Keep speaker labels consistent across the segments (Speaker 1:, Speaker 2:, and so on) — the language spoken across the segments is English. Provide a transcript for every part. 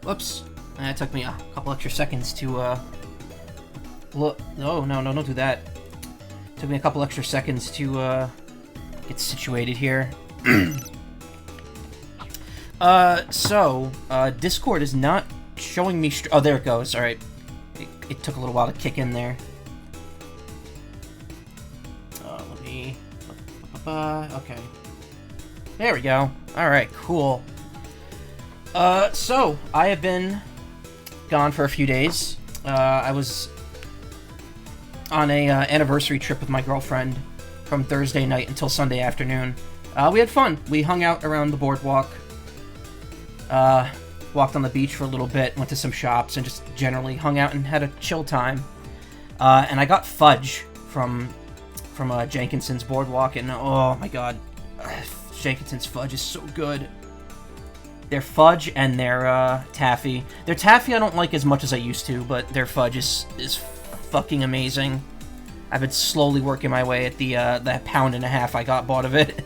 Speaker 1: Whoops. It took me a couple extra seconds to, look. Oh, no, don't do that. Took me a couple extra seconds to, get situated here. Discord is not showing me... Oh, there it goes. Alright. It took a little while to kick in there. Let me... Okay. There we go. Alright, cool. So, I have been gone for a few days. I was on a anniversary trip with my girlfriend from Thursday night until Sunday afternoon. We had fun. We hung out around the boardwalk. Walked on the beach for a little bit, went to some shops, and just generally hung out and had a chill time. And I got fudge from Jenkinson's Boardwalk, and oh my god, Jenkinson's fudge is so good. Their fudge and their taffy. Their taffy I don't like as much as I used to, but their fudge is fucking amazing. I've been slowly working my way at the pound and a half I bought of it.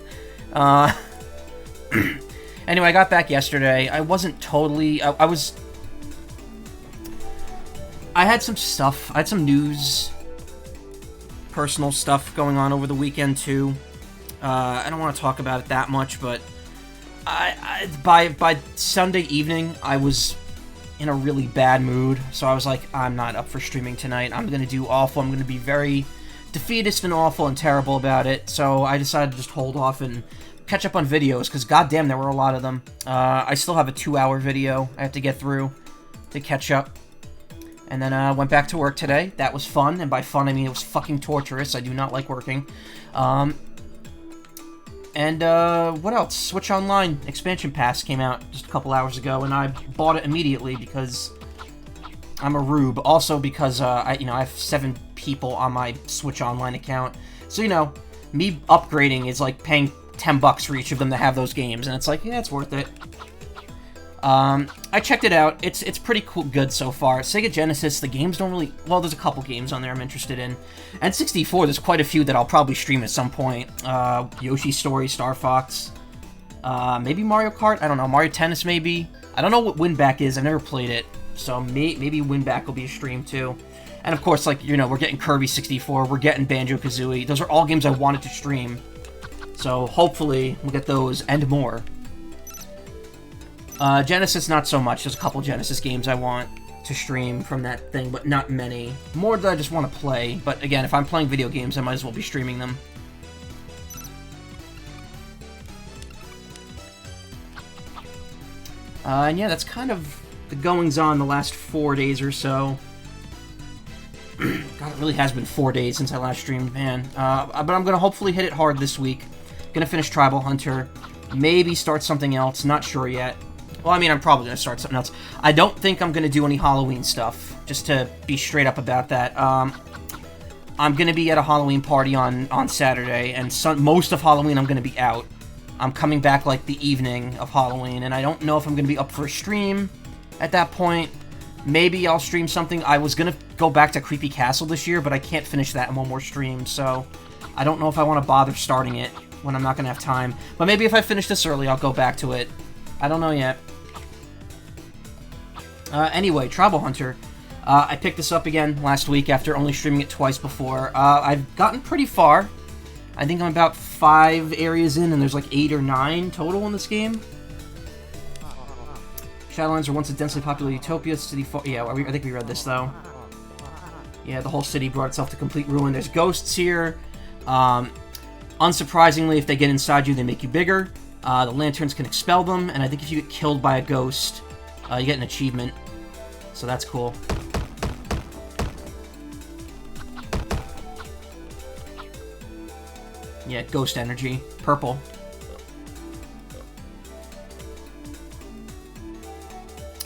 Speaker 1: Anyway, I got back yesterday. I wasn't totally... I had some stuff. I had some news, personal stuff going on over the weekend, too. I don't want to talk about it that much, but by Sunday evening, I was in a really bad mood. So I was like, I'm not up for streaming tonight. I'm going to do awful. I'm going to be very defeatist and awful and terrible about it. So I decided to just hold off and catch up on videos, because goddamn, there were a lot of them. I still have a 2-hour video I have to get through to catch up. And then I went back to work today. That was fun, and by fun I mean it was fucking torturous. I do not like working. What else? Switch Online Expansion Pass came out just a couple hours ago, and I bought it immediately because I'm a rube. Also because I have 7 people on my Switch Online account. So, me upgrading is like paying $10 for each of them to have those games, and it's like, yeah, it's worth it. I checked it out. It's pretty cool, good so far. Sega Genesis, the games don't really... Well, there's a couple games on there I'm interested in. And 64, there's quite a few that I'll probably stream at some point. Yoshi's Story, Star Fox, maybe Mario Kart, I don't know, Mario Tennis maybe. I don't know what Winback is, I've never played it, so maybe Winback will be a stream too. And of course, like, we're getting Kirby 64, we're getting Banjo-Kazooie. Those are all games I wanted to stream. So hopefully we'll get those and more. Genesis, not so much. There's a couple Genesis games I want to stream from that thing, but not many. More that I just want to play, but again, if I'm playing video games, I might as well be streaming them. And yeah, that's kind of the goings-on the last 4 days or so. God, it really has been 4 days since I last streamed, man. But I'm gonna hopefully hit it hard this week. Gonna finish Tribal Hunter. Maybe start something else, not sure yet. Well, I mean, I'm probably gonna start something else. I don't think I'm gonna do any Halloween stuff, just to be straight up about that. I'm gonna be at a Halloween party on Saturday, and most of Halloween I'm gonna be out. I'm coming back, like, the evening of Halloween, and I don't know if I'm gonna be up for a stream at that point. Maybe I'll stream something. I was gonna go back to Creepy Castle this year, but I can't finish that in one more stream, so I don't know if I want to bother starting it when I'm not gonna have time. But maybe if I finish this early, I'll go back to it. I don't know yet. Anyway, Tribal Hunter. I picked this up again last week after only streaming it twice before. I've gotten pretty far. I think I'm about 5 areas in, and there's like 8 or 9 total in this game. Shadowlands are once a densely populated utopia. City yeah, I think we read this, though. Yeah, the whole city brought itself to complete ruin. There's ghosts here. Unsurprisingly, if they get inside you, they make you bigger. The lanterns can expel them, and I think if you get killed by a ghost, you get an achievement. So that's cool. Yeah, ghost energy. Purple.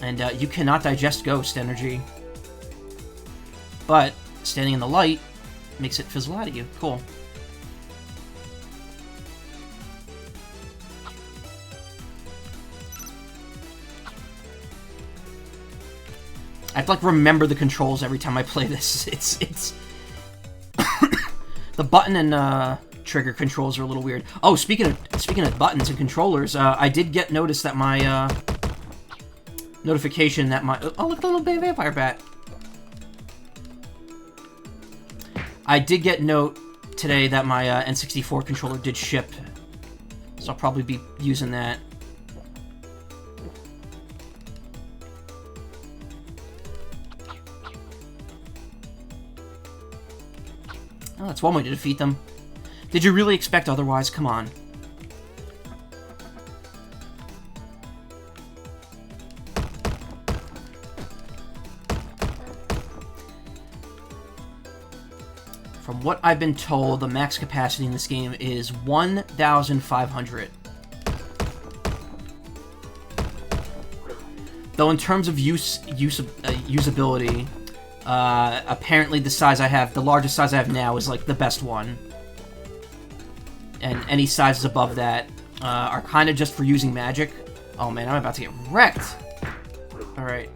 Speaker 1: And you cannot digest ghost energy. But standing in the light makes it fizzle out of you. Cool. I have to, like, remember the controls every time I play this. It's... The button and trigger controls are a little weird. Oh, speaking of buttons and controllers, I did get notice that my notification that my... Oh, look at the little baby vampire bat. I did get note today that my N64 controller did ship, so I'll probably be using that. Oh, that's one way to defeat them. Did you really expect otherwise? Come on. From what I've been told, the max capacity in this game is 1,500. Though in terms of usability, apparently the largest size I have now is like the best one. And any sizes above that are kind of just for using magic. Oh man, I'm about to get wrecked. Alright.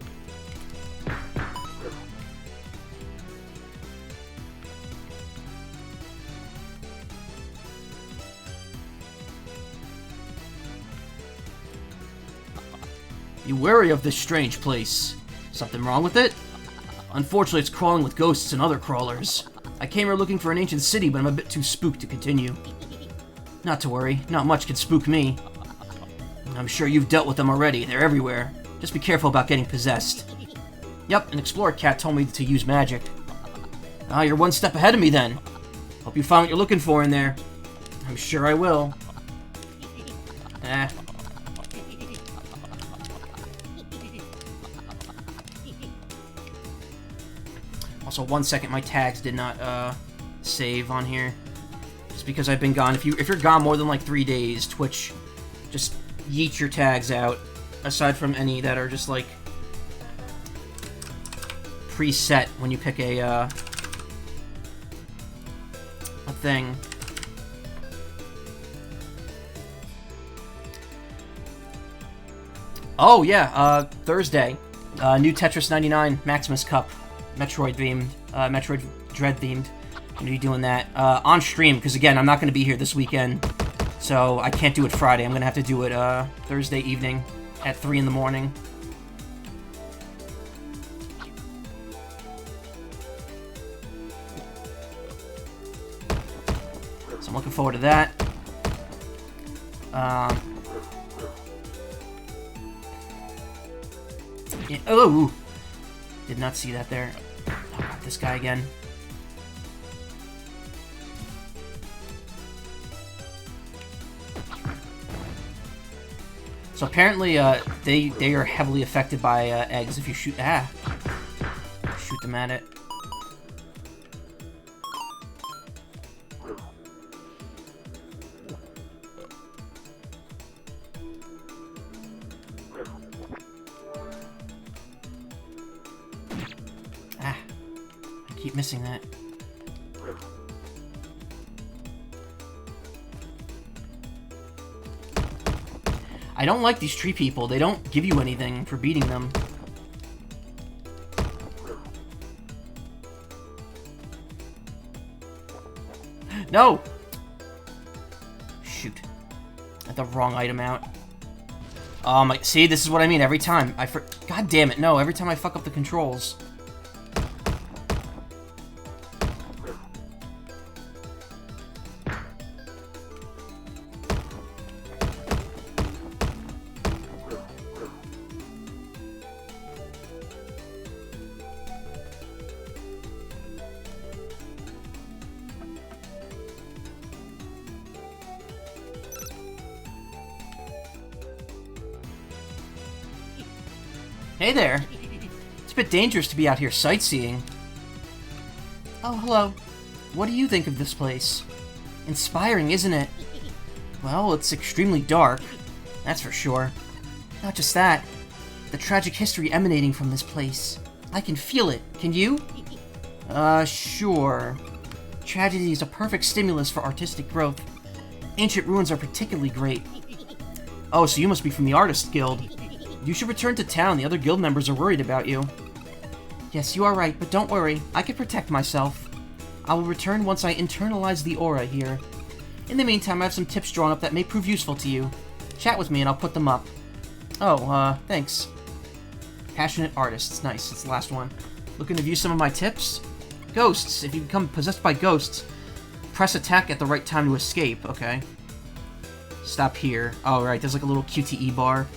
Speaker 1: Be wary of this strange place. Something wrong with it? Unfortunately, it's crawling with ghosts and other crawlers. I came here looking for an ancient city, but I'm a bit too spooked to continue. Not to worry, not much can spook me. I'm sure you've dealt with them already, they're everywhere. Just be careful about getting possessed. Yep, an explorer cat told me to use magic. Ah, you're one step ahead of me then. Hope you found what you're looking for in there. I'm sure I will. Also, 1 second, my tags did not save on here. Just because I've been gone. If you're gone more than like 3 days, Twitch just yeets your tags out. Aside from any that are just like preset when you pick a thing. Oh yeah, Thursday, new Tetris 99 Maximus Cup. Metroid Dread themed. I'm gonna be doing that on stream because again, I'm not gonna be here this weekend, so I can't do it Friday. I'm gonna have to do it Thursday evening at 3 in the morning. So I'm looking forward to that. Yeah, oh, did not see that there. Oh, God, this guy again. So apparently, they are heavily affected by eggs if you shoot them at it. I keep missing that. I don't like these tree people. They don't give you anything for beating them. No! Shoot. Got the wrong item out. See, this is what I mean every time. God damn it, no. Every time I fuck up the controls. Hey there. It's a bit dangerous to be out here sightseeing. Oh, hello. What do you think of this place? Inspiring, isn't it? Well, it's extremely dark. That's for sure. Not just that. The tragic history emanating from this place. I can feel it. Can you? Sure. Tragedy is a perfect stimulus for artistic growth. Ancient ruins are particularly great. Oh, so you must be from the Artist Guild. You should return to town. The other guild members are worried about you. Yes, you are right, but don't worry. I can protect myself. I will return once I internalize the aura here. In the meantime, I have some tips drawn up that may prove useful to you. Chat with me and I'll put them up. Oh, thanks. Passionate artists. Nice. It's the last one. Looking to view some of my tips? Ghosts. If you become possessed by ghosts, press attack at the right time to escape. Okay. Stop here. Oh, right. There's like a little QTE bar.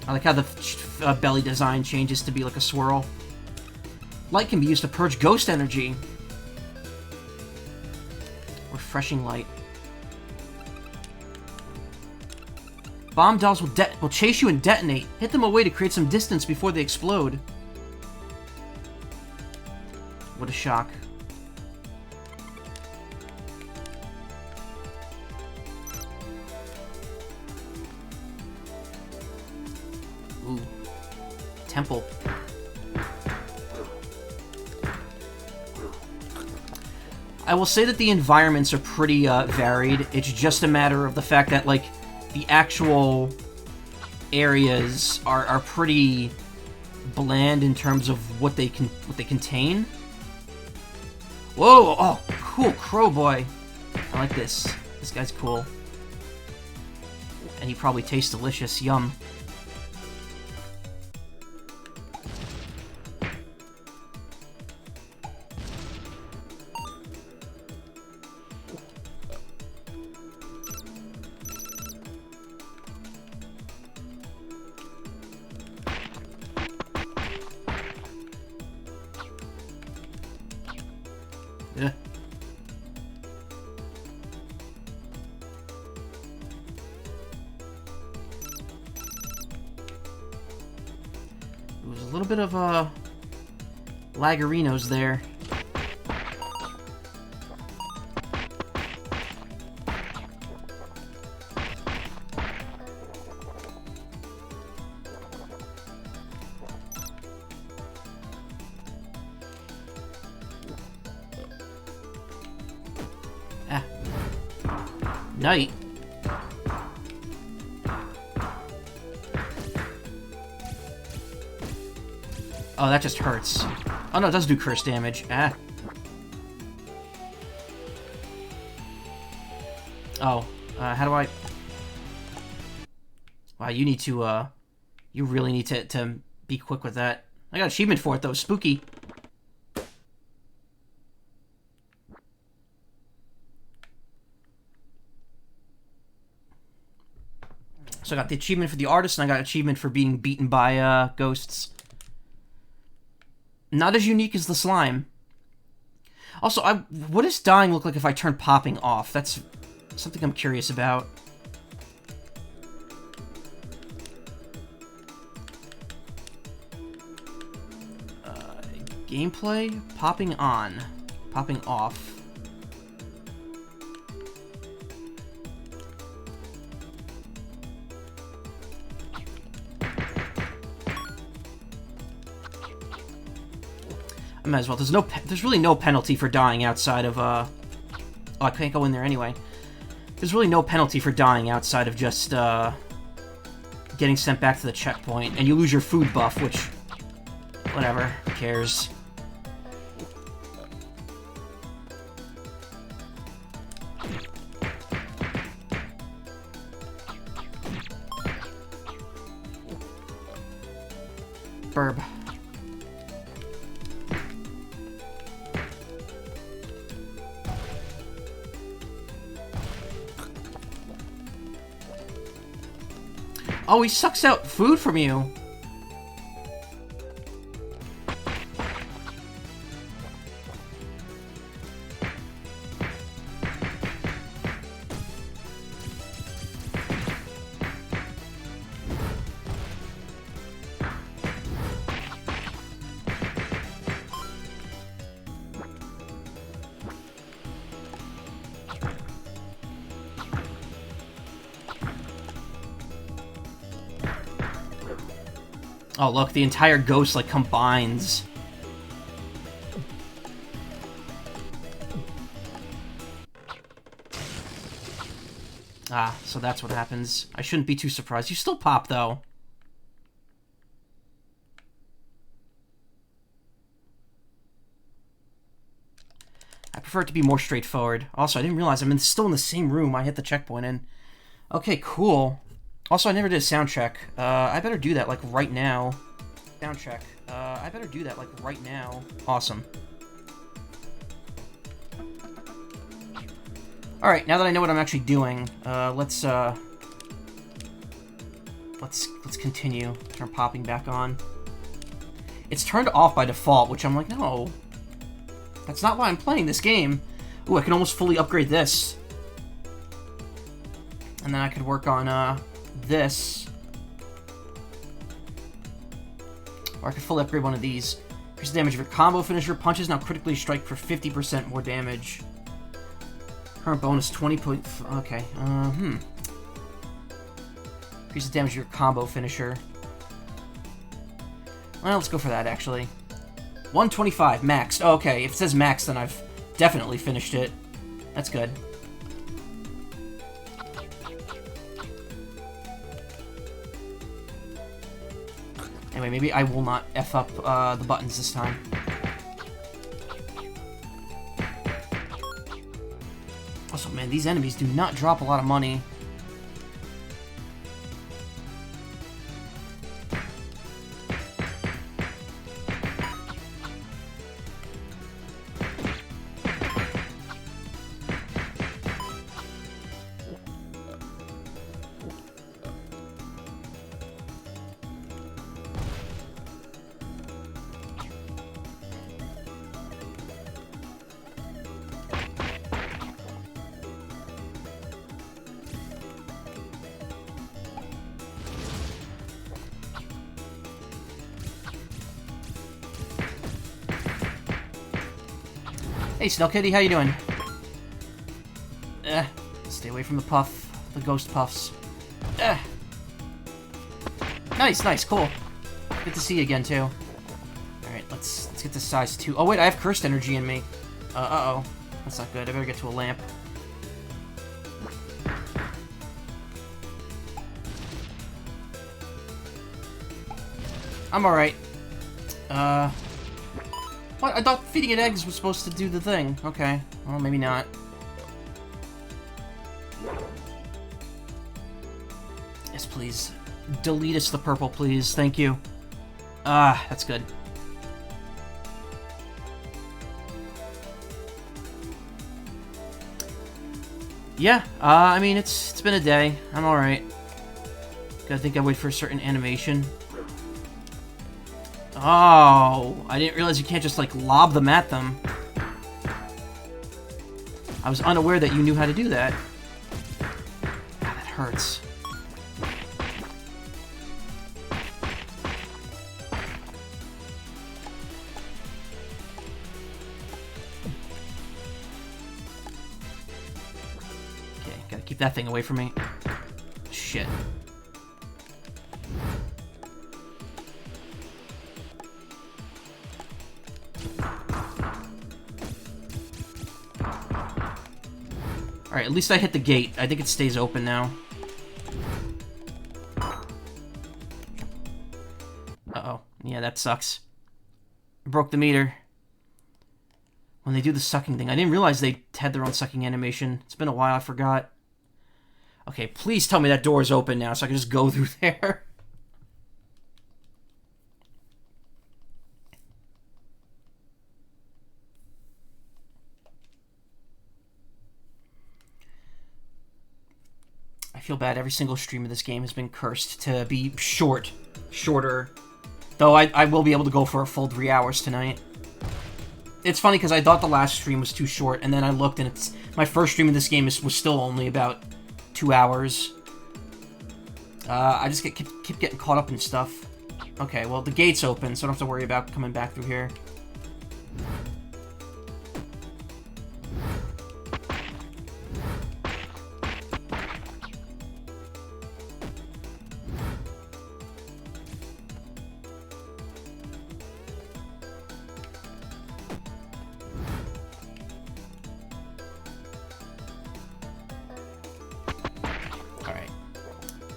Speaker 1: I like how the belly design changes to be like a swirl. Light can be used to purge ghost energy. Refreshing light. Bomb dolls will chase you and detonate. Hit them away to create some distance before they explode. What a shock. Ooh. Temple. I will say that the environments are pretty varied. It's just a matter of the fact that, like, the actual areas are pretty bland in terms of what they contain. Whoa! Oh, cool, Crow Boy. I like this. This guy's cool. And he probably tastes delicious. Yum. Yeah. It was a little bit of lagerinos there. Night. Oh, that just hurts. Oh no, it does do curse damage. Ah. Oh, how do I... Wow, you need to, you really need to be quick with that. I got an achievement for it, though. Spooky. So I got the achievement for the artist, and I got an achievement for being beaten by ghosts. Not as unique as the slime. Also, what does dying look like if I turn popping off? That's something I'm curious about. Gameplay? Popping on. Popping off. I might as well. There's really no penalty for dying outside of, oh, I can't go in there anyway. There's really no penalty for dying outside of just, getting sent back to the checkpoint, and you lose your food buff, which, whatever, who cares. Burb. Oh, he sucks out food from you. Oh, look, the entire ghost, like, combines. Ah, so that's what happens. I shouldn't be too surprised. You still pop, though. I prefer it to be more straightforward. Also, I didn't realize I'm still in the same room I hit the checkpoint in. Okay, cool. Also, I never did a sound check. I better do that, like, right now. Down check. I better do that, like, right now. Awesome. Alright, now that I know what I'm actually doing, let's continue. Turn popping back on. It's turned off by default, which I'm like, no. That's not why I'm playing this game. Ooh, I can almost fully upgrade this. And then I could work on, this. Or I could fully upgrade one of these. Increase the damage of your combo finisher. Punches now critically strike for 50% more damage. Current bonus 20 point... Okay, Increase the damage of your combo finisher. Well, let's go for that, actually. 125, maxed. Oh, okay, if it says max, then I've definitely finished it. That's good. Anyway, maybe I will not F up the buttons this time. Also, man, these enemies do not drop a lot of money. Hey, Snow Kitty, how you doing? Stay away from the ghost puffs. Nice, nice, cool. Good to see you again, too. Alright, let's get to size 2. Oh, wait, I have cursed energy in me. Uh-oh. That's not good. I better get to a lamp. I'm alright. What? I thought feeding it eggs was supposed to do the thing. Okay. Well, maybe not. Yes, please. Delete us the purple, please. Thank you. Ah, that's good. Yeah, I mean, it's been a day. I'm alright. I think I wait for a certain animation. Oh, I didn't realize you can't just, like, lob them at them. I was unaware that you knew how to do that. God, that hurts. Okay, gotta keep that thing away from me. Shit. Alright, at least I hit the gate. I think it stays open now. Uh-oh. Yeah, that sucks. Broke the meter. When they do the sucking thing. I didn't realize they had their own sucking animation. It's been a while, I forgot. Okay, please tell me that door is open now so I can just go through there. I feel bad. Every single stream of this game has been cursed to be shorter. Though I will be able to go for a full 3 hours tonight. It's funny because I thought the last stream was too short, and then I looked, and it's my first stream of this game was still only about 2 hours. I just keep getting caught up in stuff. Okay, well, the gate's open, so I don't have to worry about coming back through here.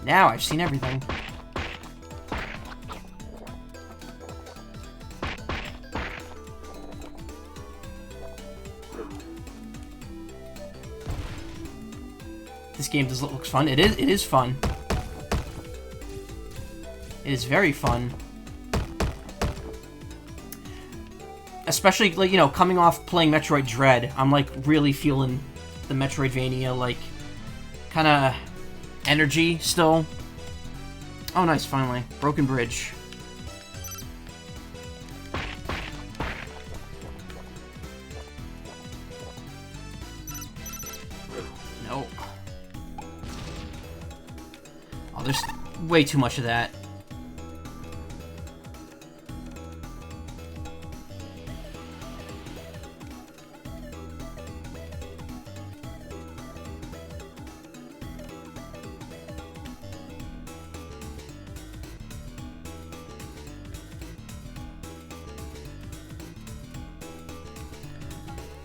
Speaker 1: Now I've seen everything. This game looks fun. It is fun. It is very fun. especially, like, you know, coming off playing Metroid Dread, I'm, like, really feeling the Metroidvania, like, kind of energy still. Oh, nice, finally. Broken Bridge. Nope. Oh, there's way too much of that.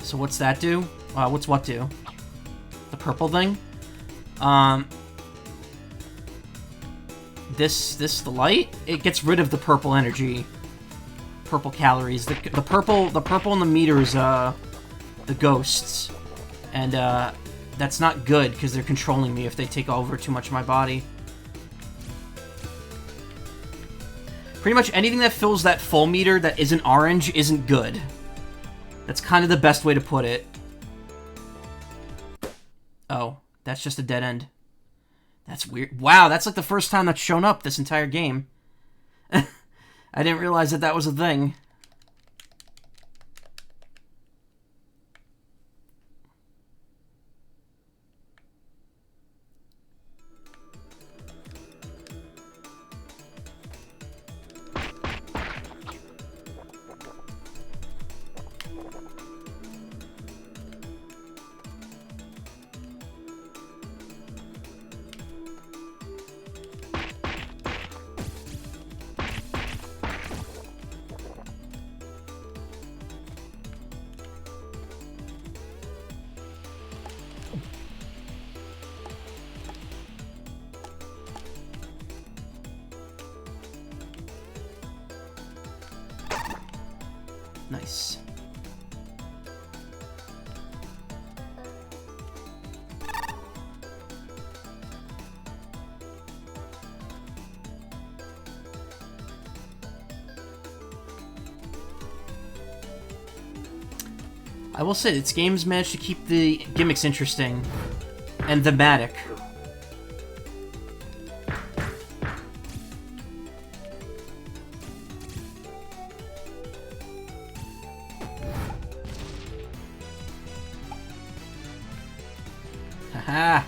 Speaker 1: So what's that do? What's what do? The purple thing? The light? It gets rid of the purple energy. Purple calories. The purple in the meters, the ghosts. And, that's not good, because they're controlling me if they take over too much of my body. Pretty much anything that fills that full meter that isn't orange isn't good. That's kind of the best way to put it. Oh, that's just a dead end. That's weird. Wow, that's like the first time that's shown up this entire game. I didn't realize that was a thing. Nice. I will say, its games managed to keep the gimmicks interesting and thematic. Haha.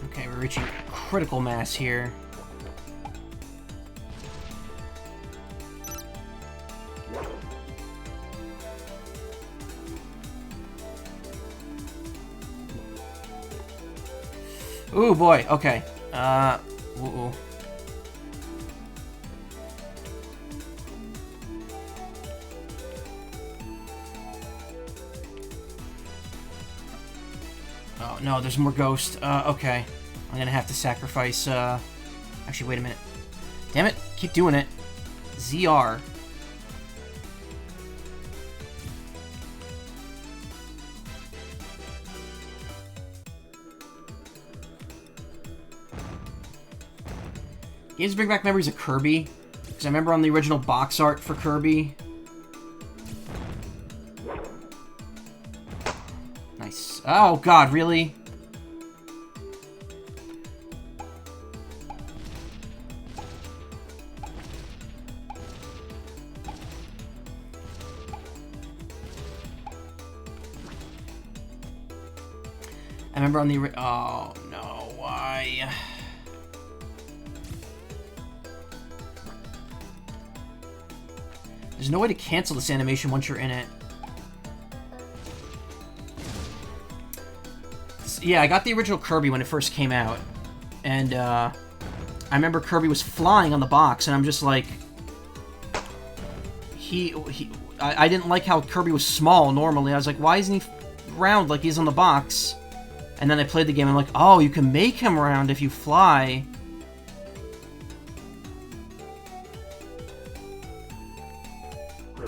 Speaker 1: Okay, we're reaching critical mass here. Ooh, boy. Okay. Ooh. Oh, no, there's more ghosts. Okay. I'm gonna have to sacrifice, Actually, wait a minute. Damn it. Keep doing it. ZR. Games bring back memories of Kirby. Because I remember on the original box art for Kirby. Nice. Oh, God, really? I remember on the... Oh, no, why? There's no way to cancel this animation once you're in it. Yeah, I got the original Kirby when it first came out. And, I remember Kirby was flying on the box, and I'm just like... I didn't like how Kirby was small normally. I was like, why isn't he round like he's on the box? And then I played the game, and I'm like, oh, you can make him round if you fly. I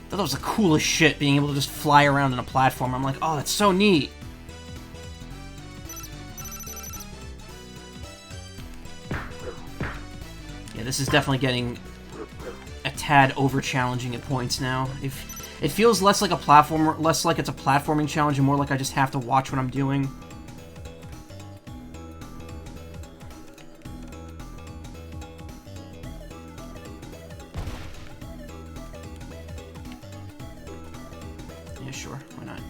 Speaker 1: thought that was the coolest shit, being able to just fly around in a platform. I'm like, oh, that's so neat. Yeah, this is definitely getting a tad over-challenging at points now. It feels less like a platformer, less like it's a platforming challenge, and more like I just have to watch what I'm doing. Yeah, sure, why not?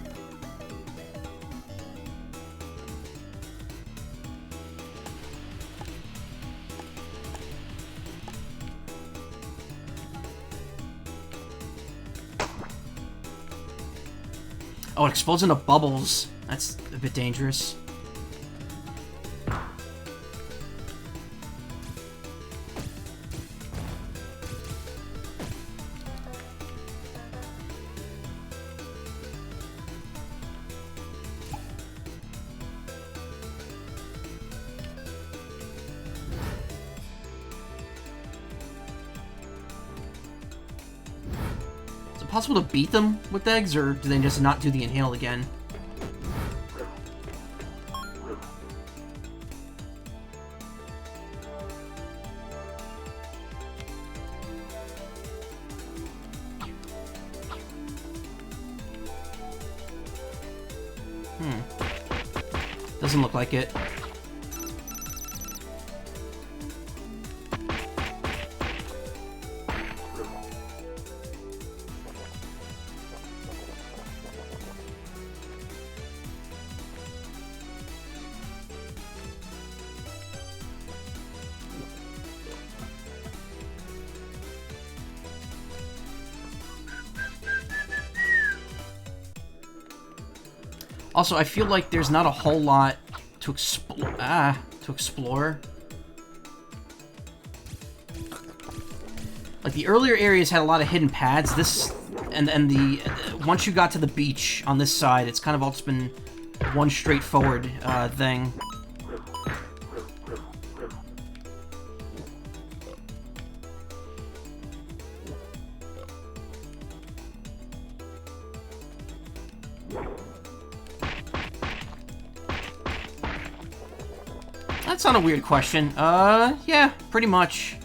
Speaker 1: Oh, it explodes into bubbles. That's a bit dangerous. Possible to beat them with eggs, or do they just not do the inhale again? Doesn't look like it. Also, I feel like there's not a whole lot to explore. Like, the earlier areas had a lot of hidden pads. This, and the once you got to the beach on this side, it's kind of all just been one straightforward thing. That's not a weird question. Yeah, pretty much.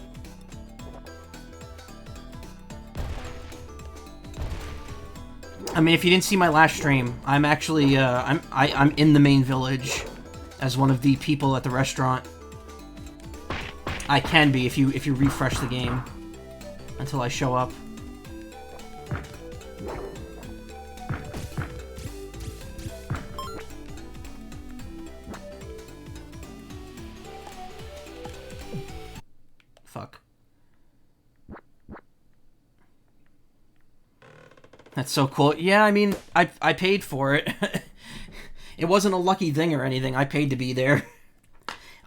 Speaker 1: I mean, if you didn't see my last stream, I'm actually, I'm in the main village as one of the people at the restaurant. I can be if you refresh the game until I show up. Fuck. That's so cool. Yeah, I mean, I paid for it. It wasn't a lucky thing or anything. I paid to be there.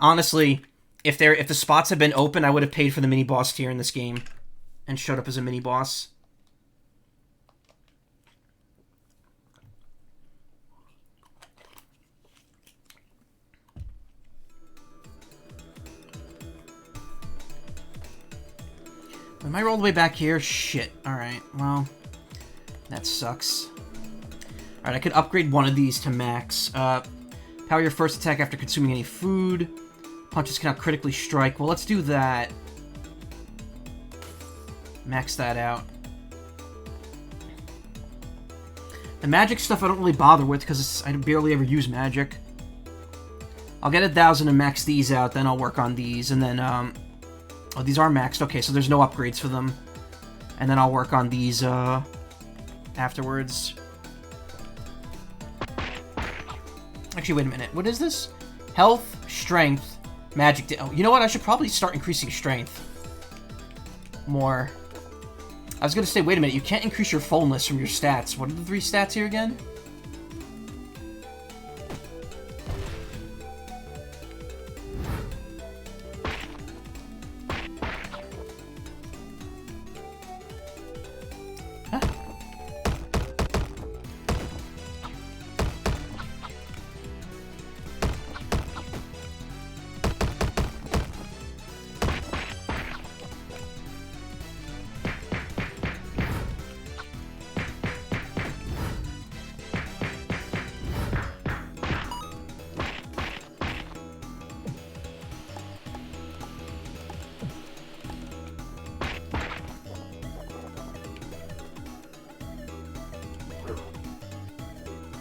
Speaker 1: Honestly, if the spots had been open, I would have paid for the mini boss tier in this game and showed up as a mini boss. Am I all the way back here? Shit. Alright, well, that sucks. Alright, I could upgrade one of these to max. Power your first attack after consuming any food. Punches cannot critically strike. Well, let's do that. Max that out. The magic stuff I don't really bother with because I barely ever use magic. I'll get 1,000 and max these out, then I'll work on these, and then, oh, these are maxed. Okay, so there's no upgrades for them. And then I'll work on these, afterwards. Actually, wait a minute. What is this? Health, strength, magic. Oh, you know what? I should probably start increasing strength more. I was gonna say, wait a minute. You can't increase your fullness from your stats. What are the 3 stats here again?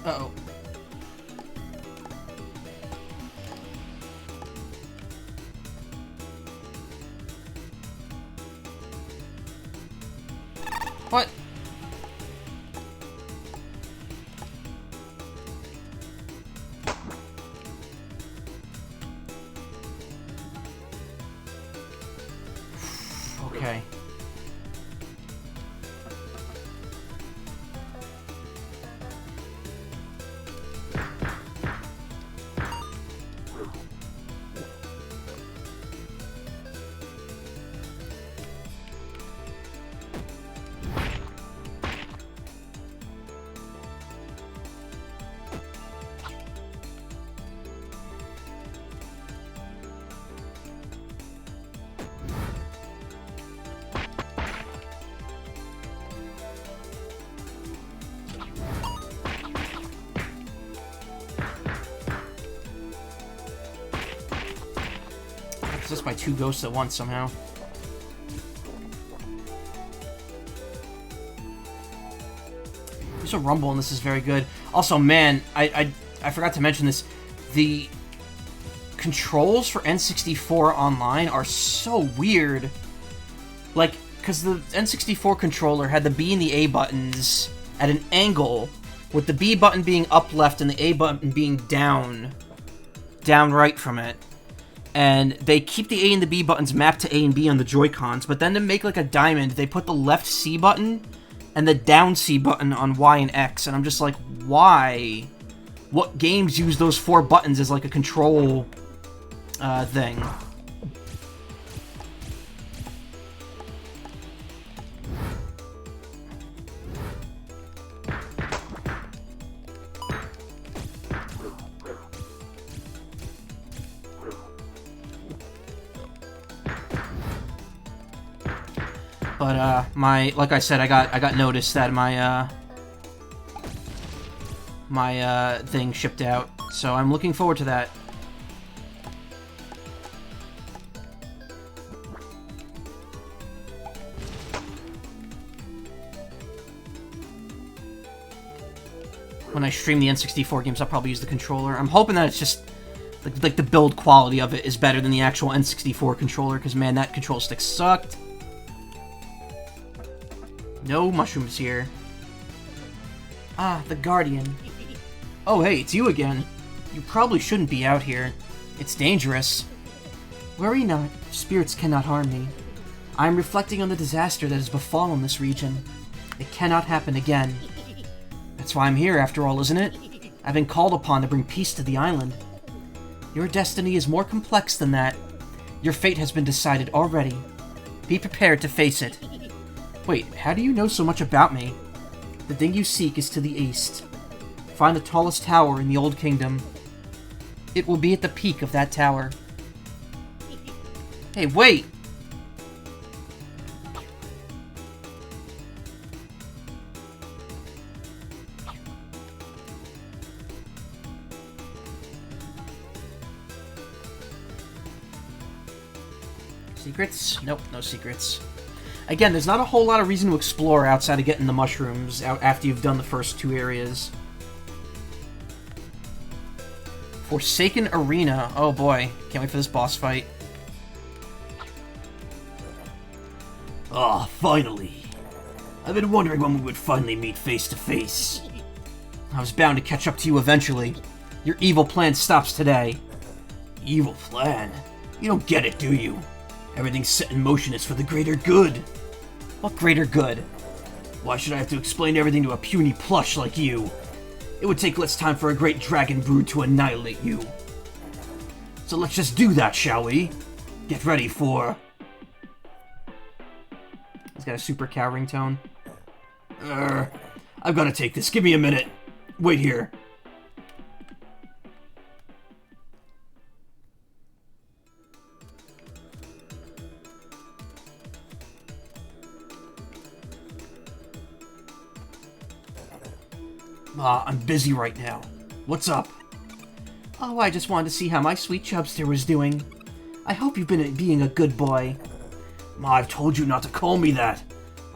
Speaker 1: Uh-oh. What? Okay. It's just my 2 ghosts at once somehow. There's a rumble and this is very good. Also, man, I forgot to mention this. The controls for N64 Online are so weird. Like, because the N64 controller had the B and the A buttons at an angle, with the B button being up left and the A button being down right from it. And they keep the A and the B buttons mapped to A and B on the Joy-Cons, but then to make like a diamond, they put the left C button and the down C button on Y and X, and I'm just like, why? What games use those 4 buttons as like a control thing? But, like I said, I got notice that my thing shipped out, so I'm looking forward to that. When I stream the N64 games, I'll probably use the controller. I'm hoping that it's just, like the build quality of it is better than the actual N64 controller, because, man, that control stick sucked. No mushrooms here. Ah, the Guardian. Oh, hey, it's you again. You probably shouldn't be out here. It's dangerous. Worry not. Spirits cannot harm me. I am reflecting on the disaster that has befallen this region. It cannot happen again. That's why I'm here, after all, isn't it? I've been called upon to bring peace to the island. Your destiny is more complex than that. Your fate has been decided already. Be prepared to face it. Wait, how do you know so much about me? The thing you seek is to the east. Find the tallest tower in the Old Kingdom. It will be at the peak of that tower. Hey, wait! Secrets? Nope, no secrets. Again, there's not a whole lot of reason to explore outside of getting the mushrooms after you've done the first 2 areas. Forsaken Arena. Oh boy. Can't wait for this boss fight.
Speaker 2: Ah, finally. I've been wondering when we would finally meet face to face.
Speaker 1: I was bound to catch up to you eventually. Your evil plan stops today.
Speaker 2: Evil plan? You don't get it, do you? Everything's set in motion is for the greater good.
Speaker 1: What greater good?
Speaker 2: Why should I have to explain everything to a puny plush like you? It would take less time for a great dragon brood to annihilate you. So let's just do that, shall we? Get ready for...
Speaker 1: He's got a super cow ringtone.
Speaker 2: I've got to take this. Give me a minute. Wait here. I'm busy right now. What's up?
Speaker 1: Oh, I just wanted to see how my sweet chubster was doing. I hope you've been being a good boy.
Speaker 2: Ma, I've told you not to call me that.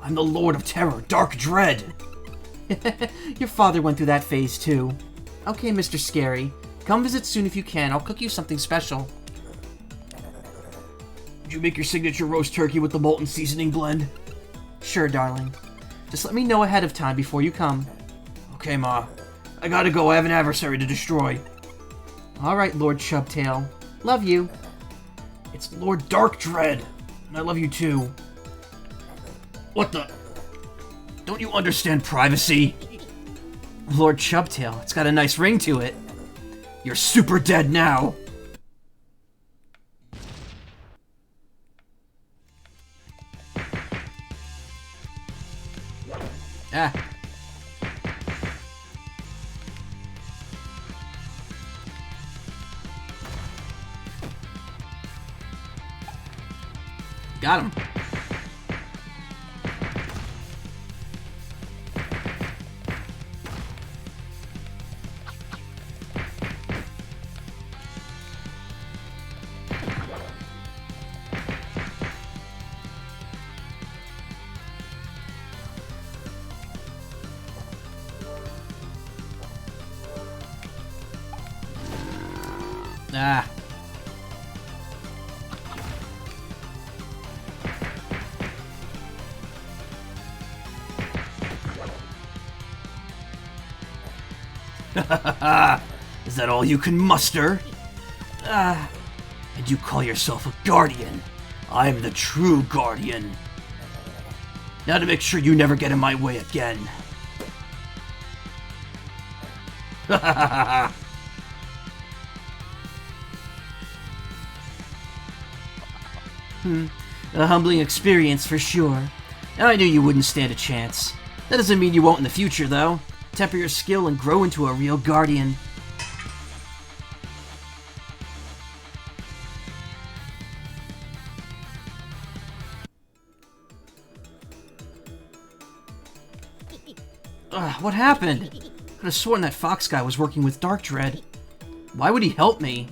Speaker 2: I'm the Lord of Terror, Dark Dread.
Speaker 1: Your father went through that phase too. Okay, Mr. Scary. Come visit soon if you can. I'll cook you something special.
Speaker 2: Did you make your signature roast turkey with the molten seasoning blend?
Speaker 1: Sure, darling. Just let me know ahead of time before you come.
Speaker 2: Okay, Ma. I gotta go. I have an adversary to destroy.
Speaker 1: Alright, Lord Chubtail. Love you.
Speaker 2: It's Lord Dark Dread. And I love you too. What the? Don't you understand privacy?
Speaker 1: Lord Chubtail, it's got a nice ring to it.
Speaker 2: You're super dead now.
Speaker 1: Ah. Got him. Ah.
Speaker 2: Is that all you can muster? And you call yourself a guardian? I'm the true guardian. Now to make sure you never get in my way again.
Speaker 1: A humbling experience for sure. I knew you wouldn't stand a chance. That doesn't mean you won't in the future, though. Temper your skill and grow into a real guardian. What happened? Could have sworn that fox guy was working with Dark Dread. Why would he help me?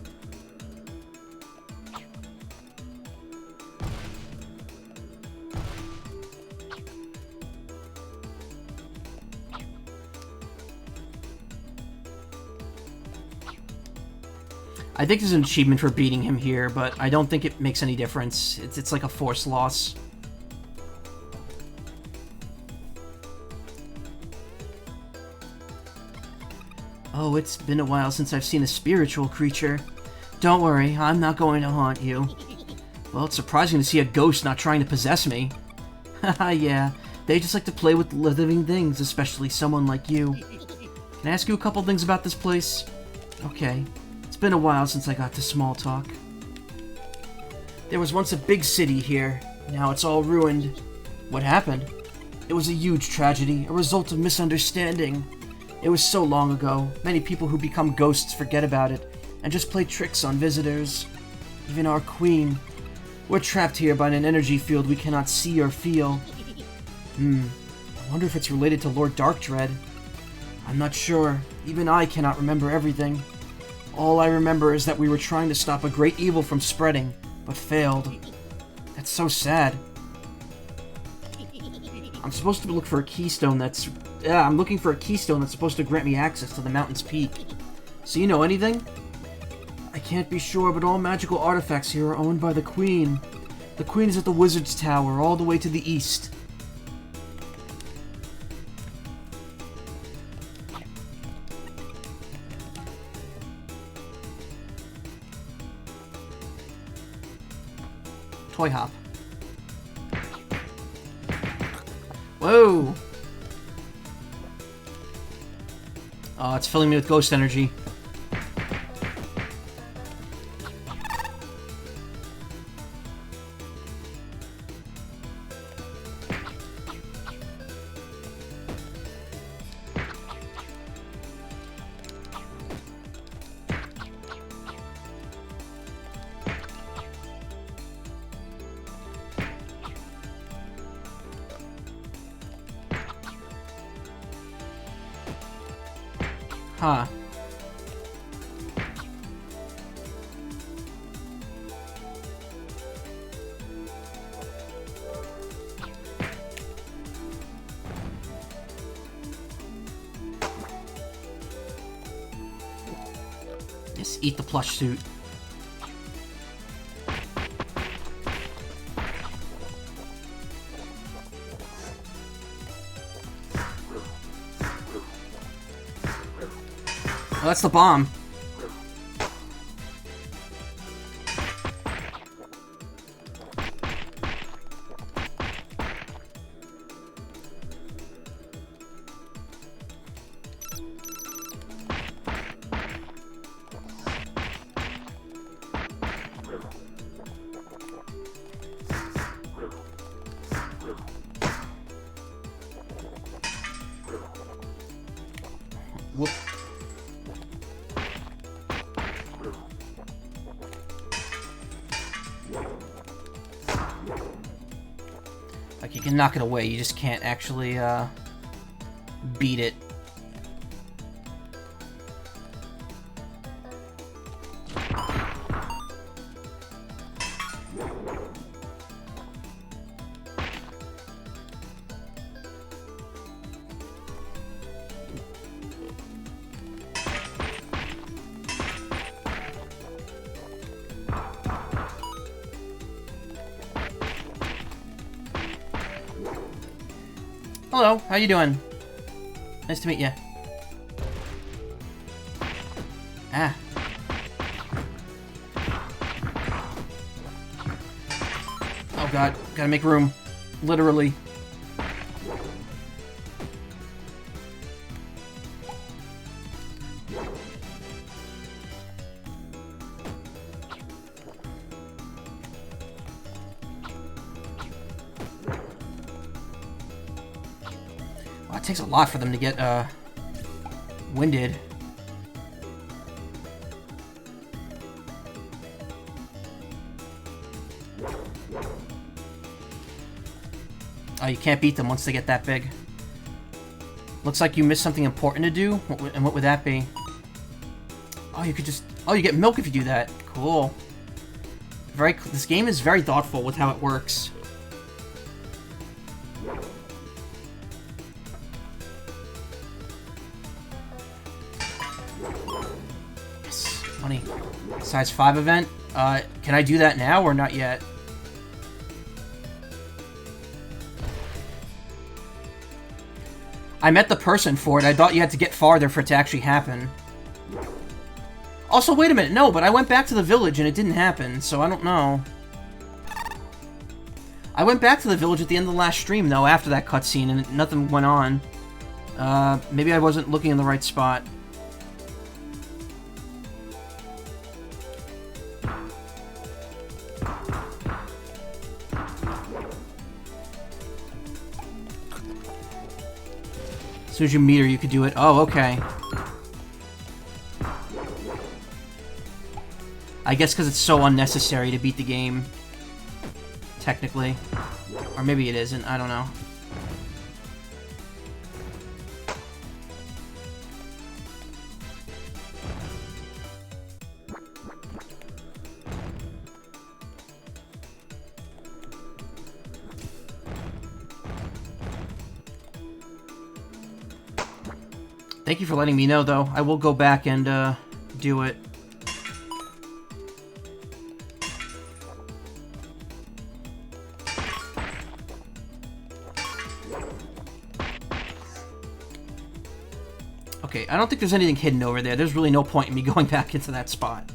Speaker 1: I think there's an achievement for beating him here, but I don't think it makes any difference. It's like a force loss. Oh, it's been a while since I've seen a spiritual creature. Don't worry, I'm not going to haunt you. Well, it's surprising to see a ghost not trying to possess me. Haha, yeah, they just like to play with living things, especially someone like you. Can I ask you a couple things about this place? Okay. It's been a while since I got to small talk. There was once a big city here. Now it's all ruined. What happened? It was a huge tragedy, a result of misunderstanding. It was so long ago. Many people who become ghosts forget about it and just play tricks on visitors. Even our queen. We're trapped here by an energy field we cannot see or feel. I wonder if it's related to Lord Darkdread. I'm not sure. Even I cannot remember everything. All I remember is that we were trying to stop a great evil from spreading, but failed. That's so sad. I'm supposed to look for a keystone that's... Yeah, I'm looking for a keystone that's supposed to grant me access to the mountain's peak. So you know anything? I can't be sure, but all magical artifacts here are owned by the Queen. The Queen is at the Wizard's Tower, all the way to the east. Toy hop. Whoa! Oh, it's filling me with ghost energy. Huh. Just eat the plush suit. Oh, that's the bomb. Whoop. Like, you can knock it away, you just can't actually, beat it. Hello, how you doing? Nice to meet you. Ah. Oh god, gotta make room. Literally. It takes a lot for them to get, winded. Oh, you can't beat them once they get that big. Looks like you missed something important to do, and what would that be? Oh, you could just... Oh, you get milk if you do that. Cool. This game is very thoughtful with how it works. Money. Size 5 event. Can I do that now or not yet? I met the person for it. I thought you had to get farther for it to actually happen. Also, wait a minute. No, but I went back to the village and it didn't happen, so I don't know. I went back to the village at the end of the last stream, though, after that cutscene, and nothing went on. Maybe I wasn't looking in the right spot. As soon as you meet her, you could do it. Oh, okay. I guess because it's so unnecessary to beat the game. Technically. Or maybe it isn't. I don't know. Thank you for letting me know, though. I will go back and do it. Okay, I don't think there's anything hidden over there. There's really no point in me going back into that spot.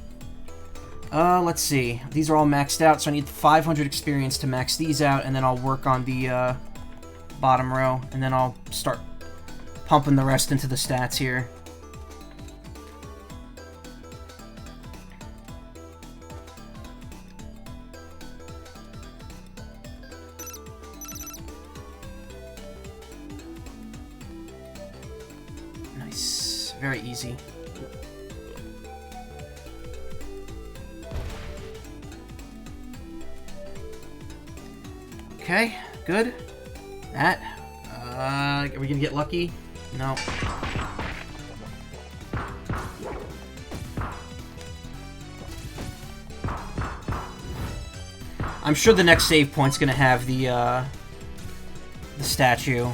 Speaker 1: Let's see. These are all maxed out, so I need 500 experience to max these out, and then I'll work on the bottom row, and then I'll start pumping the rest into the stats here. Nice. Very easy. Okay, good. That. Are we gonna get lucky? No. I'm sure the next save point's gonna have the statue.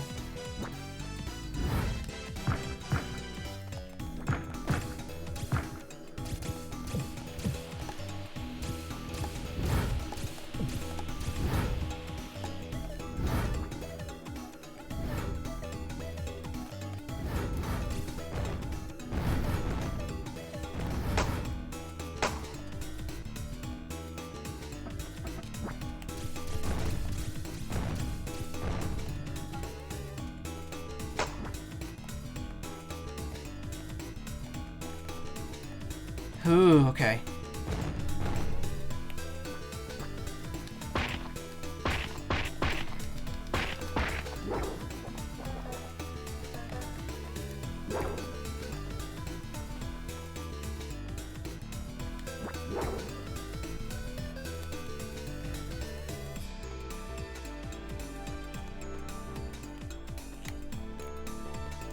Speaker 1: Ooh, okay.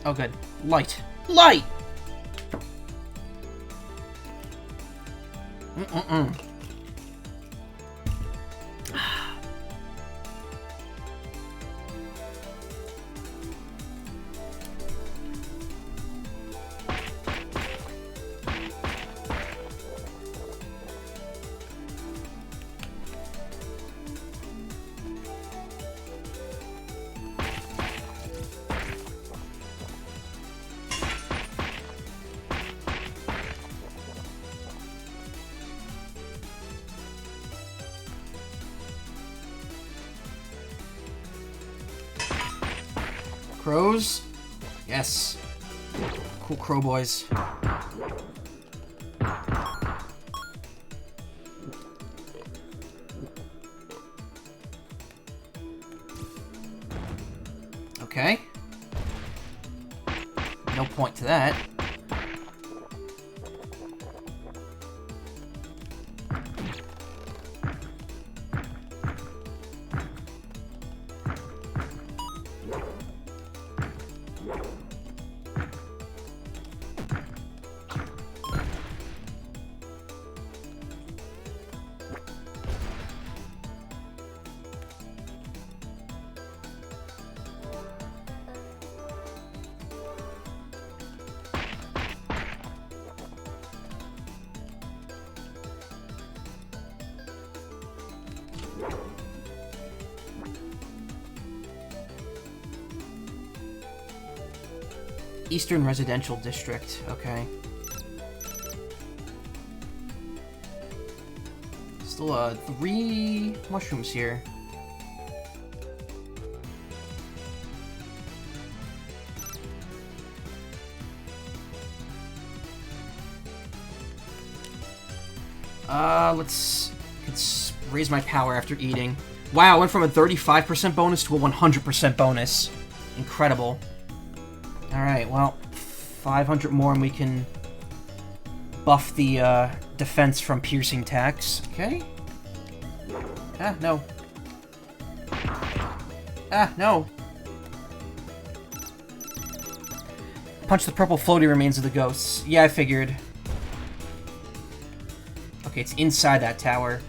Speaker 1: Oh, good. Light. Light! Crows? Yes. Cool crow boys. Okay. No point to that. Eastern Residential District, okay. Still, 3 mushrooms here. Let's raise my power after eating. Wow, I went from a 35% bonus to a 100% bonus. Incredible. Alright, well, 500 more and we can buff the defense from piercing attacks. Okay. Ah, no. Ah, no. Punch the purple floaty remains of the ghosts. Yeah, I figured. Okay, it's inside that tower.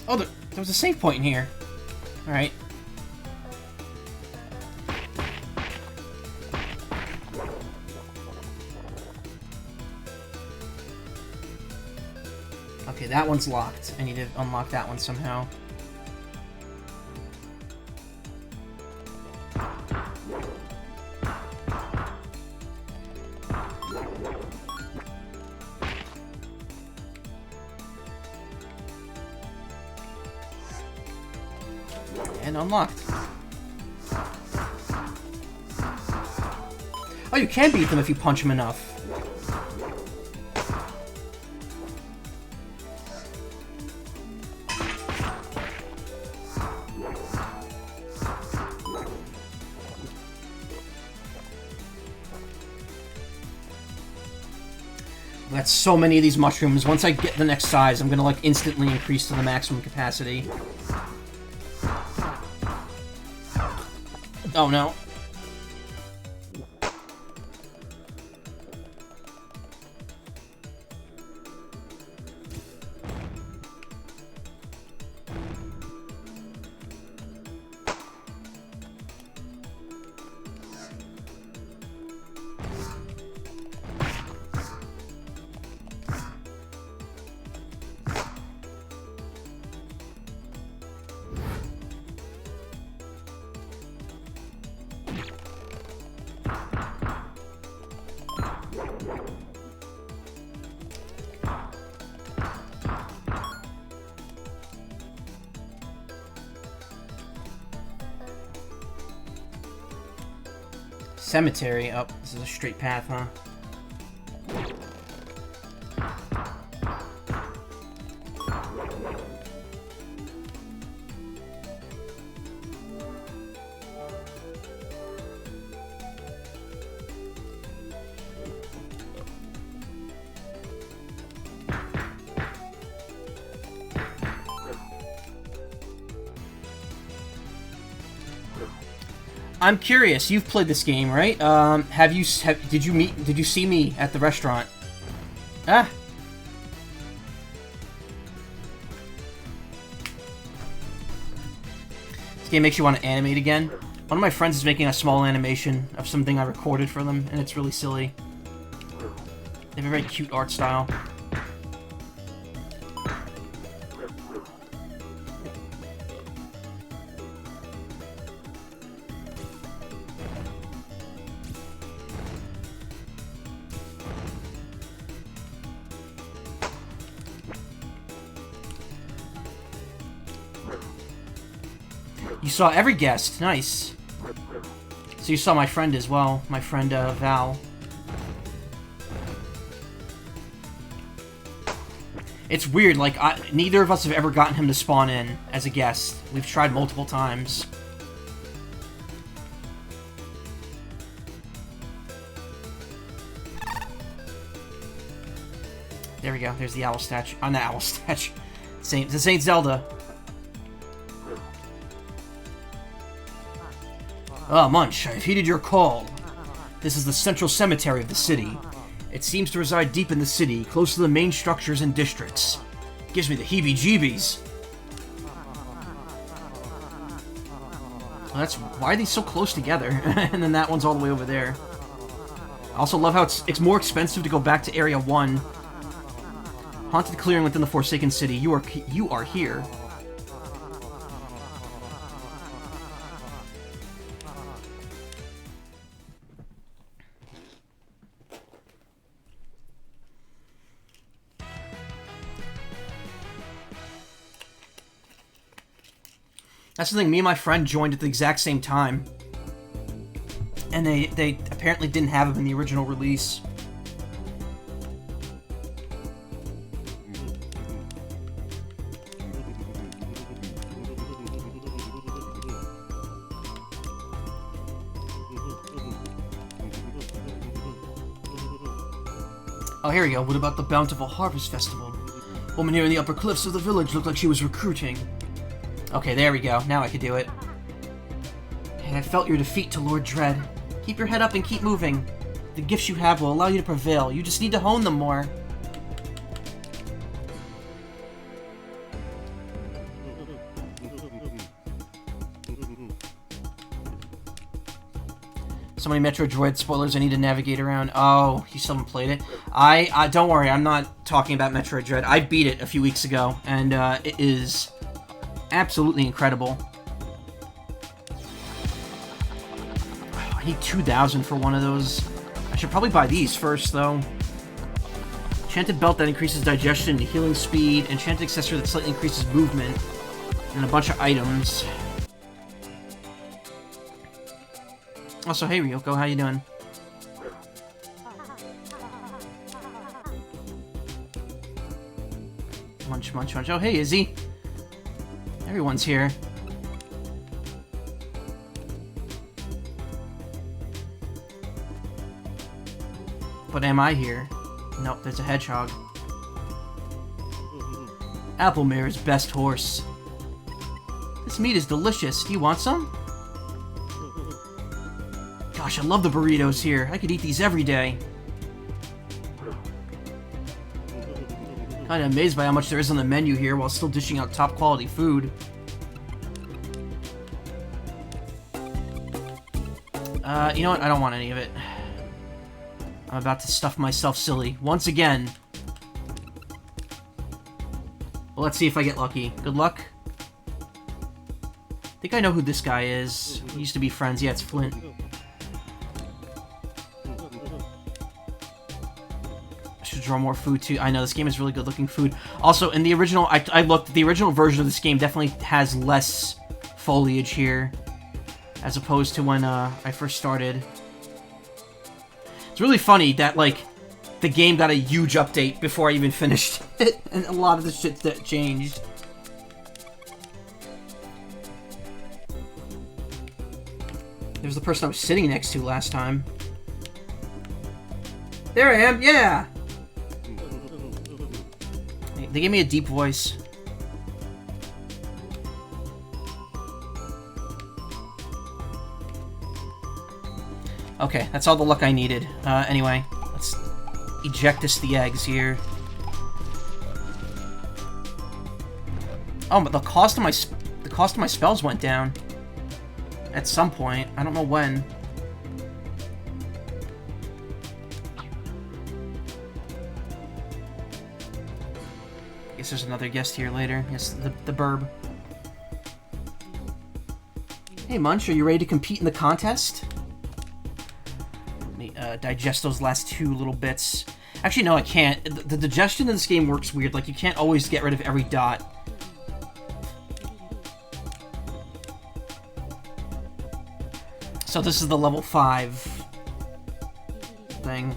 Speaker 1: Oh, there was a save point in here. Alright. Okay, that one's locked. I need to unlock that one somehow. And unlocked. Oh, you can beat them if you punch them enough. That's so many of these mushrooms. Once I get the next size, I'm gonna like instantly increase to the maximum capacity. Oh no. Cemetery. Oh, this is a straight path, huh? I'm curious. You've played this game, right? Did you see me at the restaurant? Ah. This game makes you want to animate again. One of my friends is making a small animation of something I recorded for them, and it's really silly. They have a very cute art style. You saw every guest. Nice. So you saw my friend as well. My friend, Val. It's weird, like, neither of us have ever gotten him to spawn in as a guest. We've tried multiple times. There we go. There's the owl statue. On the owl statue. The Saint Zelda. Ah, Munch, I've heeded your call. This is the central cemetery of the city. It seems to reside deep in the city, close to the main structures and districts. Gives me the heebie-jeebies. Well, why are these so close together? And then that one's all the way over there. I also love how it's more expensive to go back to Area 1. Haunted clearing within the Forsaken City. You are here. That's the thing, me and my friend joined at the exact same time. And they apparently didn't have them in the original release. Oh, here we go. What about the Bountiful Harvest Festival? Woman here in the upper cliffs of the village looked like she was recruiting. Okay, there we go. Now I can do it. And I felt your defeat to Lord Dread. Keep your head up and keep moving. The gifts you have will allow you to prevail. You just need to hone them more. So many Metro Droid spoilers I need to navigate around. Oh, you still haven't played it? I don't worry, I'm not talking about Metroid Dread. I beat it a few weeks ago, and it is absolutely incredible. Oh, I need 2,000 for one of those. I should probably buy these first, though. Enchanted belt that increases digestion, healing speed, enchanted accessory that slightly increases movement, and a bunch of items. Also, hey Ryoko, how you doing? Munch, munch, munch. Oh, hey Izzy. Everyone's here. But am I here? Nope, there's a hedgehog. Applemare's best horse. This meat is delicious. Do you want some? Gosh, I love the burritos here. I could eat these every day. Kinda amazed by how much there is on the menu here while still dishing out top quality food. You know what? I don't want any of it. I'm about to stuff myself silly. Once again. Well, let's see if I get lucky. Good luck. I think I know who this guy is. We used to be friends. Yeah, it's Flint. Draw more food too. I know this game is really good looking food. Also, in the original, I looked. The original version of this game definitely has less foliage here, as opposed to when I first started. It's really funny that like the game got a huge update before I even finished it, and a lot of the shit that changed. There's the person I was sitting next to last time. There I am. Yeah. They gave me a deep voice. Okay, that's all the luck I needed. Anyway, let's ejectus the eggs here. Oh, but the cost of my spells went down at some point. I don't know when. Guess there's another guest here later. Yes, the burb. Hey Munch, are you ready to compete in the contest? Let me digest those last two little bits. Actually, no, I can't. The digestion in this game works weird. Like, you can't always get rid of every dot. So this is the level 5 thing.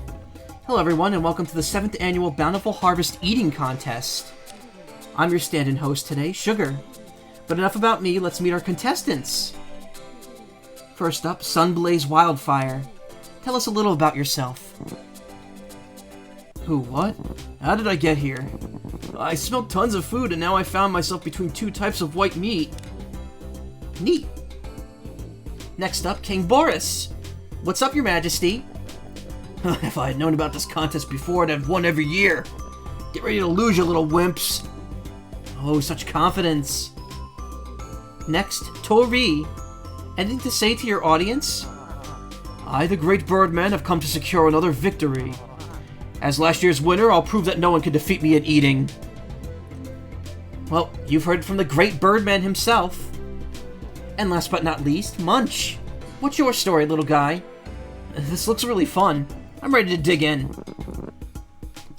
Speaker 1: Hello everyone, and welcome to the 7th annual Bountiful Harvest Eating Contest. I'm your stand-in host today, Sugar. But enough about me, let's meet our contestants. First up, Sunblaze Wildfire. Tell us a little about yourself. Who, what? How did I get here? I smelled tons of food and now I found myself between two types of white meat. Neat. Next up, King Boris. What's up, your majesty? If I had known about this contest before, I'd have won every year. Get ready to lose, you little wimps. Oh, such confidence. Next, Tori. Anything to say to your audience? I, the great Birdman, have come to secure another victory. As last year's winner, I'll prove that no one can defeat me at eating. Well, you've heard from the great Birdman himself. And last but not least, Munch. What's your story, little guy? This looks really fun. I'm ready to dig in.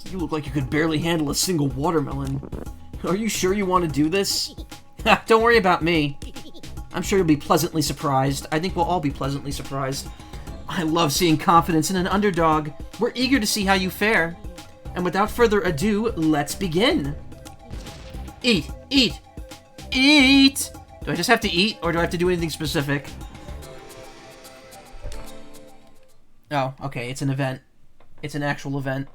Speaker 1: You look like you could barely handle a single watermelon. Are you sure you want to do this? Don't worry about me. I'm sure you'll be pleasantly surprised. I think we'll all be pleasantly surprised. I love seeing confidence in an underdog. We're eager to see how you fare. And without further ado, let's begin. Eat, eat, eat! Do I just have to eat, or do I have to do anything specific? Oh, okay, it's an event. It's an actual event.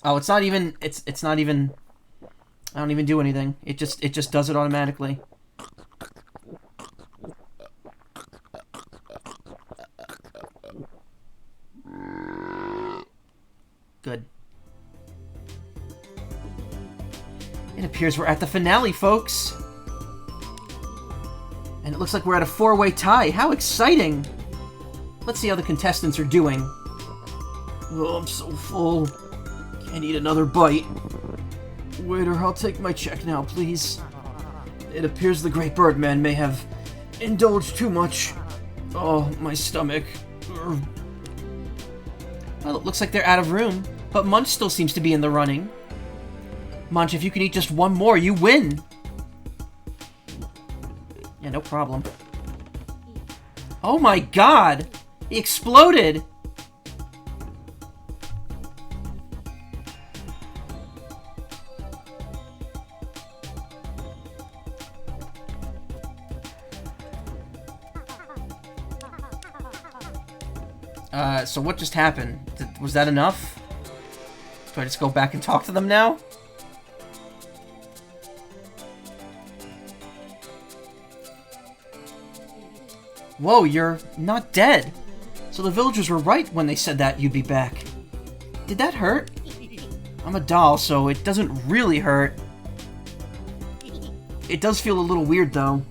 Speaker 1: Oh, it's not even, it's not even, I don't even do anything. It just does it automatically. Good. It appears we're at the finale, folks. And it looks like we're at a 4-way tie. How exciting! Let's see how the contestants are doing. Oh, I'm so full. Can't eat another bite. Waiter, I'll take my check now, please. It appears the Great Birdman may have indulged too much. Oh, my stomach. Urgh. Well, it looks like they're out of room, but Munch still seems to be in the running. Munch, if you can eat just one more, you win! Yeah, no problem. Oh my god! He exploded! So what just happened? Was that enough? Do I just go back and talk to them now? Whoa, you're not dead. So the villagers were right when they said that you'd be back. Did that hurt? I'm a doll, so it doesn't really hurt. It does feel a little weird, though.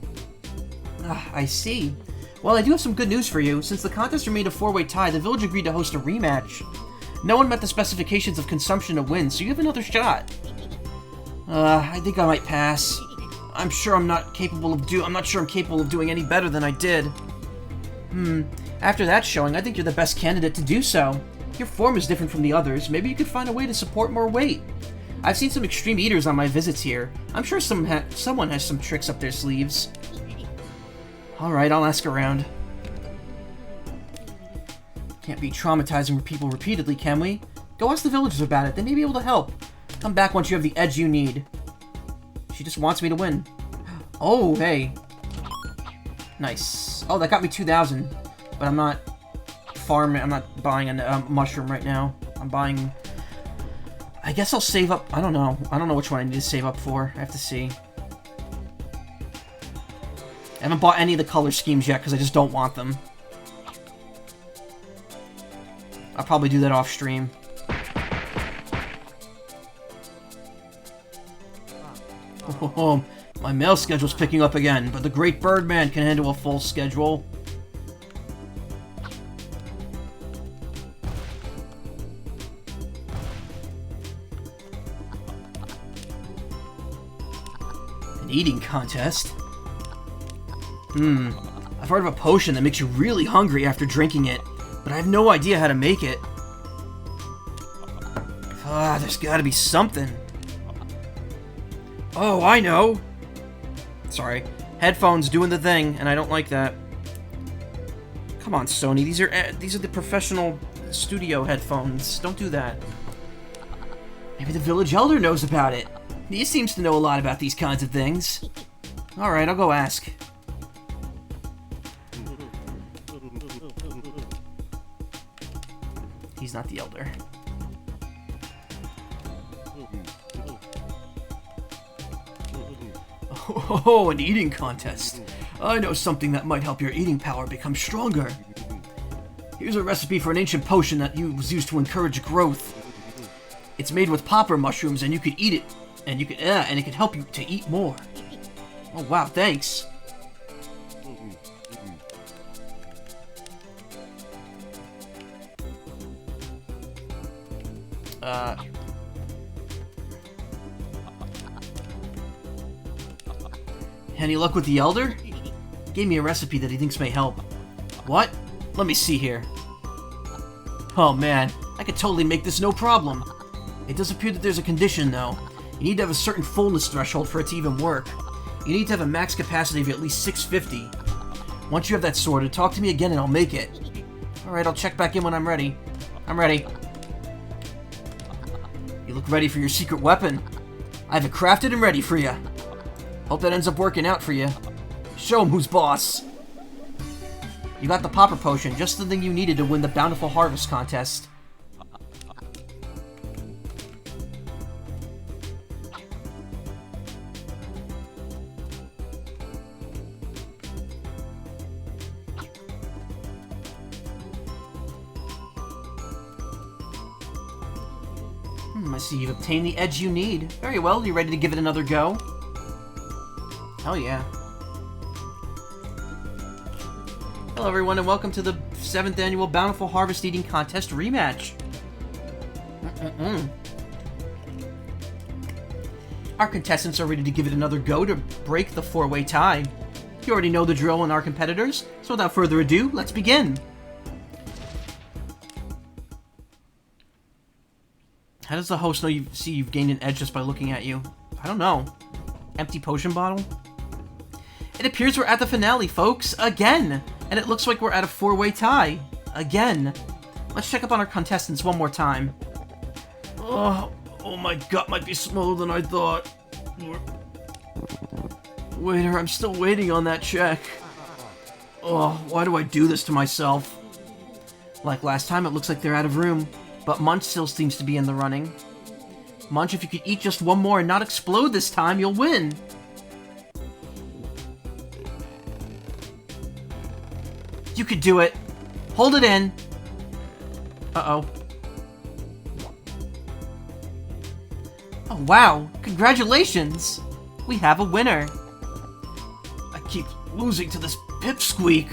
Speaker 1: I see. Well, I do have some good news for you. Since the contest remained a 4-way tie, the village agreed to host a rematch. No one met the specifications of consumption to win, so you have another shot. I think I might pass. I'm sure I'm not capable of I'm not sure I'm capable of doing any better than I did. After that showing, I think you're the best candidate to do so. Your form is different from the others. Maybe you could find a way to support more weight. I've seen some extreme eaters on my visits here. I'm sure someone has some tricks up their sleeves. Alright, I'll ask around. Can't be traumatizing for people repeatedly, can we? Go ask the villagers about it. They may be able to help. Come back once you have the edge you need. She just wants me to win. Oh, hey. Nice. Oh, that got me 2,000. But I'm not farming. I'm not buying a mushroom right now. I'm buying... I guess I'll save up. I don't know. I don't know which one I need to save up for. I have to see. I haven't bought any of the color schemes yet because I just don't want them. I'll probably do that off stream. Oh, my mail schedule's picking up again, but the Great Birdman can handle a full schedule. An eating contest? I've heard of a potion that makes you really hungry after drinking it, but I have no idea how to make it. There's gotta be something. Oh, I know! Sorry. Headphones doing the thing, and I don't like that. Come on, Sony. These are the professional studio headphones. Don't do that. Maybe the village elder knows about it. He seems to know a lot about these kinds of things. Alright, I'll go ask. He's not the elder. Oh, an eating contest. I know something that might help your eating power become stronger. Here's a recipe for an ancient potion that was used to encourage growth. It's made with popper mushrooms, and you could eat it, and it could help you to eat more. Oh wow, thanks. Any luck with the elder? He gave me a recipe that he thinks may help. What? Let me see here. Oh man, I could totally make this no problem. It does appear that there's a condition though. You need to have a certain fullness threshold for it to even work. You need to have a max capacity of at least 650. Once you have that sorted, talk to me again and I'll make it. Alright, I'll check back in when I'm ready. I'm ready. You look ready for your secret weapon. I have it crafted and ready for you. Hope that ends up working out for you. Show him who's boss. You got the popper potion, just the thing you needed to win the Bountiful Harvest contest. I see you've obtained the edge you need. Very well, you ready to give it another go? Hell yeah. Hello everyone and welcome to the 7th annual Bountiful Harvest Eating Contest rematch. Our contestants are ready to give it another go to break the 4-way tie. You already know the drill on our competitors, so without further ado, let's begin. How does the host know you've gained an edge just by looking at you? I don't know. Empty potion bottle? It appears we're at the finale, folks, again! And it looks like we're at a 4-way tie. Again. Let's check up on our contestants one more time. Oh, my gut might be smaller than I thought. Waiter, I'm still waiting on that check. Oh, why do I do this to myself? Like last time, it looks like they're out of room, but Munch still seems to be in the running. Munch, if you could eat just one more and not explode this time, you'll win. You could do it. Hold it in. Uh-oh. Oh, wow. Congratulations. We have a winner. I keep losing to this pipsqueak.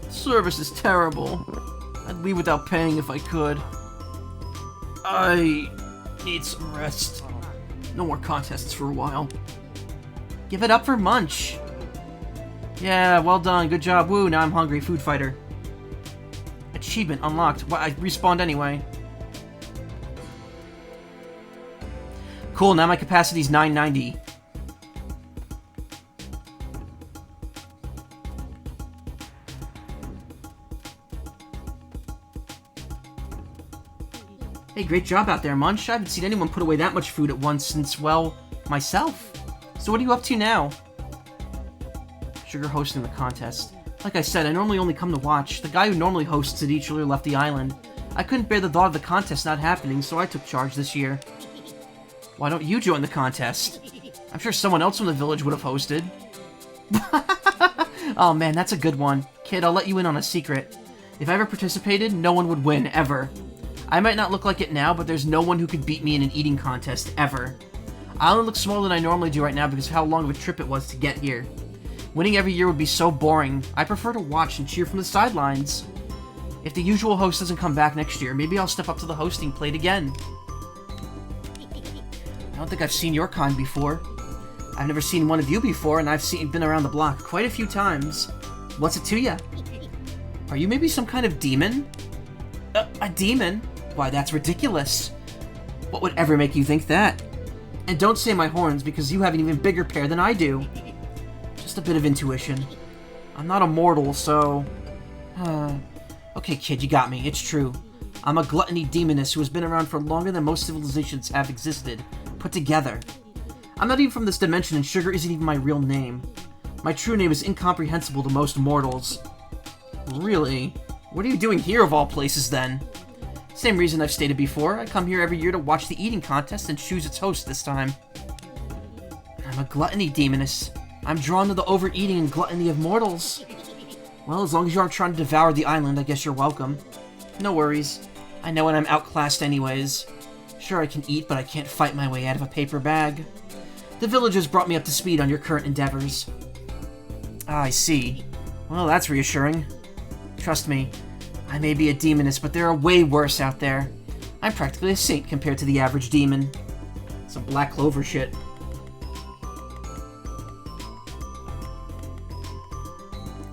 Speaker 1: Service is terrible. I'd leave without paying if I could. I need some rest. No more contests for a while. Give it up for Munch. Yeah, well done. Good job. Woo, now I'm hungry. Food fighter. Achievement unlocked. Well, I respawned anyway. Cool, now my capacity's 990. Hey, great job out there, Munch. I haven't seen anyone put away that much food at once since, well, myself. So what are you up to now? Sugar hosting the contest. Like I said, I normally only come to watch. The guy who normally hosts it each year left the island. I couldn't bear the thought of the contest not happening, so I took charge this year. Why don't you join the contest? I'm sure someone else from the village would have hosted. Oh man, that's a good one. Kid, I'll let you in on a secret. If I ever participated, no one would win, ever. I might not look like it now, but there's no one who could beat me in an eating contest, ever. I only look smaller than I normally do right now because of how long of a trip it was to get here. Winning every year would be so boring. I prefer to watch and cheer from the sidelines. If the usual host doesn't come back next year, maybe I'll step up to the hosting plate again. I don't think I've seen your kind before. I've never seen one of you before, and I've been around the block quite a few times. What's it to ya? Are you maybe some kind of demon? A demon? Why, that's ridiculous. What would ever make you think that? And don't say my horns, because you have an even bigger pair than I do. Just a bit of intuition. I'm not a mortal, so... Okay, kid, you got me. It's true. I'm a gluttony demoness who has been around for longer than most civilizations have existed, put together. I'm not even from this dimension, and sugar isn't even my real name. My true name is incomprehensible to most mortals. Really? What are you doing here, of all places, then? Same reason I've stated before. I come here every year to watch the eating contest and choose its host this time. I'm a gluttony demoness. I'm drawn to the overeating and gluttony of mortals. Well, as long as you aren't trying to devour the island, I guess you're welcome. No worries. I know when I'm outclassed anyways. Sure, I can eat, but I can't fight my way out of a paper bag. The villagers brought me up to speed on your current endeavors. Ah, I see. Well, that's reassuring. Trust me, I may be a demoness, but there are way worse out there. I'm practically a saint compared to the average demon. Some Black Clover shit.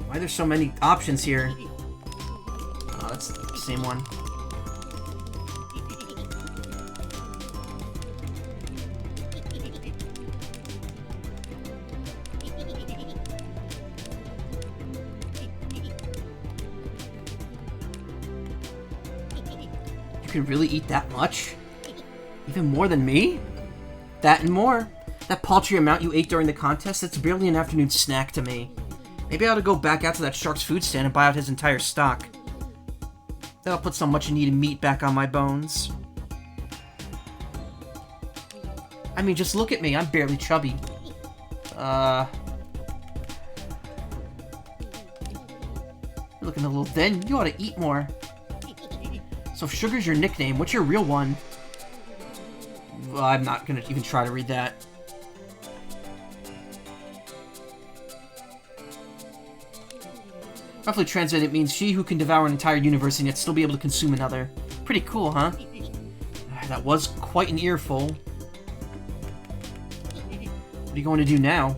Speaker 1: Why are there so many options here? Oh, that's the same one. You can really eat that much? Even more than me? That and more. That paltry amount you ate during the contest, that's barely an afternoon snack to me. Maybe I ought to go back out to that shark's food stand and buy out his entire stock. That'll put some much-needed meat back on my bones. I mean, just look at me. I'm barely chubby. You're looking a little thin. You ought to eat more. So if Sugar's your nickname, what's your real one? Well, I'm not gonna even try to read that. Roughly translated, it means she who can devour an entire universe and yet still be able to consume another. Pretty cool, huh? That was quite an earful. What are you going to do now?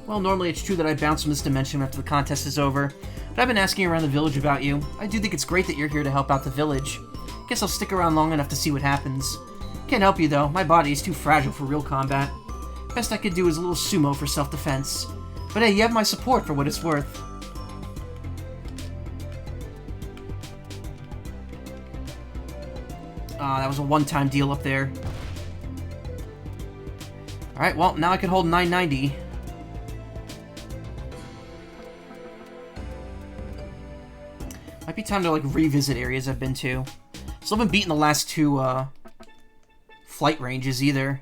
Speaker 1: Well, normally it's true that I bounce from this dimension after the contest is over, but I've been asking around the village about you. I do think it's great that you're here to help out the village. Guess I'll stick around long enough to see what happens. Can't help you though, my body is too fragile for real combat. Best I could do is a little sumo for self-defense. But hey, you have my support for what it's worth. That was a one-time deal up there. Alright, well, now I can hold 990. Might be time to, like, revisit areas I've been to. Still haven't beaten the last two, flight ranges either.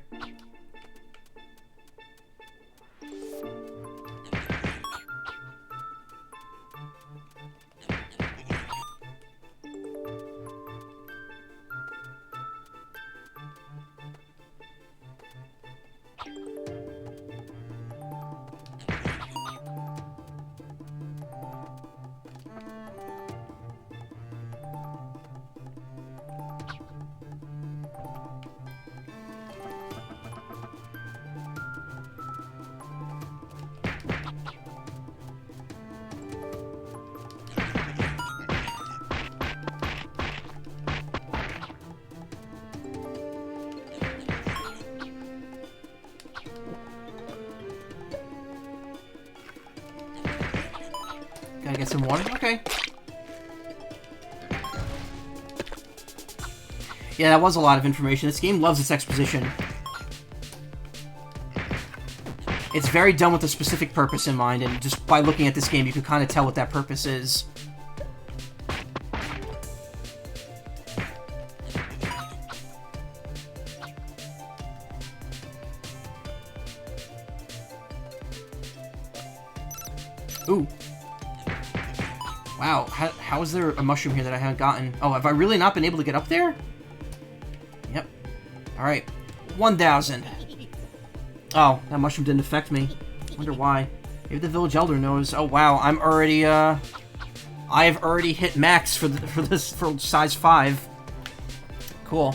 Speaker 1: Gotta get some water? Okay. Yeah, that was a lot of information. This game loves its exposition. It's very done with a specific purpose in mind, and just by looking at this game, you can kind of tell what that purpose is. Ooh. Wow, how is there a mushroom here that I haven't gotten? Oh, have I really not been able to get up there? Yep. Alright. 1,000. Oh, that mushroom didn't affect me. Wonder why. Maybe the village elder knows. Oh, wow, I'm already, I've already hit max for size 5. Cool.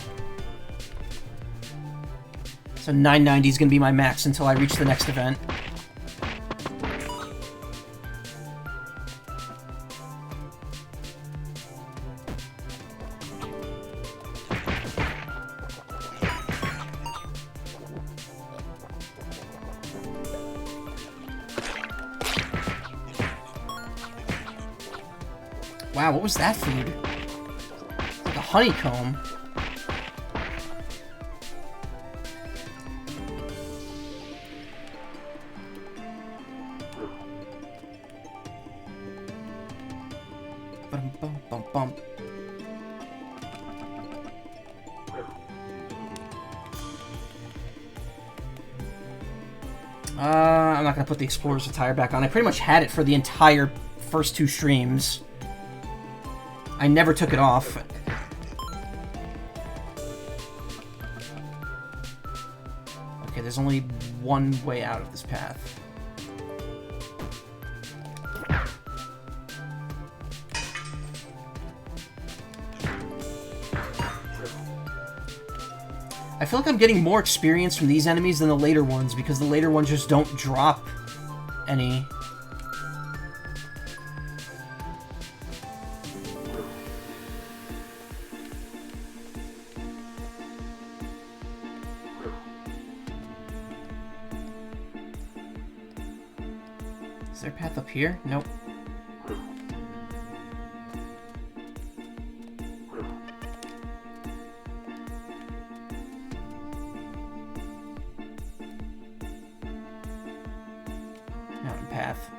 Speaker 1: So 990 is gonna be my max until I reach the next event. Wow, what was that food? Like a honeycomb. Bum, bum, bum, bum. I'm not gonna put the Explorer's attire back on. I pretty much had it for the entire first 2 streams. I never took it off. Okay, there's only one way out of this path. I feel like I'm getting more experience from these enemies than the later ones, because the later ones just don't drop any. Is there a path up here? Nope. Mountain path.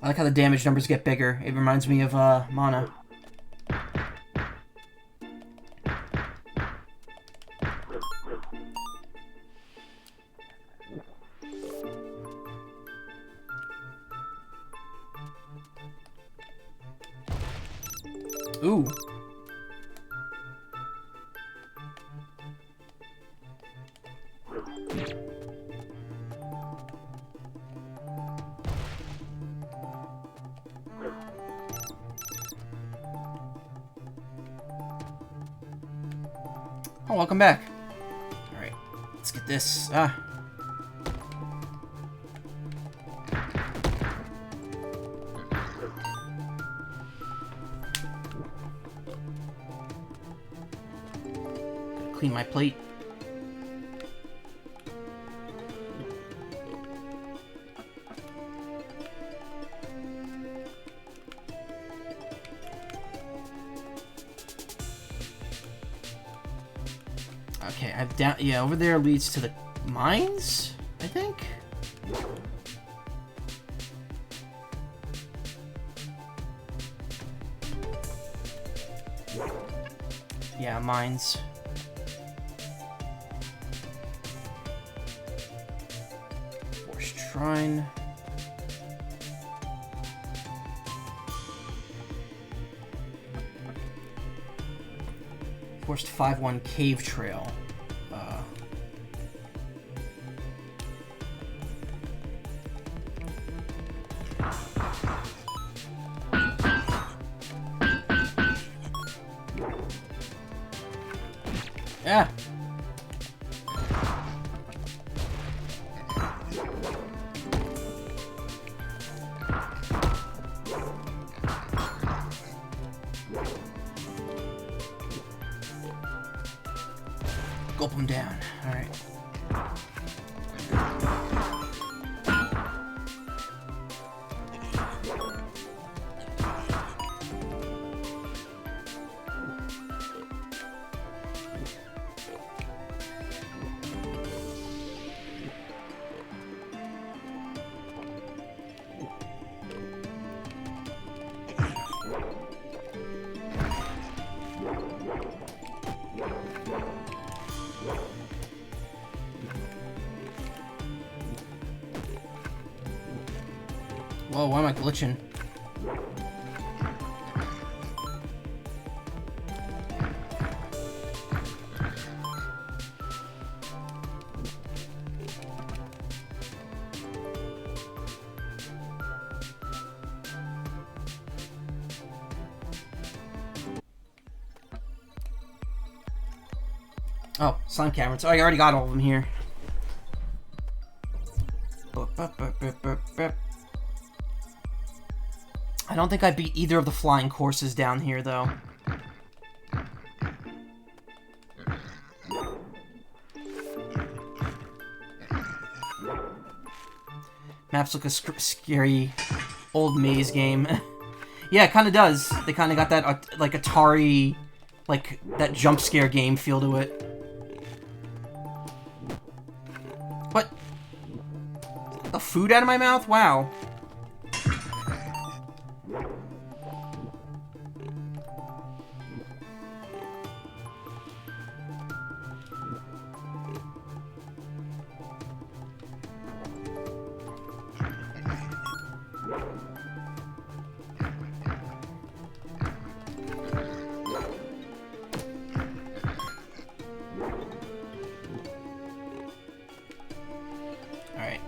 Speaker 1: I like how the damage numbers get bigger. It reminds me of Mana. Ooh. Oh, welcome back. Alright, let's get this. Clean my plate. Okay, I've down. Yeah, over there leads to the mines, I think. Yeah, mines. Forest Shrine. Forced 5-1 Cave Trail. Yeah. Gulp them down. All right. Whoa, why am I glitching? Oh, slime caverns. Oh, I already got all of them here. I don't think I beat either of the flying courses down here, though. Maps look a scary old maze game. Yeah, it kind of does. They kind of got that, like, Atari, like, that jump scare game feel to it. What? The food out of my mouth? Wow.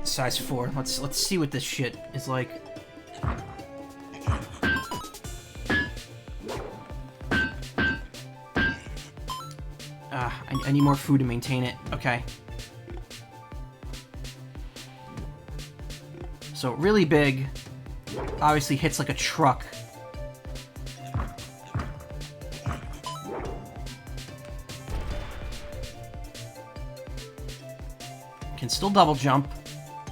Speaker 1: Size 4. Let's see what this shit is like. I need more food to maintain it. Okay. So really big. Obviously hits like a truck. Can still double jump.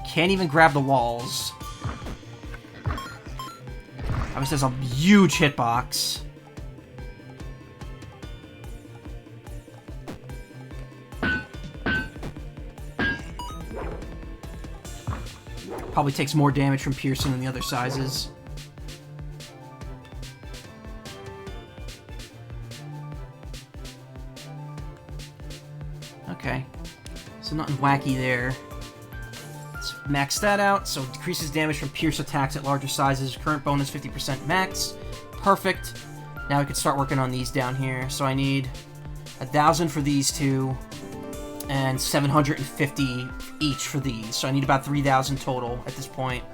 Speaker 1: Can't even grab the walls. Obviously, there's a huge hitbox. Probably takes more damage from piercing than the other sizes. Okay. So nothing wacky there. Max that out, so decreases damage from pierce attacks at larger sizes. Current bonus 50% max. Perfect. Now we can start working on these down here. So I need 1,000 for these two, and 750 each for these. So I need about 3,000 total at this point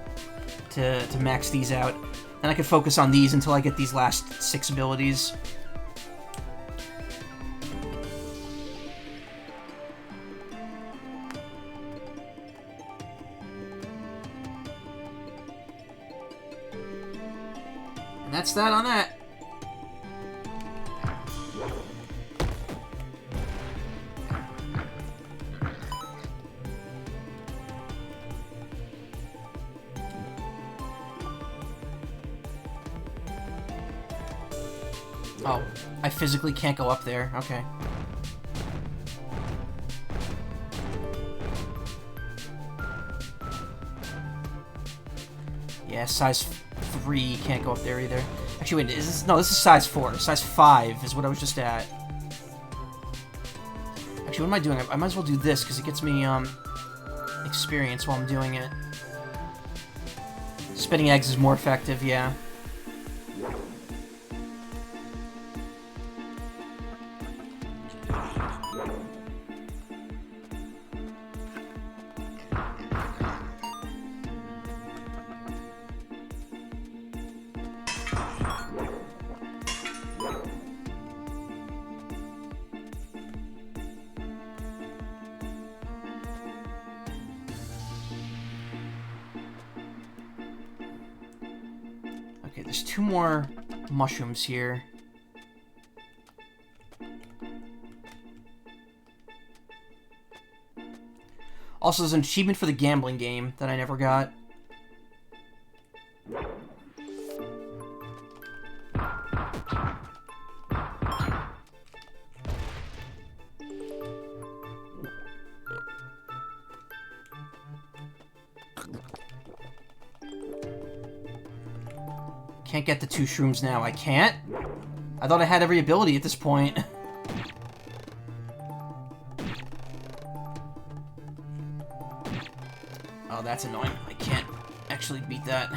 Speaker 1: to max these out. Then I can focus on these until I get these last 6 abilities. And that's that on that. Oh, I physically can't go up there. Okay. Yeah, size 3 can't go up there either. Actually, wait, is this... No, this is size 4. Size 5 is what I was just at. Actually, what am I doing? I might as well do this, because it gets me, experience while I'm doing it. Spinning eggs is more effective, yeah. Okay, there's 2 more mushrooms here. Also, there's an achievement for the gambling game that I never got. Can't get the 2 shrooms now. I can't? I thought I had every ability at this point. Oh, that's annoying. I can't actually beat that.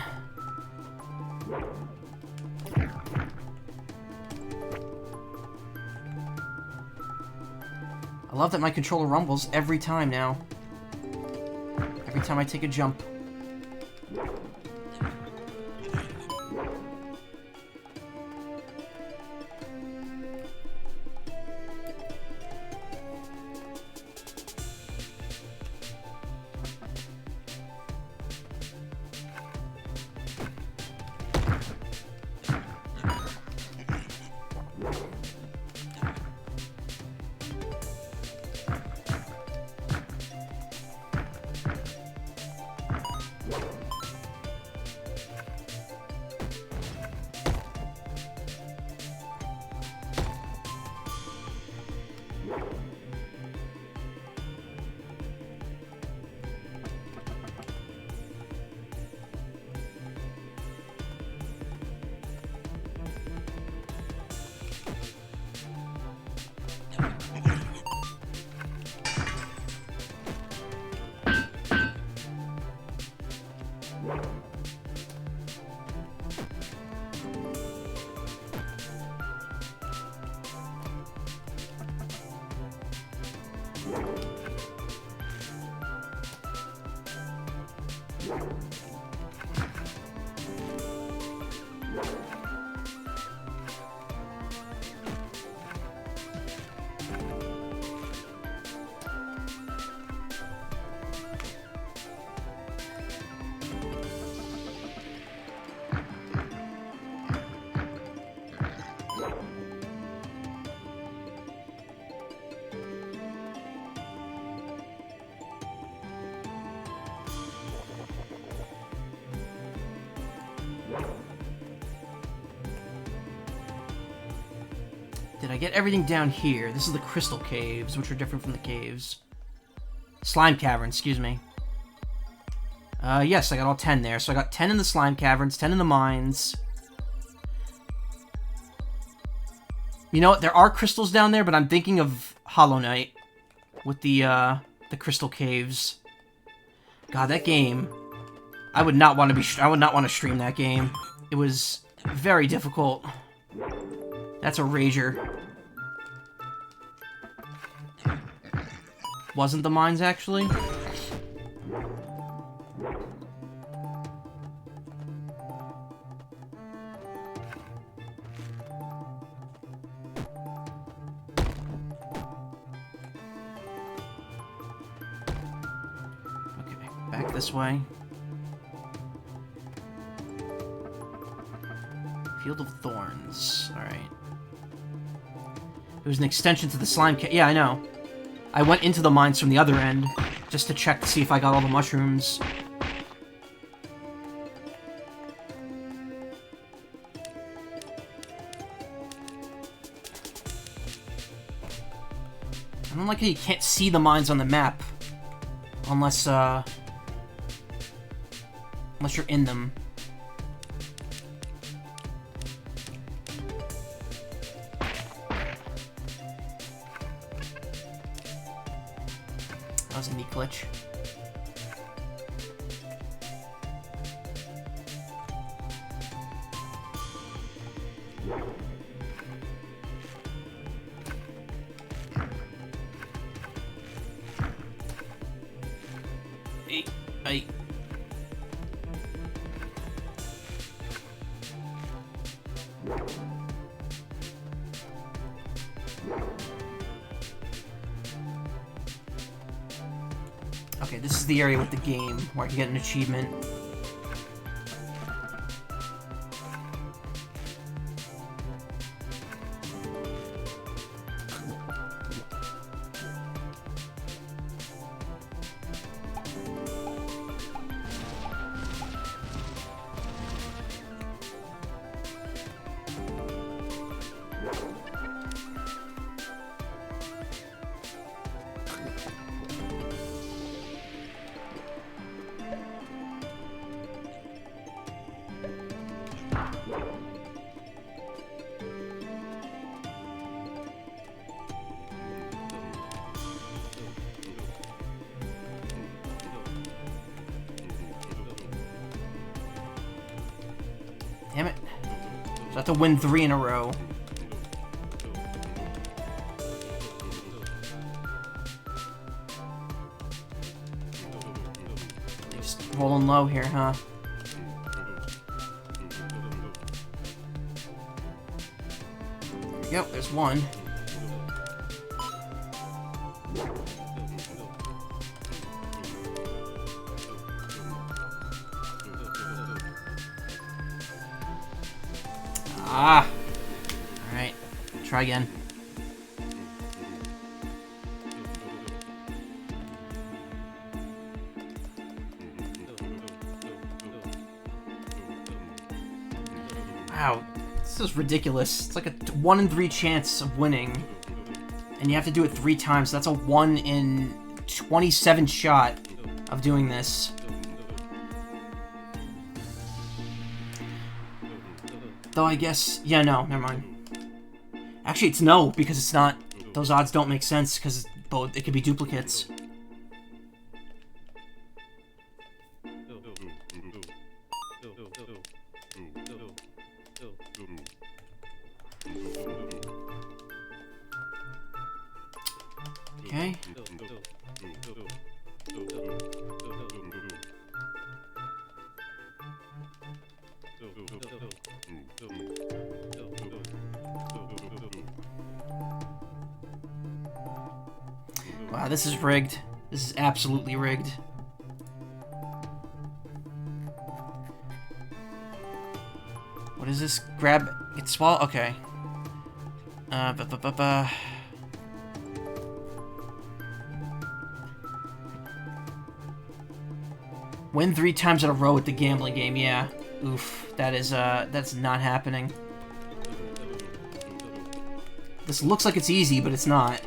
Speaker 1: I love that my controller rumbles every time now. Every time I take a jump. Did I get everything down here? This is the crystal caves, which are different from the caves. Slime caverns, excuse me. Yes, I got all 10 there. So I got 10 in the slime caverns, 10 in the mines. You know what? There are crystals down there, but I'm thinking of Hollow Knight with the crystal caves. God, that game. I would not want to stream that game. It was very difficult. That's a rager. Wasn't the mines, actually? Okay, back this way. Field of Thorns. Alright. It was an extension to the slime cave. Yeah, I know. I went into the mines from the other end, just to check to see if I got all the mushrooms. I don't like how you can't see the mines on the map. Unless you're in them. That was a neat glitch. Hey. Okay, this is the area with the game where I can get an achievement. Damn it. So I have to win 3 in a row. Just rolling low here, huh? There we go, there's one. Ah! Alright, try again. Wow, this is ridiculous. It's like a 1 in 3 chance of winning. And you have to do it 3 times, so that's a 1 in 27 shot of doing this. Though I guess... Yeah, no, never mind. Actually, it's no, because it's not... Those odds don't make sense, because both it could be duplicates. Okay. Wow, this is rigged. This is absolutely rigged. What is this? Grab... Get swallow... Okay. Win 3 times in a row at the gambling game, yeah. Oof. That is, that's not happening. This looks like it's easy, but it's not.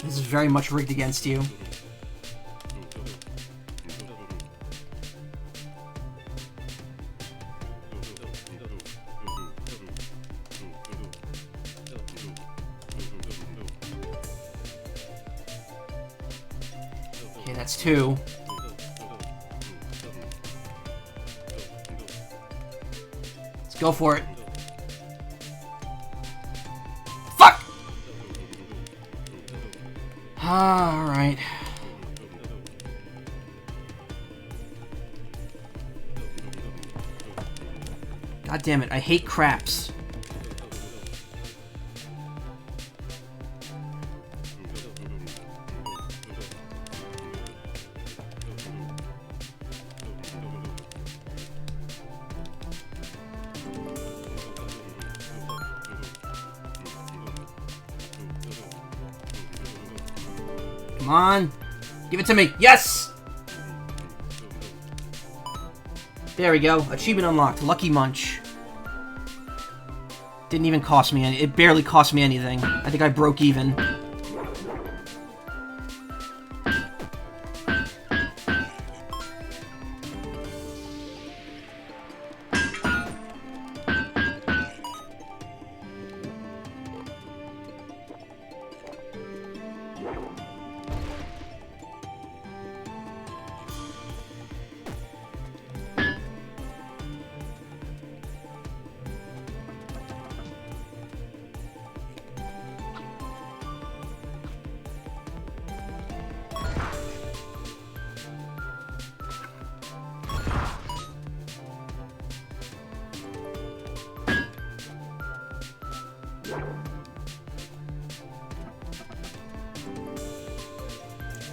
Speaker 1: This is very much rigged against you. Okay, that's 2. Let's go for it. Fuck! Alright. God damn it, I hate craps. Come on. Give it to me. Yes! There we go. Achievement unlocked. Lucky Munch. Didn't even cost me any. It barely cost me anything. I think I broke even.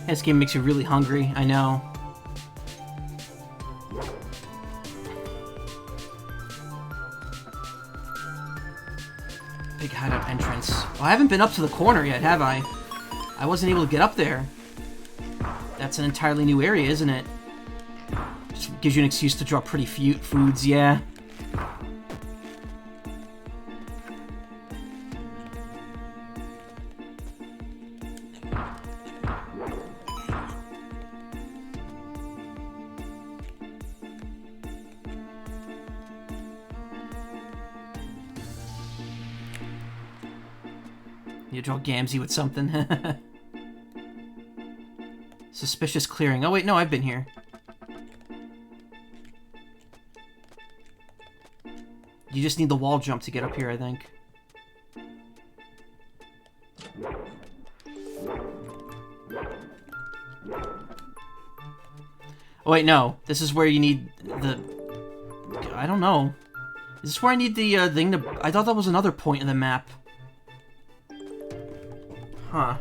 Speaker 1: This game makes you really hungry, I know. Big hideout entrance. Well, I haven't been up to the corner yet, have I? I wasn't able to get up there. That's an entirely new area, isn't it? Just gives you an excuse to draw pretty foods, yeah. You draw Gamzee with something. Suspicious clearing. Oh wait, no, I've been here. You just need the wall jump to get up here, I think. Oh wait, no. This is where you need the... I don't know. Is this where I need the thing to... I thought that was another point in the map. Huh.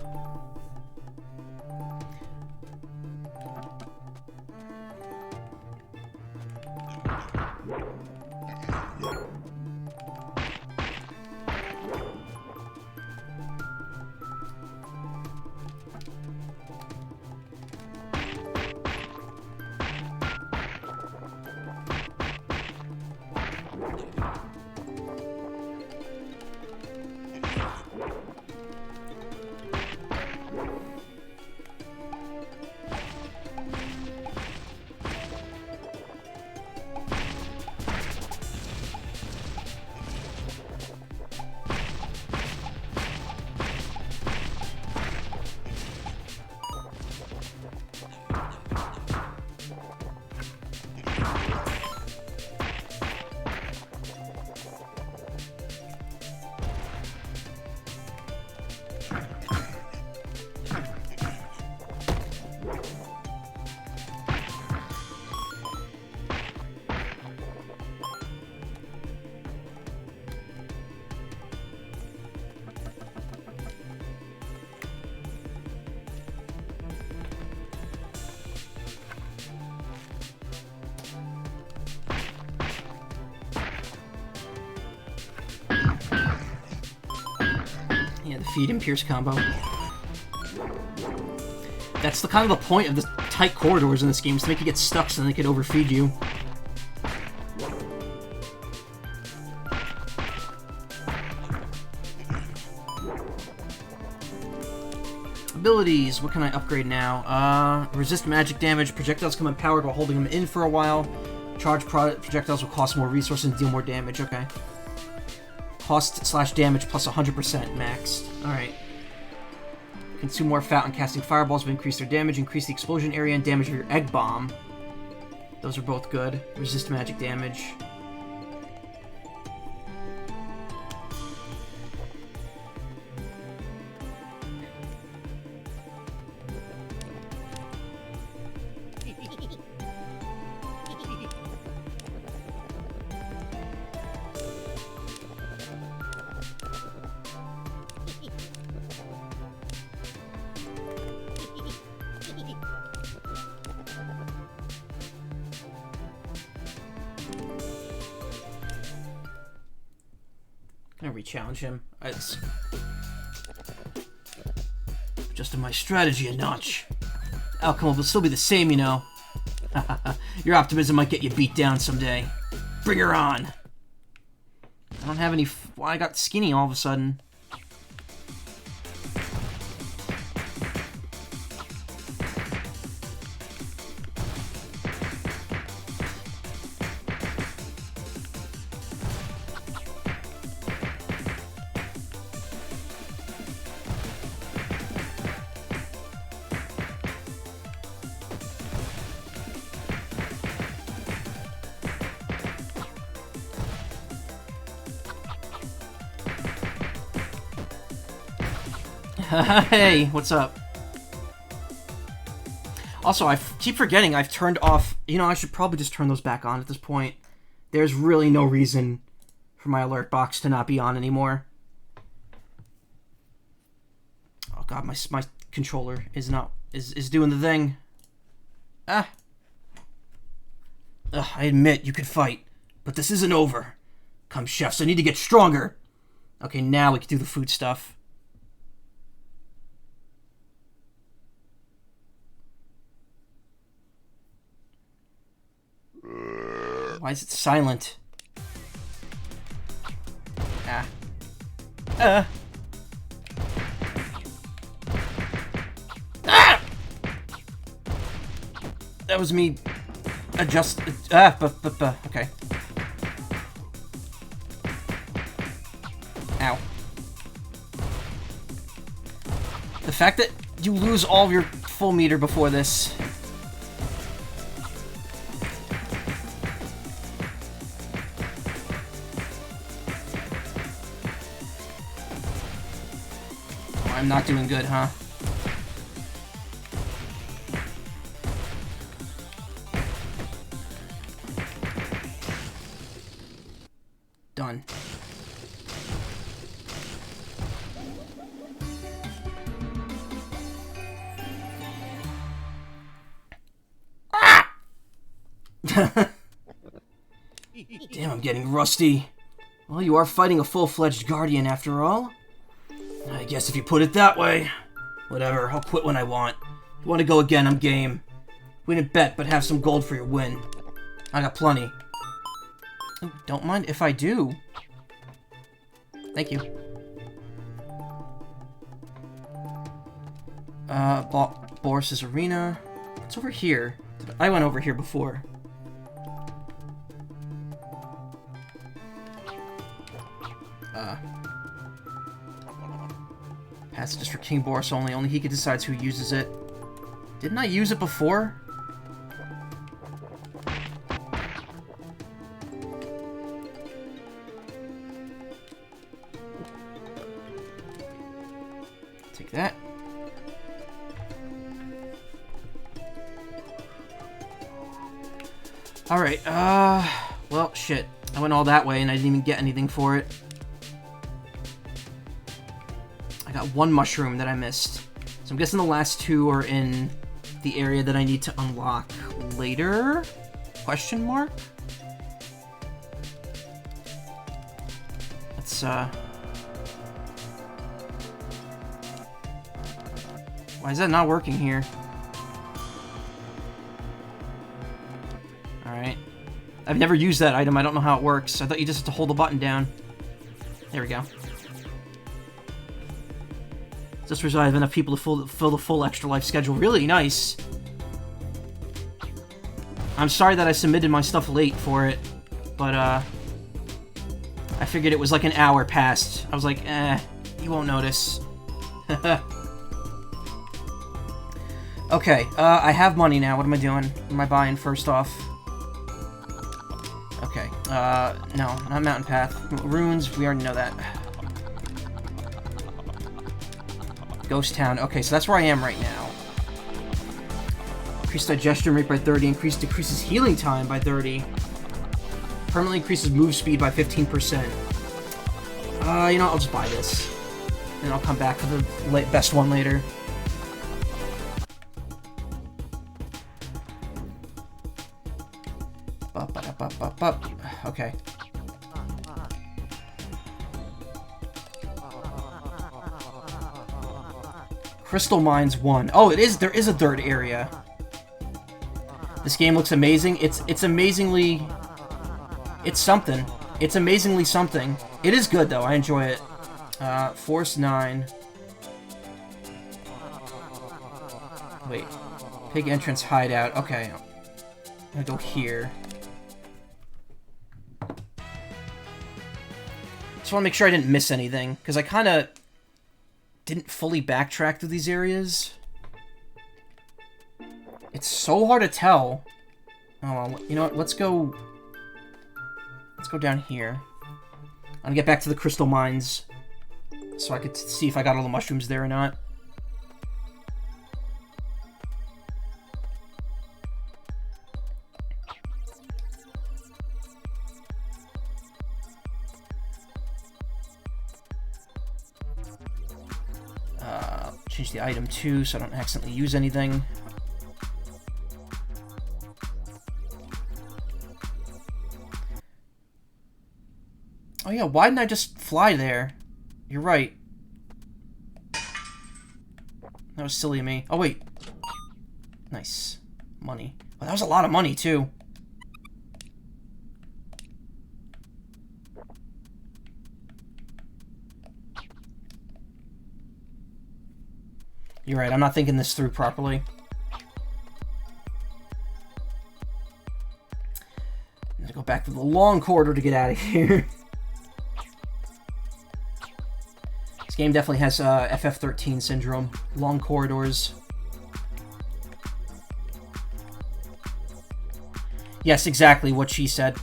Speaker 1: Yeah, the feed and pierce combo. That's the kind of the point of the tight corridors in this game, is to make you get stuck so then they could overfeed you. Abilities, what can I upgrade now? Resist magic damage, projectiles come empowered while holding them in for a while. Charge projectiles will cost more resources and deal more damage, okay. Cost/damage plus 100% maxed. Alright. Consume more fat on casting fireballs, but increase their damage, increase the explosion area, and damage of your egg bomb. Those are both good. Resist magic damage. Gonna re-challenge him.
Speaker 2: adjusted my strategy a notch. The outcome will still be the same, you know. Your optimism might get you beat down someday. Bring her on!
Speaker 1: I don't have any... Well, I got skinny all of a sudden. Hey, what's up? Also, I keep forgetting I've turned off... You know, I should probably just turn those back on at this point. There's really no reason for my alert box to not be on anymore. Oh god, my controller is doing the thing. Ah.
Speaker 2: Ugh, I admit you could fight, but this isn't over. Come, chefs, I need to get stronger.
Speaker 1: Okay, now we can do the food stuff. Why is it silent? Ah. Ah! That was me adjust... okay. Ow. The fact that you lose all of your full meter before this... I'm not doing good, huh? Done. Ah!
Speaker 2: Damn, I'm getting rusty.
Speaker 1: Well, you are fighting a full-fledged guardian after all.
Speaker 2: I guess if you put it that way. Whatever, I'll quit when I want. If you want to go again, I'm game. Win a bet, but have some gold for your win. I got plenty.
Speaker 1: Ooh, don't mind if I do. Thank you. Boris's Arena. It's over here. I went over here before. Passages for King Boris only. Only he can decide who uses it. Didn't I use it before? Take that. Alright, well, shit. I went all that way and I didn't even get anything for it. I got one mushroom that I missed. So I'm guessing the last two are in the area that I need to unlock later? Question mark? Let's, why is that not working here? Alright. I've never used that item. I don't know how it works. I thought you just have to hold the button down. There we go. Just resolve enough people to fill the full extra life schedule. Really nice. I'm sorry that I submitted my stuff late for it, but I figured it was like an hour past. I was like, you won't notice. Okay, I have money now. What am I doing? What am I buying first off? Okay, no, not Mountain Path. Ruins, we already know that. Ghost Town. Okay, so that's where I am right now. Increased digestion rate by 30. Decreases healing time by 30. Permanently increases move speed by 15%. You know, I'll just buy this. And I'll come back for the best one later. Okay. Crystal Mines 1. Oh, it is. There is a third area. This game looks amazing. It's amazingly... It's something. It's amazingly something. It is good, though. I enjoy it. Force 9. Wait. Pig entrance hideout. Okay. I'm gonna go here. Just want to make sure I didn't miss anything, because I kind of didn't fully backtrack through these areas. It's so hard to tell. Oh, well, you know what? Let's go down here. I'm gonna get back to the crystal mines so I could see if I got all the mushrooms there or not. Change the item too, so I don't accidentally use anything. Oh yeah, why didn't I just fly there? You're right. That was silly of me. Oh wait. Nice. Money. Oh, that was a lot of money too. You're right, I'm not thinking this through properly. I'm gonna go back to the long corridor to get out of here. This game definitely has FF13 syndrome. Long corridors. Yes, exactly what she said.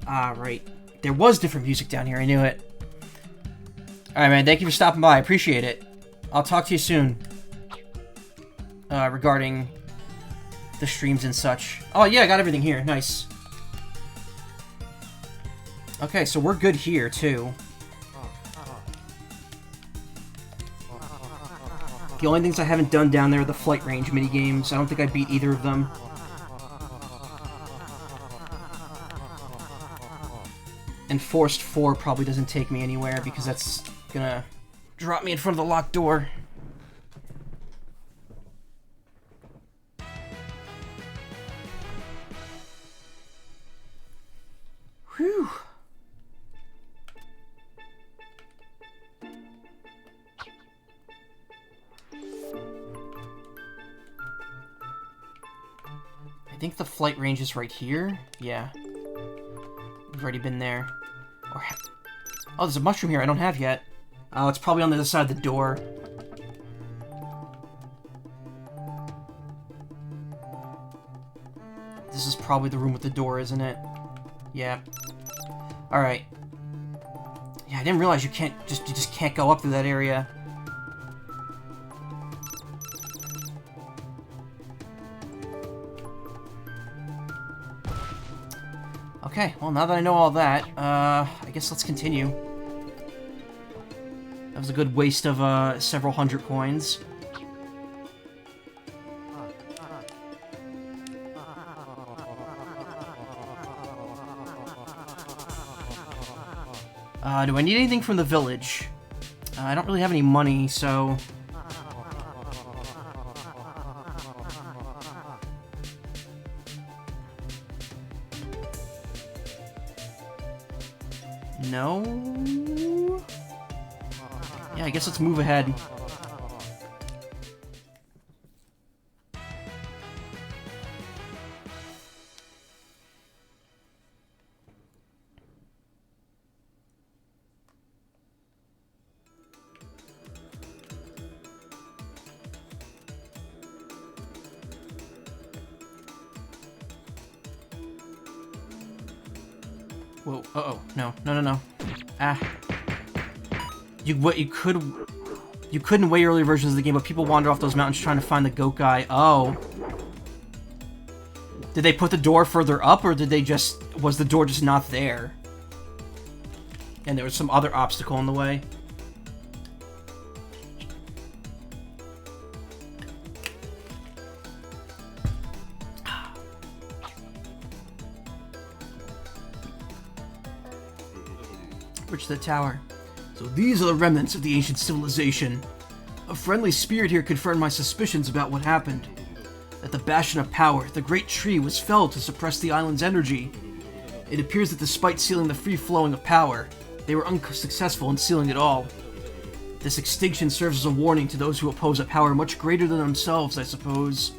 Speaker 1: Ah, right. There was different music down here, I knew it. Alright, man, thank you for stopping by, I appreciate it. I'll talk to you soon. Regarding the streams and such. Oh, yeah, I got everything here, nice. Okay, so we're good here, too. The only things I haven't done down there are the flight range minigames. I don't think I beat either of them. And Forced 4 probably doesn't take me anywhere because that's gonna drop me in front of the locked door. Whew. I think the flight range is right here. Yeah. We've already been there. Or oh, there's a mushroom here I don't have yet. Oh, it's probably on the other side of the door. This is probably the room with the door, isn't it? Yeah. Alright. Yeah, I didn't realize you just can't go up through that area. Okay, well, now that I know all that, I guess let's continue. That was a good waste of, several hundred coins. Do I need anything from the village? I don't really have any money, so... No? Yeah, I guess let's move ahead. Whoa, uh-oh. No, no, no, no. Ah. You could in way earlier versions of the game, but people wander off those mountains trying to find the goat guy. Oh. Did they put the door further up, or did they just... Was the door just not there? And there was some other obstacle in the way? Reach the tower. So these are the remnants of the ancient civilization. A friendly spirit here confirmed my suspicions about what happened. That the bastion of power, the great tree, was felled to suppress the island's energy. It appears that despite sealing the free flowing of power, they were unsuccessful in sealing it all. This extinction serves as a warning to those who oppose a power much greater than themselves, I suppose.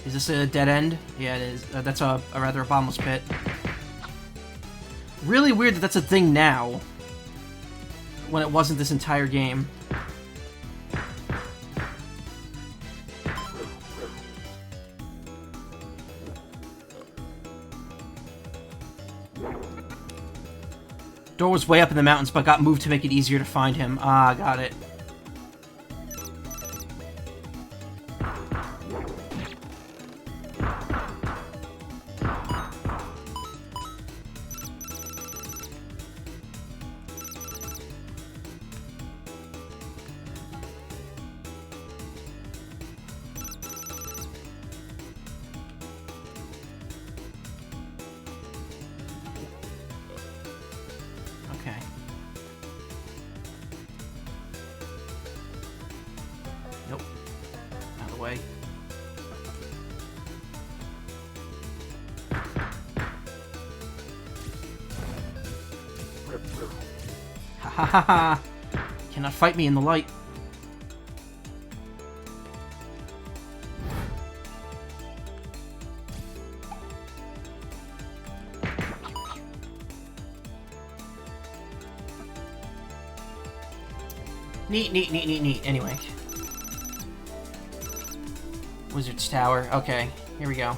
Speaker 1: Is this a dead end? Yeah, it is. That's a rather bottomless pit. Really weird that that's a thing now, when it wasn't this entire game. Door was way up in the mountains, but got moved to make it easier to find him. Ah, got it. Nope. Out of the way. Ha ha ha ha! Cannot fight me in the light. Neat, neat, neat, neat, neat. Anyway. Wizard's Tower. Okay, here we go.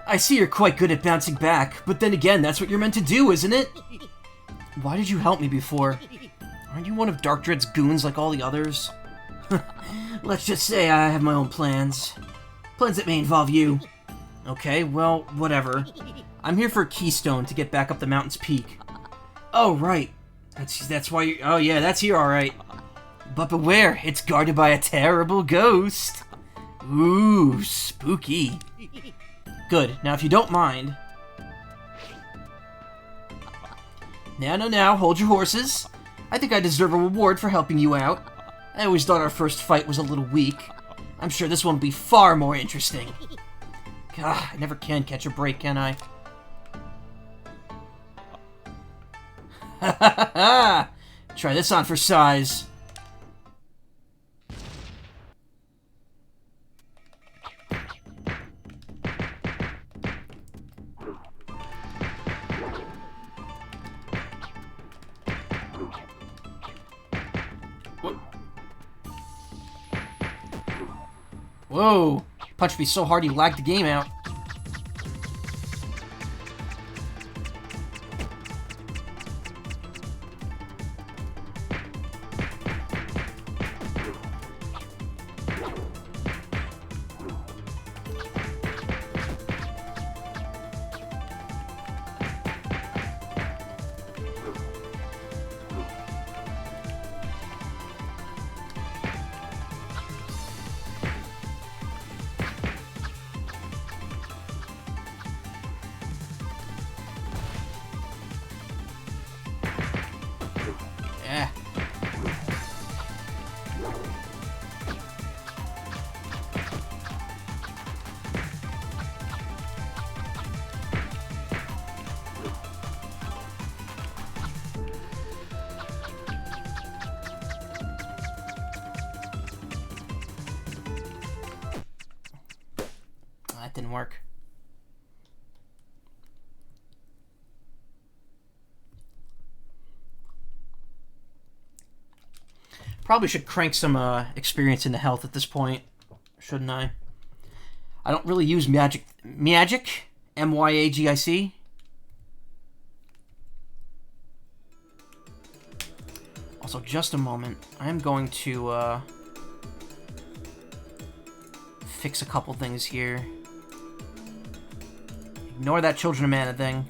Speaker 1: I see you're quite good at bouncing back, but then again, that's what you're meant to do, isn't it? Why did you help me before? Aren't you one of Darkdread's goons like all the others? Let's just say I have my own plans. Plans that may involve you. Okay, well, whatever. I'm here for a keystone to get back up the mountain's peak. Oh, right. That's why you... Oh, yeah, that's here, alright. But beware, it's guarded by a terrible ghost. Ooh, spooky. Good. Now, if you don't mind... Now, hold your horses. I think I deserve a reward for helping you out. I always thought our first fight was a little weak. I'm sure this one will be far more interesting. God, I never can catch a break, can I? Ha ha ha! Try this on for size. Whoa! Punched me so hard he lagged the game out. That didn't work. Probably should crank some experience into health at this point, shouldn't I? I don't really use magic. Myagic. Also, just a moment. I am going to fix a couple things here. Ignore that Children of Mana thing.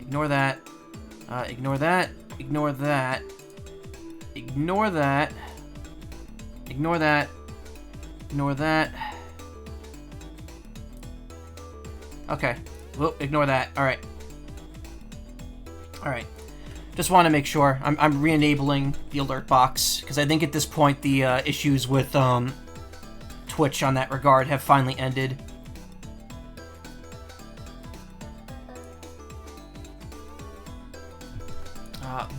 Speaker 1: Ignore that. Ignore that. Ignore that. Ignore that. Ignore that. Ignore that. Okay. Well, ignore that. Alright. Alright. Just want to make sure. I'm re-enabling the alert box, because I think at this point the issues with Twitch on that regard have finally ended.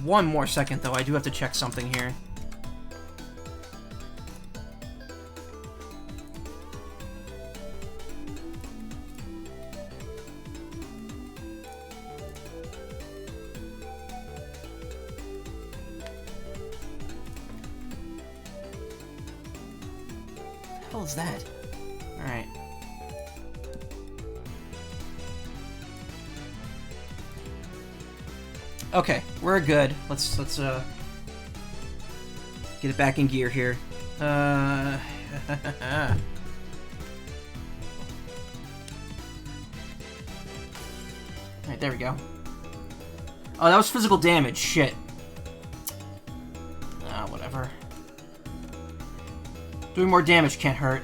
Speaker 1: One more second, though. I do have to check something here. What the hell is that? Alright. Okay, we're good. Let's get it back in gear here. Alright, there we go. Oh, that was physical damage. Shit. Whatever. Doing more damage can't hurt.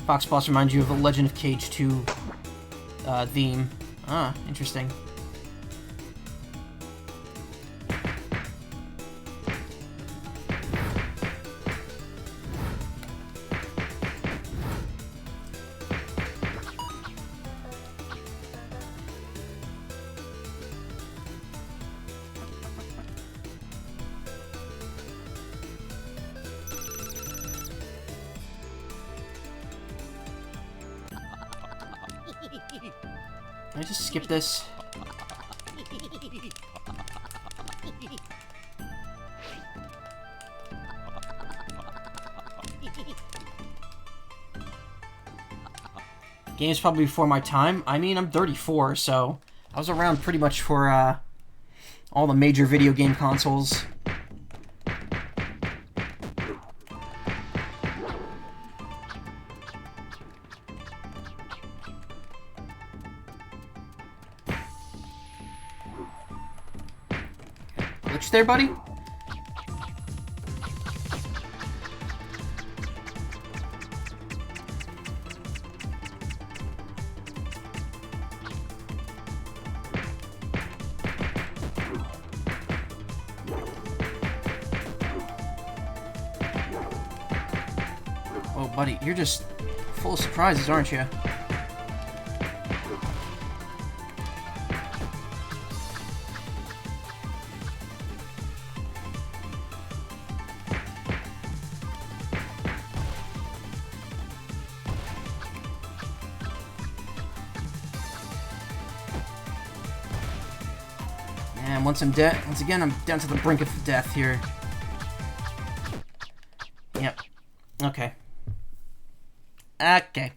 Speaker 1: Fox Boss reminds you of the Legend of Cage 2 theme. Ah, interesting. Can I just skip this? Game's probably before my time. I mean, I'm 34, so I was around pretty much for all the major video game consoles. Glitch there, buddy? Oh, buddy, you're just full of surprises, aren't you? And once again, I'm down to the brink of death here. Yep. Okay. Okay.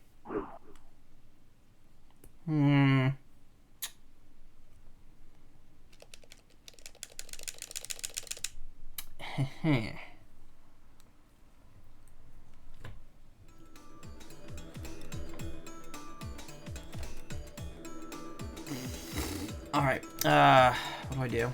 Speaker 1: Alright, what do I do?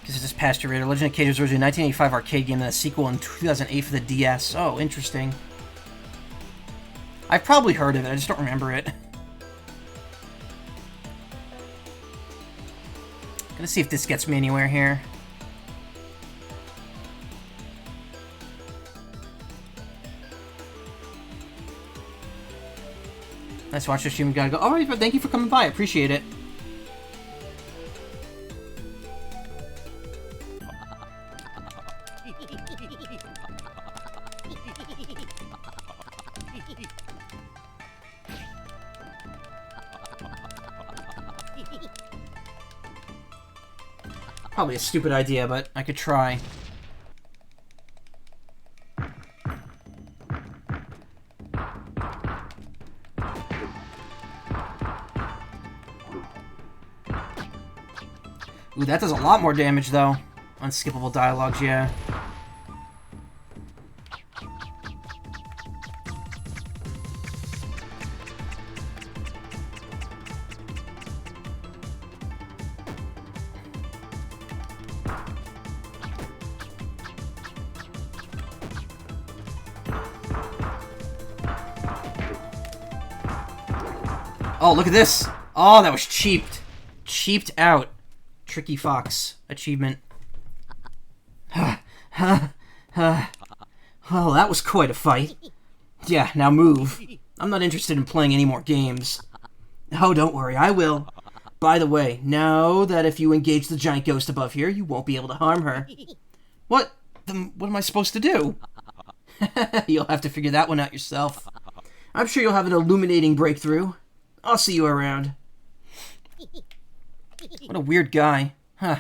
Speaker 1: Because it's just past your radar. Legend of Cage was originally a 1985 arcade game and a sequel in 2008 for the DS. Oh, interesting. I've probably heard of it, I just don't remember it. Gonna see if this gets me anywhere here. Nice watch the stream. We gotta go. Alright, but thank you for coming by. I appreciate it. Probably a stupid idea, but I could try. Ooh, that does a lot more damage, though. Unskippable dialogues, yeah. Oh, look at this! Oh, that was cheaped. Cheaped out. Tricky Fox achievement. Well, that was quite a fight. Yeah, now move. I'm not interested in playing any more games. Oh, don't worry, I will. By the way, know that if you engage the giant ghost above here, you won't be able to harm her. What? Then what am I supposed to do? You'll have to figure that one out yourself. I'm sure you'll have an illuminating breakthrough. I'll see you around. What a weird guy. Huh.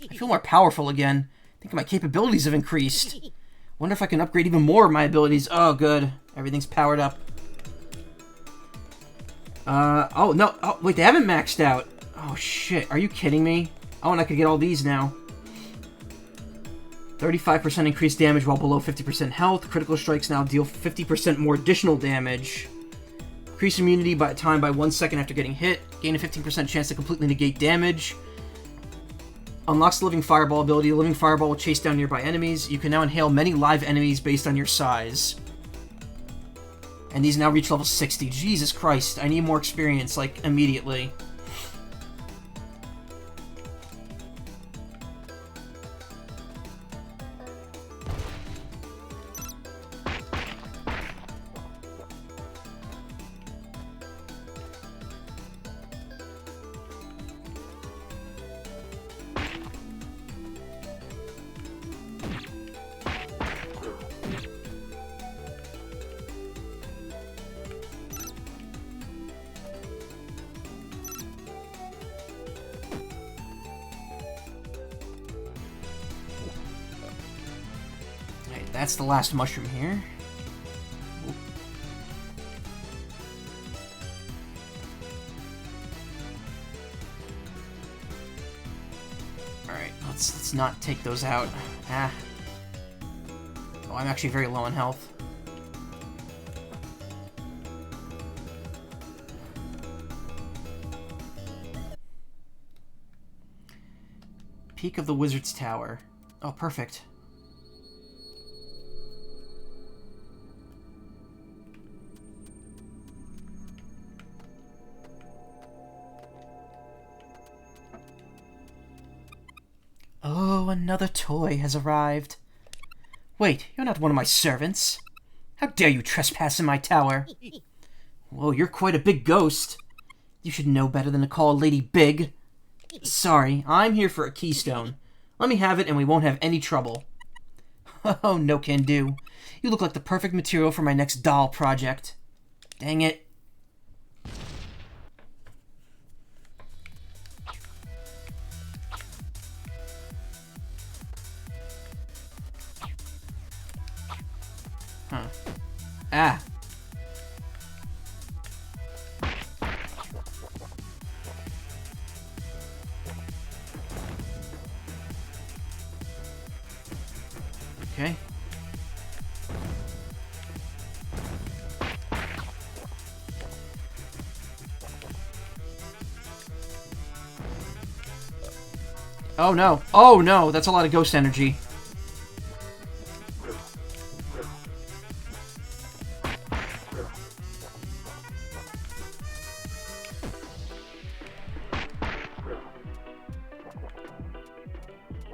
Speaker 1: I feel more powerful again. I think my capabilities have increased. Wonder if I can upgrade even more of my abilities. Oh, good. Everything's powered up. Oh, no. Oh, wait, they haven't maxed out. Oh, shit. Are you kidding me? Oh, and I could get all these now. 35% increased damage while below 50% health. Critical strikes now deal 50% more additional damage. Increase immunity by 1 second after getting hit. Gain a 15% chance to completely negate damage. Unlocks the Living Fireball ability. The Living Fireball will chase down nearby enemies. You can now inhale many live enemies based on your size. And these now reach level 60. Jesus Christ, I need more experience, like, immediately. That's the last mushroom here. Oop. Alright, let's not take those out. Ah. Oh, I'm actually very low on health. Peak of the Wizard's Tower. Oh, perfect. Oh, another toy has arrived. Wait, you're not one of my servants. How dare you trespass in my tower? Whoa, you're quite a big ghost. You should know better than to call a lady big. Sorry, I'm here for a keystone. Let me have it and we won't have any trouble. Oh, no can do. You look like the perfect material for my next doll project. Dang it. Huh. Ah. Okay. Oh no. Oh no, that's a lot of ghost energy.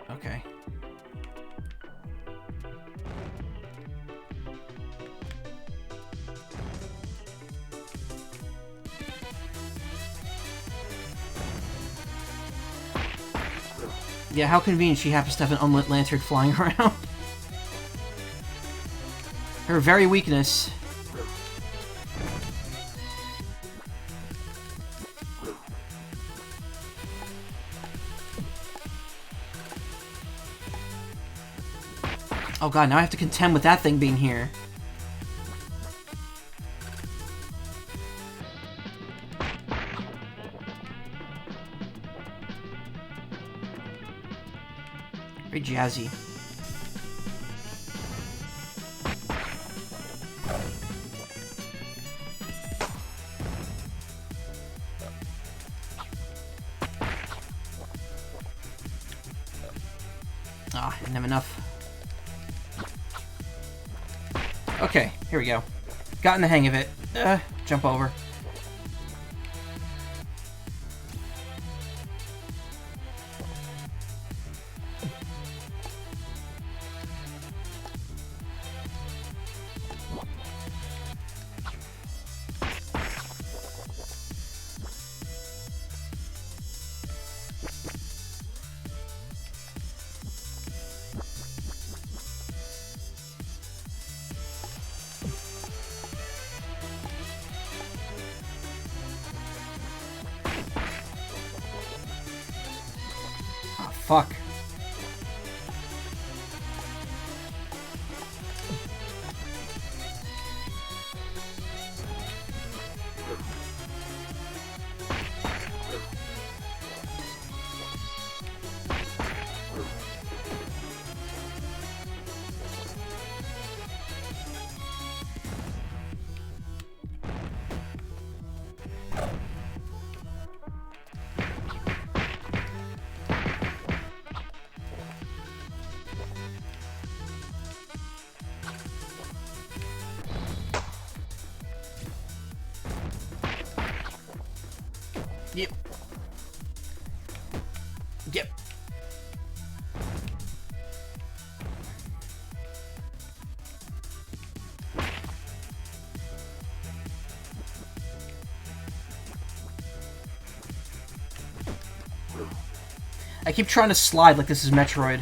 Speaker 1: Okay. Yeah, how convenient she happens to have an unlit lantern flying around. Her very weakness. Oh god, now I have to contend with that thing being here. Very jazzy. Ah, I didn't have enough. Okay, here we go. Gotten the hang of it. Jump over. Fuck. Yep. Yep. I keep trying to slide like this is Metroid.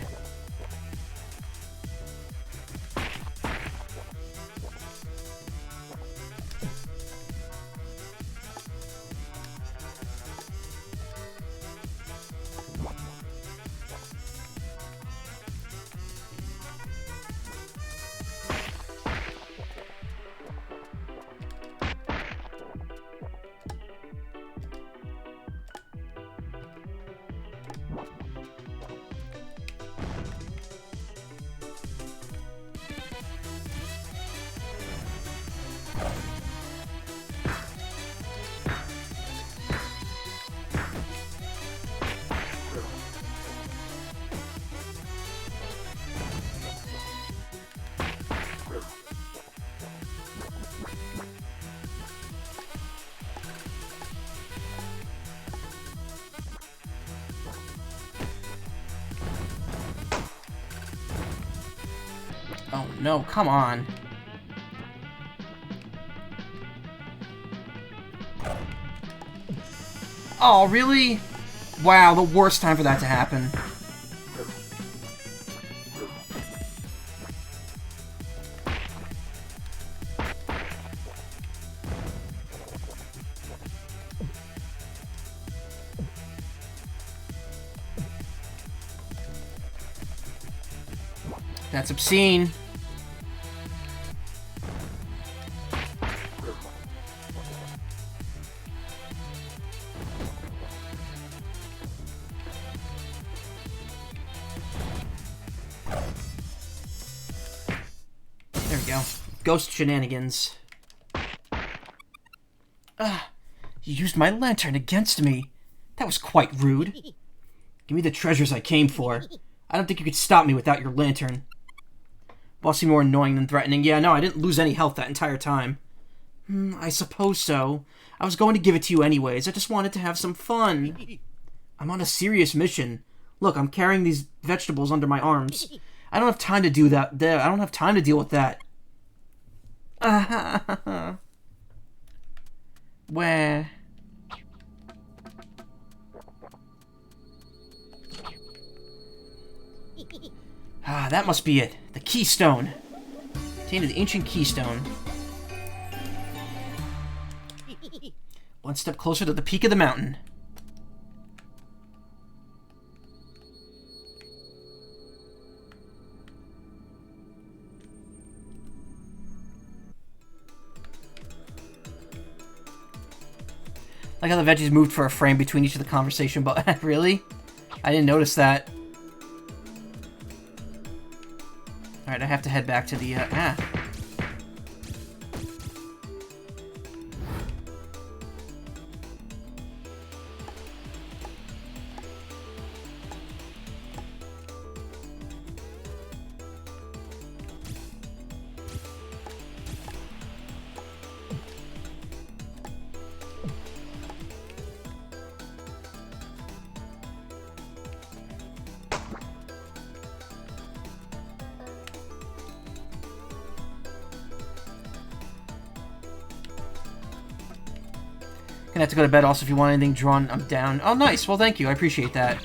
Speaker 1: Oh no, come on. Oh, really? Wow, the worst time for that to happen. That's obscene. There we go. Ghost shenanigans. You used my lantern against me. That was quite rude. Give me the treasures I came for. I don't think you could stop me without your lantern. Boss seemed more annoying than threatening. Yeah, no, I didn't lose any health that entire time. I suppose so. I was going to give it to you anyways. I just wanted to have some fun. I'm on a serious mission. Look, I'm carrying these vegetables under my arms. I don't have time to do that. I don't have time to deal with that. Where? . Ah, that must be it. The keystone. Obtained the ancient keystone. One step closer to the peak of the mountain. Like how the veggies moved for a frame between each of the conversation, but really? I didn't notice that. Alright, I have to head back to the, Gonna have to go to bed also if you want anything drawn. I'm down. Oh, nice. Well, thank you. I appreciate that.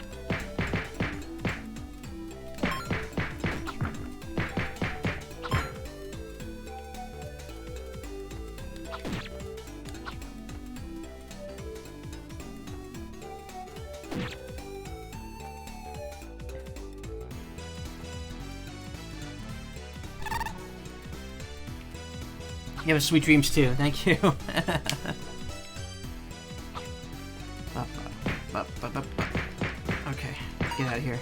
Speaker 1: You have sweet dreams too. Thank you. Okay, get out of here.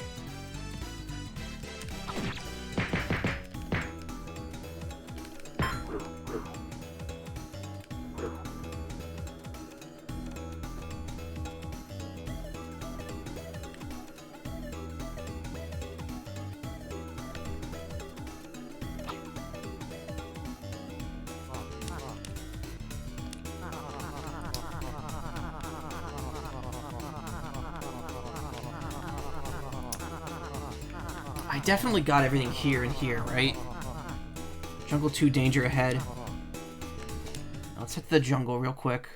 Speaker 1: I definitely got everything here and here, right? Jungle 2, danger ahead. Let's hit the jungle real quick.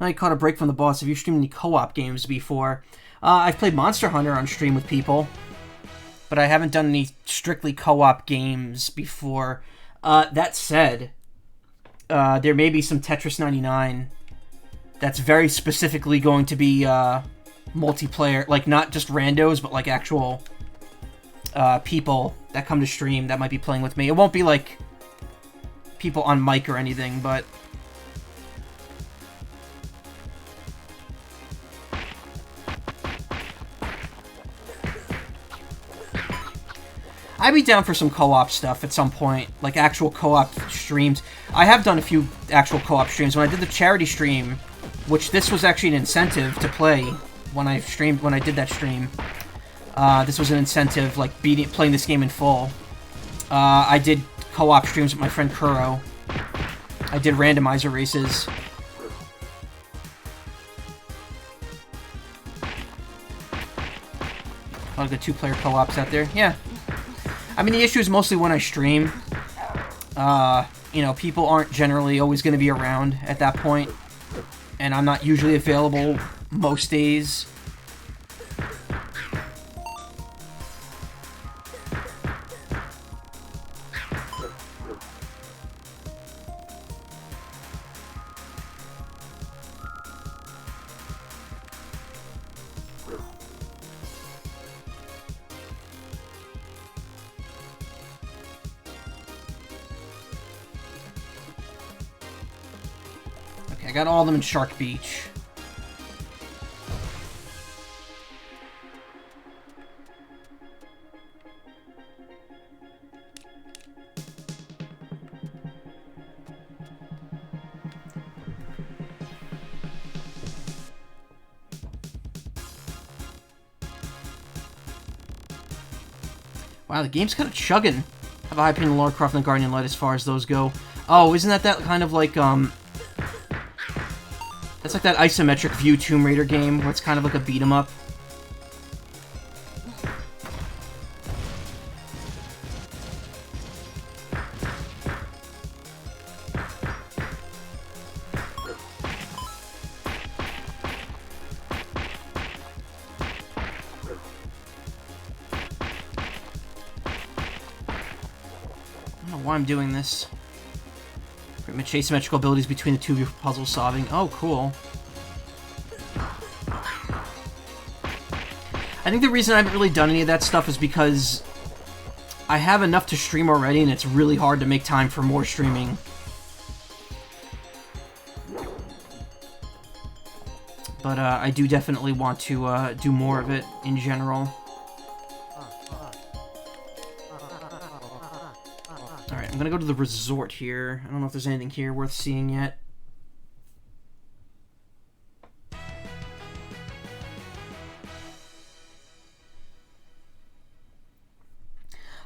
Speaker 1: I caught a break from the boss. Have you streamed any co-op games before? I've played Monster Hunter on stream with people, but I haven't done any strictly co-op games before. That said, there may be some Tetris 99 that's very specifically going to be multiplayer, like not just randos, but like actual people that come to stream that might be playing with me. It won't be like people on mic or anything, but I'd be down for some co-op stuff at some point, like actual co-op streams. I have done a few actual co-op streams. When I did the charity stream, which this was actually an incentive to play when I did that stream. This was an incentive, like playing this game in full. I did co-op streams with my friend Kuro. I did randomizer races. All the 2-player co-ops out there. Yeah. I mean, the issue is mostly when I stream. You know, people aren't generally always going to be around at that point, and I'm not usually available most days. I got all of them in Shark Beach. Wow, the game's kind of chugging. I have a high opinion of Lara Croft and the Guardian Light as far as those go. Oh, isn't that kind of like, that's like that isometric view Tomb Raider game where it's kind of like a beat 'em up. why I'm doing this. Pretty much asymmetrical abilities between the two of you for puzzle solving. Oh, cool. I think the reason I haven't really done any of that stuff is because I have enough to stream already, and it's really hard to make time for more streaming. But I do definitely want to do more of it in general. Alright, I'm gonna go to the resort here. I don't know if there's anything here worth seeing yet.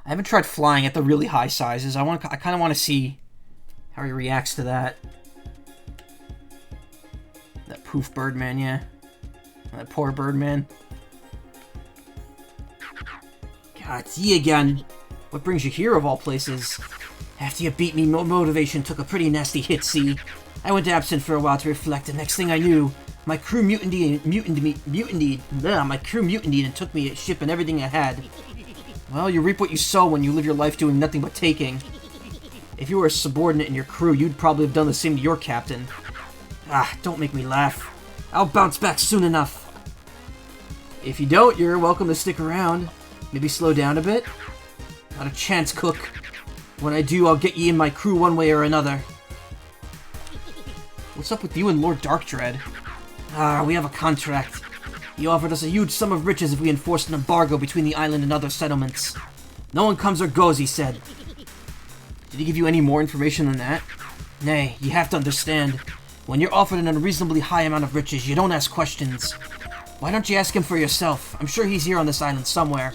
Speaker 1: I haven't tried flying at the really high sizes. I kind of want to see how he reacts to that. That poof Birdman, yeah. That poor Birdman. God, it's ye again. What brings you here, of all places? After you beat me, motivation took a pretty nasty hit, see? I went absent for a while to reflect, and next thing I knew, my crew mutinied and took me ship and everything I had. Well, you reap what you sow when you live your life doing nothing but taking. If you were a subordinate in your crew, you'd probably have done the same to your captain. Ah, don't make me laugh. I'll bounce back soon enough. If you don't, you're welcome to stick around. Maybe slow down a bit. Not a chance, Cook. When I do, I'll get ye in my crew one way or another. What's up with you and Lord Darkdread? Ah, we have a contract. He offered us a huge sum of riches if we enforced an embargo between the island and other settlements. No one comes or goes, he said. Did he give you any more information than that? Nay, you have to understand. When you're offered an unreasonably high amount of riches, you don't ask questions. Why don't you ask him for yourself? I'm sure he's here on this island somewhere.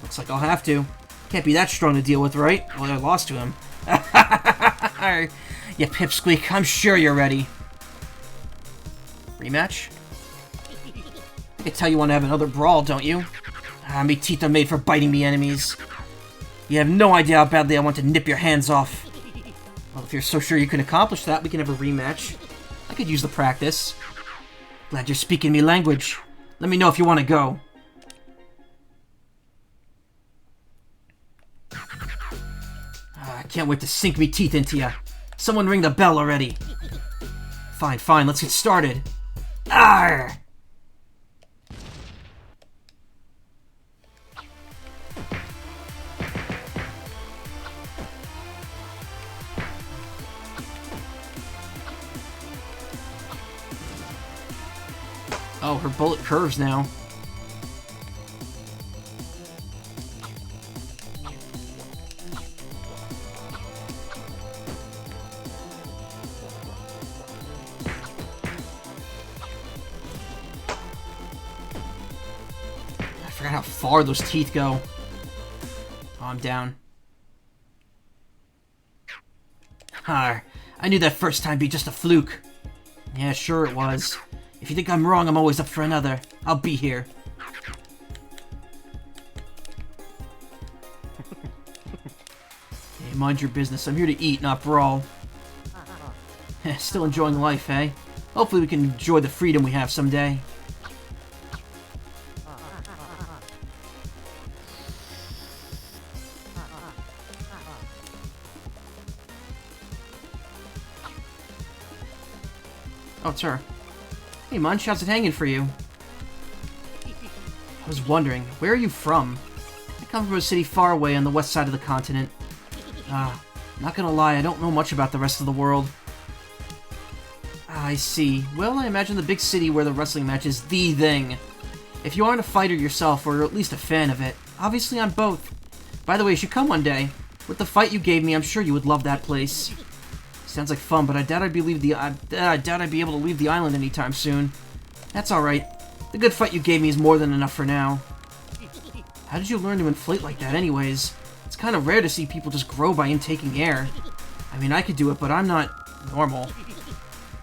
Speaker 1: Looks like I'll have to. Can't be that strong to deal with, right? Well, I lost to him. You pipsqueak, I'm sure you're ready. Rematch? I can tell you want to have another brawl, don't you? Ah, me teeth are made for biting me enemies. You have no idea how badly I want to nip your hands off. Well, if you're so sure you can accomplish that, we can have a rematch. I could use the practice. Glad you're speaking me language. Let me know if you want to go. I can't wait to sink me teeth into ya. Someone ring the bell already. Fine, fine, let's get started. Arrgh! Oh, her bullet curves now. I forgot how far those teeth go. Oh, I'm down. I knew that first time be just a fluke. Yeah, sure it was. If you think I'm wrong, I'm always up for another. I'll be here. Hey, mind your business. I'm here to eat, not brawl. Still enjoying life, eh? Hopefully we can enjoy the freedom we have someday. Oh, it's her. Hey, Munch, how's it hanging for you? I was wondering, where are you from? I come from a city far away on the west side of the continent. Not gonna lie, I don't know much about the rest of the world. I see. Well, I imagine the big city where the wrestling match is the thing. If you aren't a fighter yourself, or at least a fan of it, obviously I'm both. By the way, you should come one day. With the fight you gave me, I'm sure you would love that place. Sounds like fun, but I doubt I'd be able to leave the island anytime soon. That's alright. The good fight you gave me is more than enough for now. How did you learn to inflate like that anyways? It's kind of rare to see people just grow by intaking air. I mean, I could do it, but I'm not normal.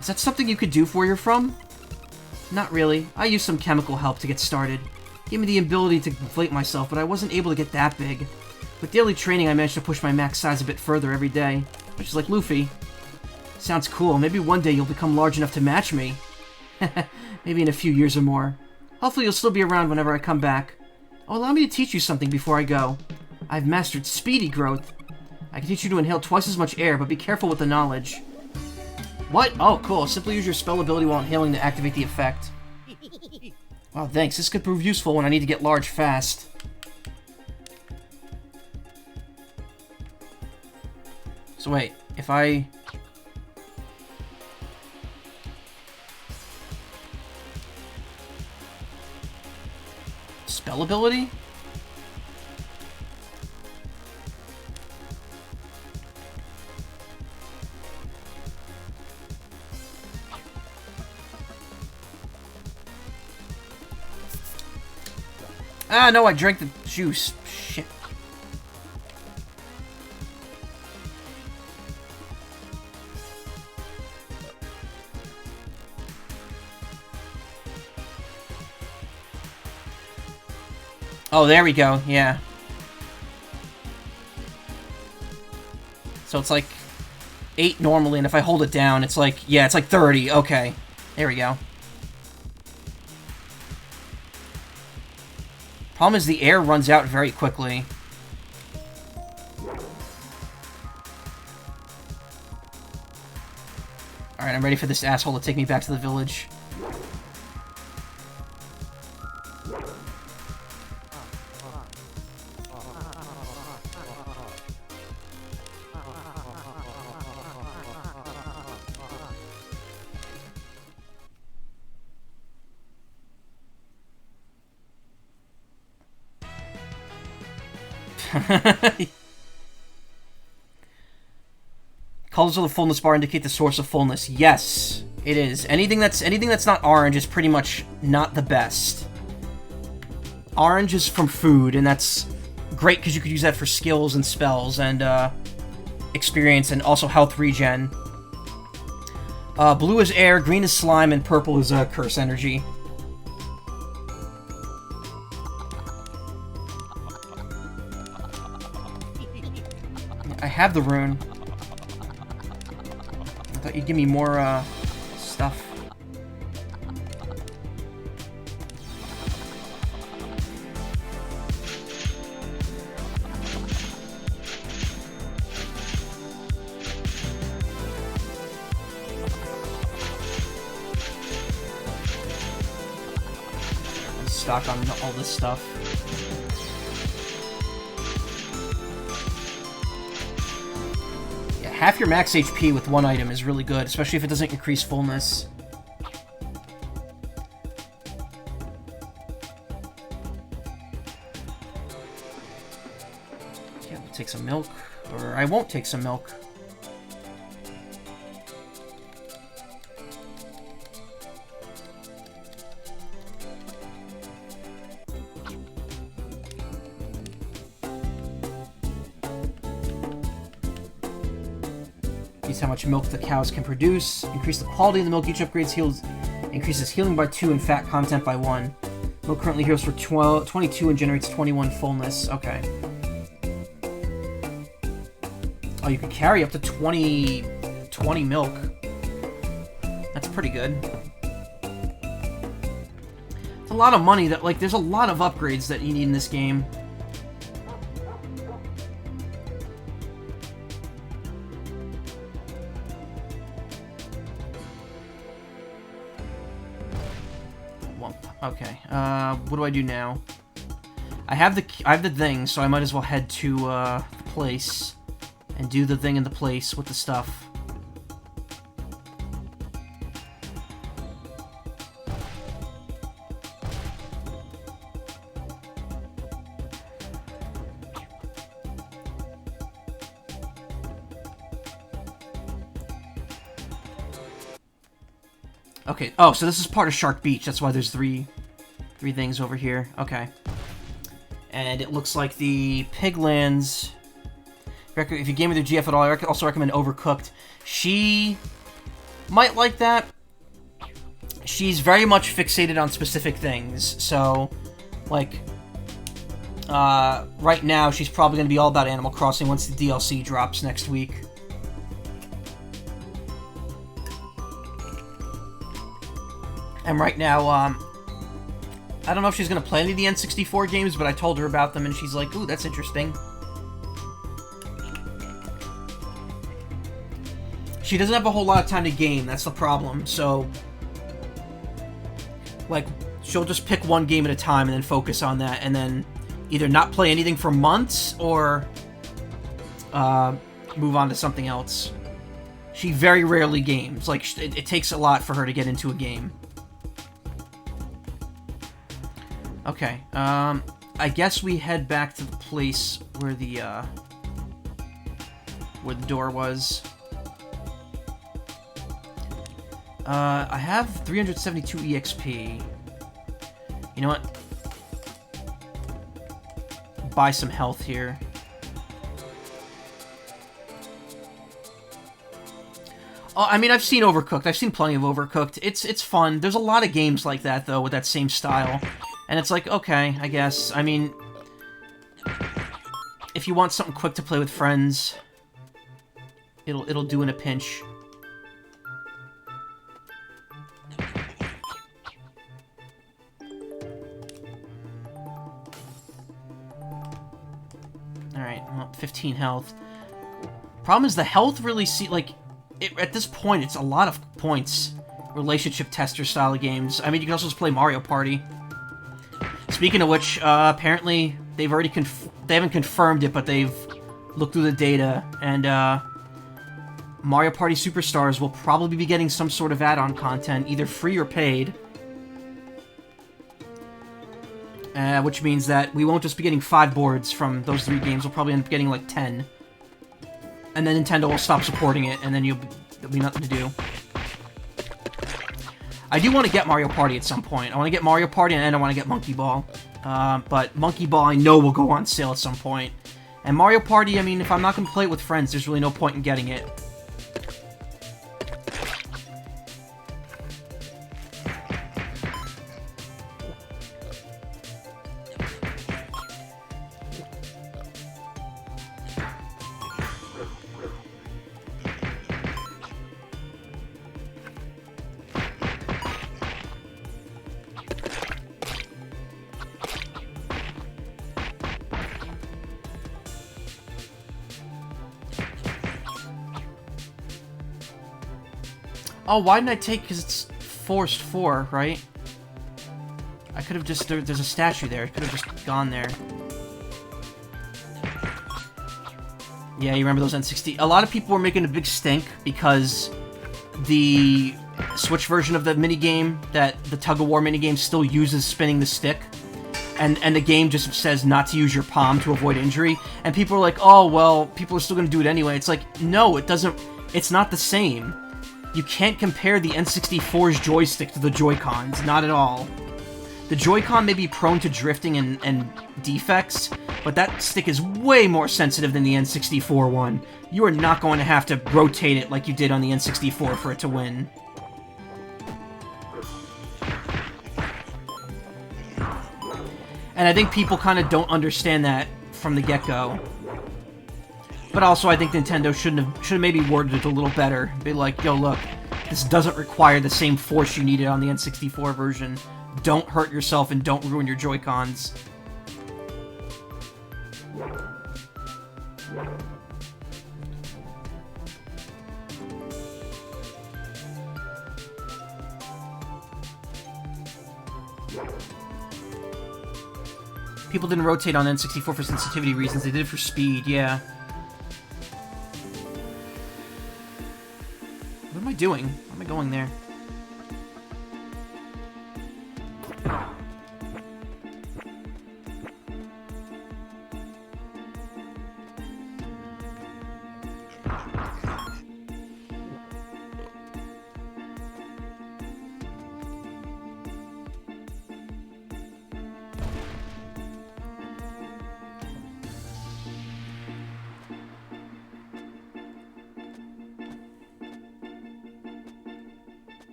Speaker 1: Is that something you could do where you're from? Not really. I used some chemical help to get started. It gave me the ability to inflate myself, but I wasn't able to get that big. With daily training, I managed to push my max size a bit further every day, which is like Luffy. Sounds cool. Maybe one day you'll become large enough to match me. Maybe in a few years or more. Hopefully you'll still be around whenever I come back. Oh, allow me to teach you something before I go. I've mastered speedy growth. I can teach you to inhale twice as much air, but be careful with the knowledge. What? Oh, cool. Simply use your spell ability while inhaling to activate the effect. Wow, thanks. This could prove useful when I need to get large fast. So wait, if I... Spell ability? Ah, no, I drank the juice. Shit. Oh, there we go, yeah. So it's like 8 normally, and if I hold it down, it's like, yeah, it's like 30. Okay, there we go. Problem is the air runs out very quickly. Alright, I'm ready for this asshole to take me back to the village. Colors of the fullness bar indicate the source of fullness. Yes, it is. Anything that's not orange is pretty much not the best. Orange is from food, and that's great because you could use that for skills and spells and experience and also health regen. Blue is air, green is slime, and purple is curse energy. I have the rune. I thought you'd give me more, stuff. Stock on all this stuff. Half your max HP with one item is really good, especially if it doesn't increase fullness. Yeah, we'll take some milk. Or I won't take some milk. How much milk the cows can produce. Increase the quality of the milk. Each upgrades increases healing by 2 and fat content by 1. Milk currently heals for 22 and generates 21 fullness. Okay. Oh, you can carry up to 20 milk. That's pretty good. It's a lot of money that, like, there's a lot of upgrades that you need in this game. Okay, what do I do now? I have the thing, so I might as well head to, the place and do the thing in the place with the stuff. Okay, oh, so this is part of Shark Beach, that's why there's three things over here. Okay. And it looks like the Piglands... If you game with your GF at all, I also recommend Overcooked. She might like that. She's very much fixated on specific things, so, like, right now she's probably going to be all about Animal Crossing once the DLC drops next week. And right now, I don't know if she's going to play any of the N64 games, but I told her about them, and she's like, ooh, that's interesting. She doesn't have a whole lot of time to game, that's the problem, so... Like, she'll just pick one game at a time and then focus on that, and then either not play anything for months, or move on to something else. She very rarely games. Like, it takes a lot for her to get into a game. Okay, I guess we head back to the place where the door was. I have 372 EXP. You know what? Buy some health here. Oh, I mean, I've seen Overcooked. I've seen plenty of Overcooked. It's fun. There's a lot of games like that, though, with that same style. And it's like, okay, I guess. I mean, if you want something quick to play with friends, it'll do in a pinch. Alright, well, 15 health. Problem is, the health really at this point, it's a lot of points. Relationship tester style of games. I mean, you can also just play Mario Party. Speaking of which, apparently they've already they haven't confirmed it, but they've looked through the data, and Mario Party Superstars will probably be getting some sort of add-on content, either free or paid. Which means that we won't just be getting 5 boards from those 3 games, we'll probably end up getting like 10. And then Nintendo will stop supporting it, and then there'll be nothing to do. I do want to get Mario Party at some point. I want to get Mario Party, and I want to get Monkey Ball. But Monkey Ball I know will go on sale at some point. And Mario Party, I mean, if I'm not going to play it with friends, there's really no point in getting it. Oh, why didn't I take... Because it's forced 4, right? I could have just... There's a statue there. I could have just gone there. Yeah, you remember those N60... A lot of people were making a big stink because the Switch version of the minigame, the tug-of-war minigame, still uses spinning the stick. And the game just says not to use your palm to avoid injury. And people are like, oh, well, people are still going to do it anyway. It's like, no, it doesn't... It's not the same. You can't compare the N64's joystick to the Joy-Cons, not at all. The Joy-Con may be prone to drifting and defects, but that stick is way more sensitive than the N64 one. You are not going to have to rotate it like you did on the N64 for it to win. And I think people kind of don't understand that from the get-go. But also, I think Nintendo should have maybe worded it a little better. Be like, yo, look, this doesn't require the same force you needed on the N64 version. Don't hurt yourself and don't ruin your Joy-Cons. People didn't rotate on N64 for sensitivity reasons, they did it for speed, yeah. What am I doing? Why am I going there?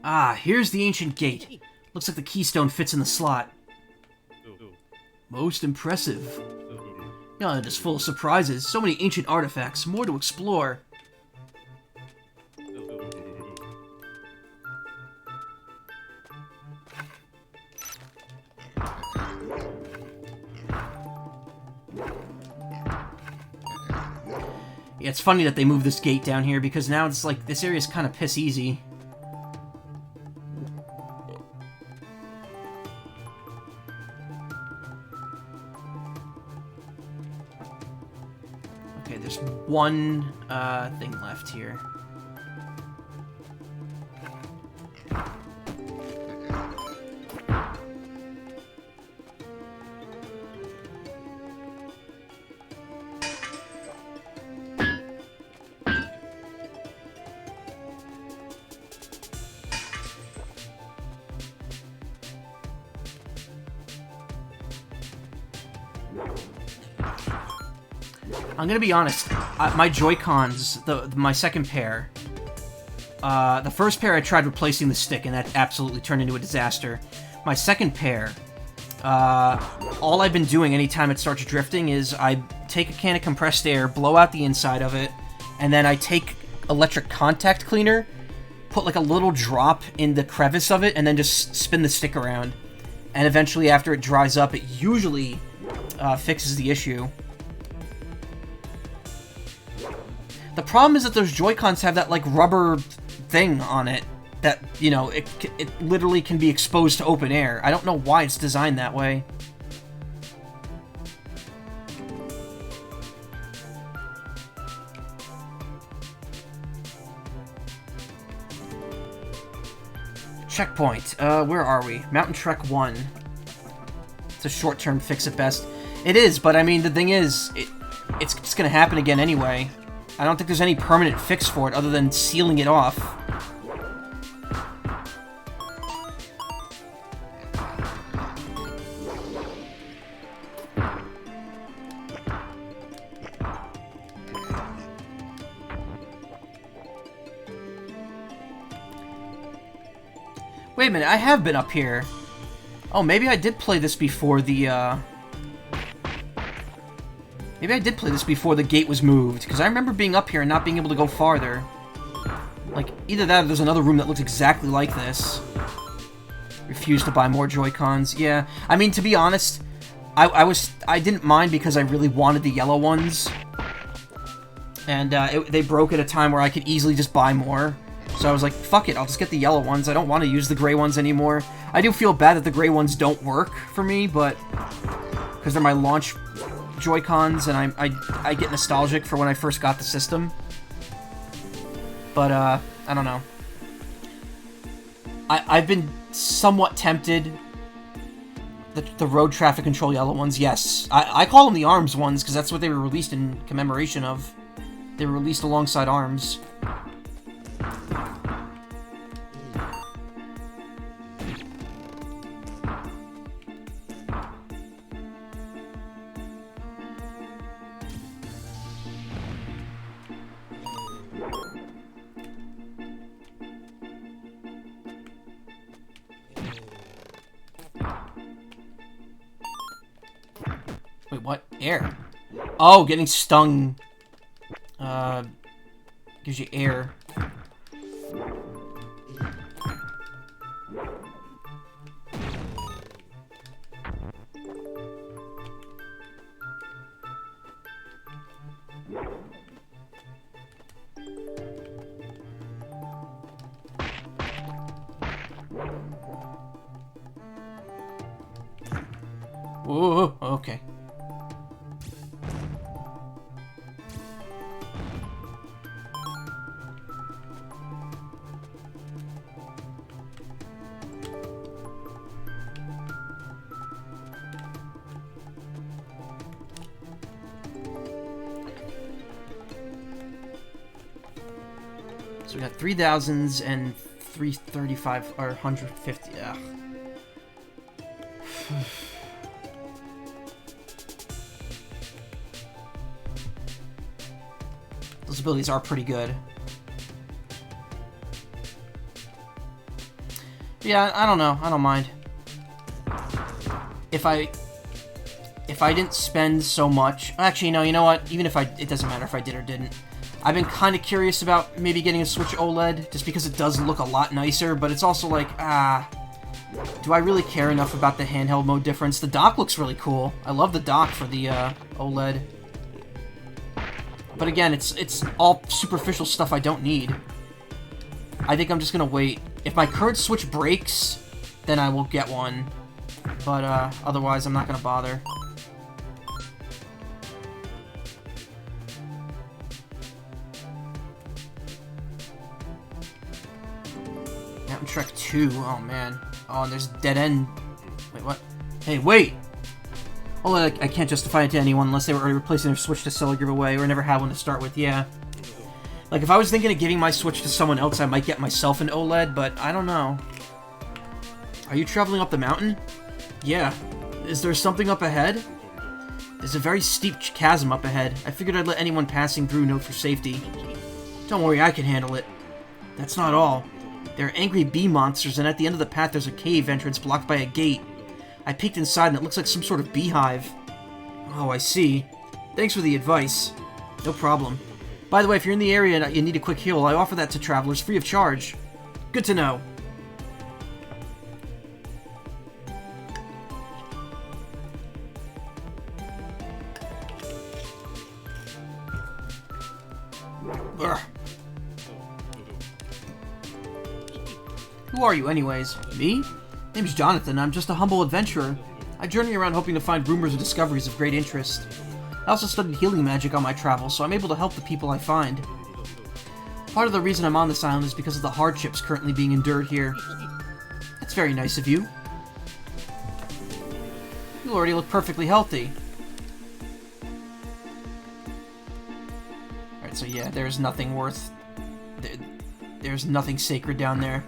Speaker 1: Ah, here's the ancient gate. Looks like the keystone fits in the slot. Most impressive. Yeah, it is full of surprises. So many ancient artifacts. More to explore. Yeah, it's funny that they moved this gate down here, because now it's like, this area is kind of piss easy. Okay, there's one thing left here. I'm gonna be honest, my Joy-Cons, my second pair, the first pair I tried replacing the stick and that absolutely turned into a disaster. My second pair, all I've been doing anytime it starts drifting is I take a can of compressed air, blow out the inside of it, and then I take electric contact cleaner, put like a little drop in the crevice of it, and then just spin the stick around. And eventually after it dries up, it usually fixes the issue. The problem is that those Joy-Cons have that, like, rubber thing on it that, you know, it literally can be exposed to open air. I don't know why it's designed that way. Checkpoint. Where are we? Mountain Trek 1. It's a short-term fix at best. It is, but I mean, the thing is, it's gonna happen again anyway. I don't think there's any permanent fix for it other than sealing it off. Wait a minute, I have been up here. Oh, maybe I did play this before the, Maybe I did play this before the gate was moved, because I remember being up here and not being able to go farther. Like, either that or there's another room that looks exactly like this. Refuse to buy more Joy-Cons. Yeah, I mean, to be honest, I didn't mind because I really wanted the yellow ones. And they broke at a time where I could easily just buy more. So I was like, fuck it, I'll just get the yellow ones. I don't want to use the gray ones anymore. I do feel bad that the gray ones don't work for me, but... because they're my launch Joy-Cons, and I get nostalgic for when I first got the system. But, I don't know. I've been somewhat tempted. The road traffic control yellow ones, yes. I call them the ARMS ones, because that's what they were released in commemoration of. They were released alongside ARMS. Wait, what? Air? Oh, getting stung. Gives you air. Whoa, okay. So we got 3,000s and 335 or 150. Ugh. Those abilities are pretty good. Yeah, I don't know. I don't mind. If I didn't spend so much... Actually, no, you know what? Even if it doesn't matter if I did or didn't. I've been kind of curious about maybe getting a Switch OLED, just because it does look a lot nicer, but it's also like, do I really care enough about the handheld mode difference? The dock looks really cool. I love the dock for the OLED. But again, it's all superficial stuff I don't need. I think I'm just gonna wait. If my current Switch breaks, then I will get one. But otherwise, I'm not gonna bother. Mountain Trek 2. Oh man. Oh, and there's dead end. Wait, what? Hey, wait! Oh, I can't justify it to anyone unless they were already replacing their Switch to sell or give away, or never had one to start with, yeah. Like, if I was thinking of giving my Switch to someone else, I might get myself an OLED, but I don't know. Are you traveling up the mountain? Yeah. Is there something up ahead? There's a very steep chasm up ahead. I figured I'd let anyone passing through know for safety. Don't worry, I can handle it. That's not all. There are angry bee monsters, and at the end of the path there's a cave entrance blocked by a gate. I peeked inside and it looks like some sort of beehive. Oh, I see. Thanks for the advice. No problem. By the way, if you're in the area and you need a quick heal, I offer that to travelers free of charge. Good to know. Ugh. Who are you, anyways? Me? Name's Jonathan. I'm just a humble adventurer. I journey around hoping to find rumors or discoveries of great interest. I also studied healing magic on my travels, so I'm able to help the people I find. Part of the reason I'm on this island is because of the hardships currently being endured here. That's very nice of you. You already look perfectly healthy. Alright, so yeah, there's nothing worth... There's nothing sacred down there.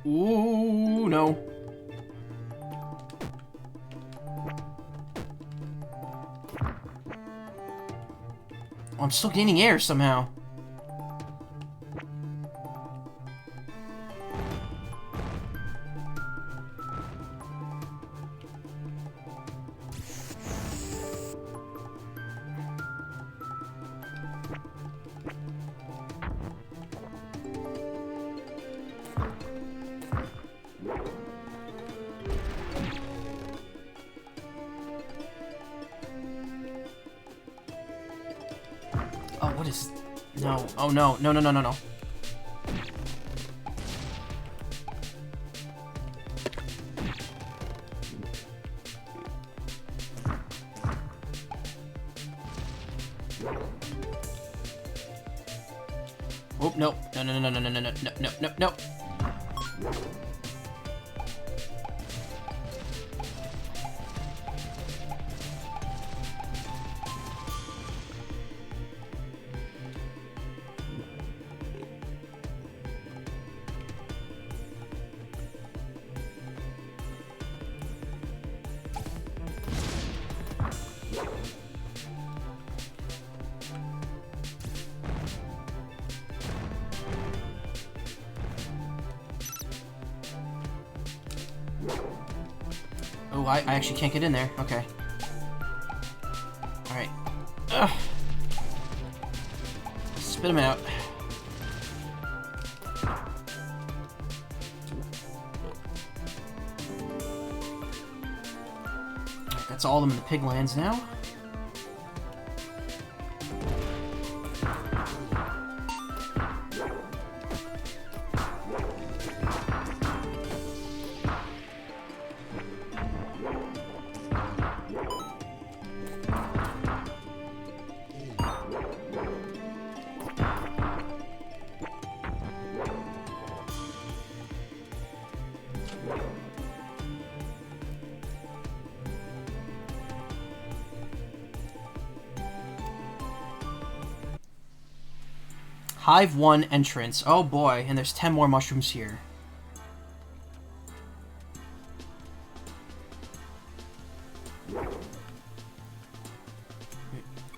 Speaker 1: Ooh, no. Oh, I'm still gaining air somehow. Oh, what is... No. Oh, no. No, no, no, no, no. Oh, no. No, no, no, no, no, no, no, no, no, no, no, no. Oh, I actually can't get in there. Okay. Alright. Spit him out. Alright, that's all of them in the piglands now. Hive 1 entrance. Oh boy, and there's 10 more mushrooms here.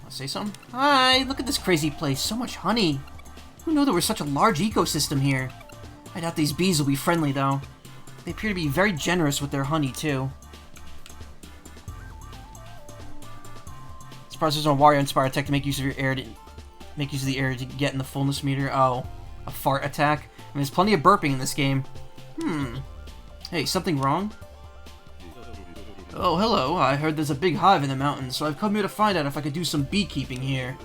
Speaker 1: Say something? Hi, look at this crazy place. So much honey. Who knew there was such a large ecosystem here? I doubt these bees will be friendly, though. They appear to be very generous with their honey, too. Surprised there's no Wario-inspired tech to make use of your air to make use of the air to get in the fullness meter. Oh, a fart attack. I mean, there's plenty of burping in this game. Hey, something wrong? Oh, hello. I heard there's a big hive in the mountains, so I've come here to find out if I could do some beekeeping here.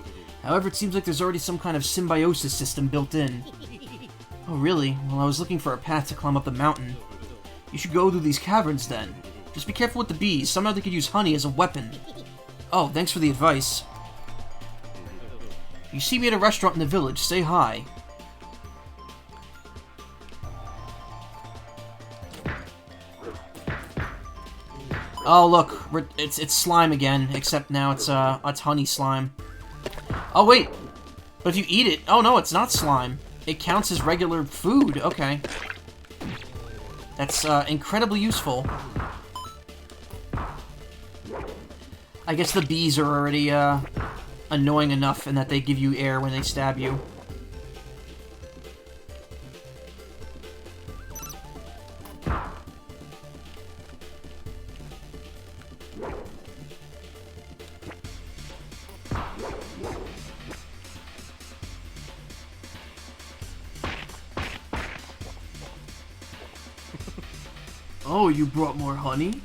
Speaker 1: However, it seems like there's already some kind of symbiosis system built in. Oh, really? Well, I was looking for a path to climb up the mountain. You should go through these caverns, then. Just be careful with the bees. Somehow they could use honey as a weapon. Oh, thanks for the advice. If you see me at a restaurant in the village, say hi. Oh, look. It's slime again, except now it's honey slime. Oh, wait. But if you eat it... Oh, no, it's not slime. It counts as regular food. Okay. That's incredibly useful. I guess the bees are already annoying enough in that they give you air when they stab you. Oh, you brought more honey?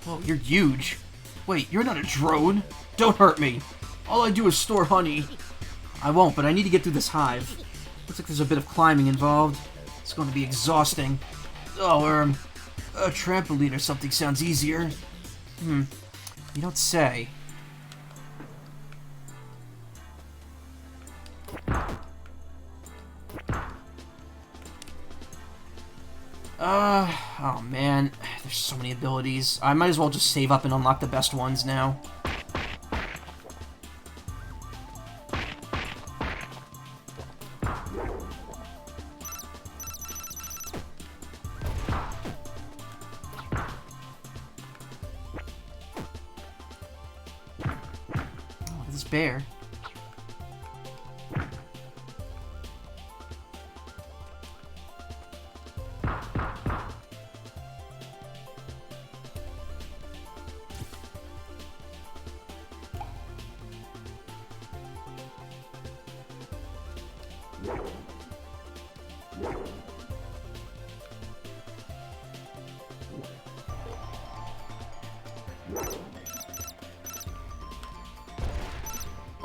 Speaker 1: Oh, you're huge. Wait, you're not a drone. Don't hurt me. All I do is store honey. I won't, but I need to get through this hive. Looks like there's a bit of climbing involved. It's going to be exhausting. Oh, a trampoline or something sounds easier. You don't say. Oh man, there's so many abilities. I might as well just save up and unlock the best ones now. Oh, this bear.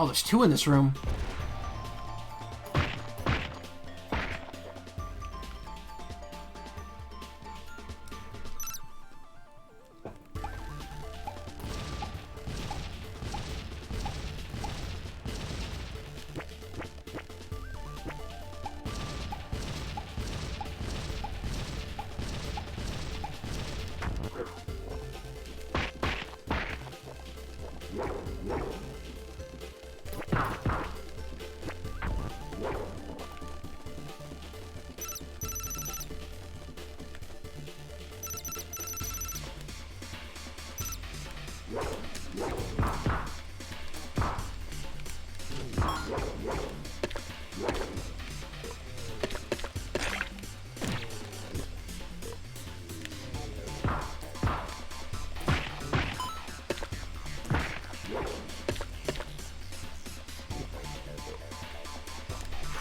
Speaker 1: Oh, there's two in this room.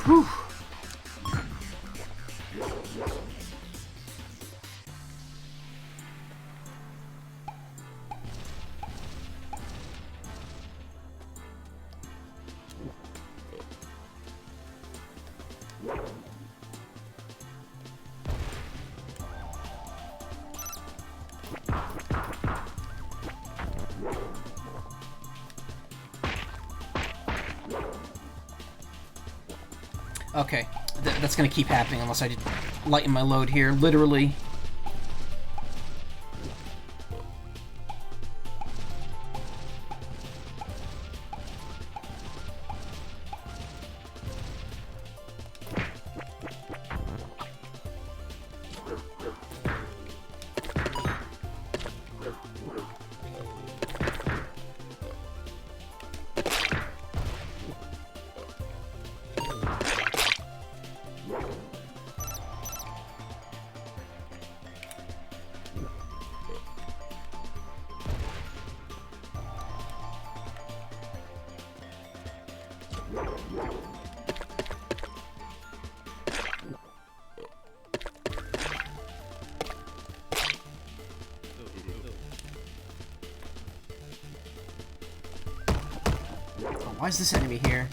Speaker 1: Whew. Okay, that's gonna keep happening unless I lighten my load here, literally. Oh, why is this enemy here?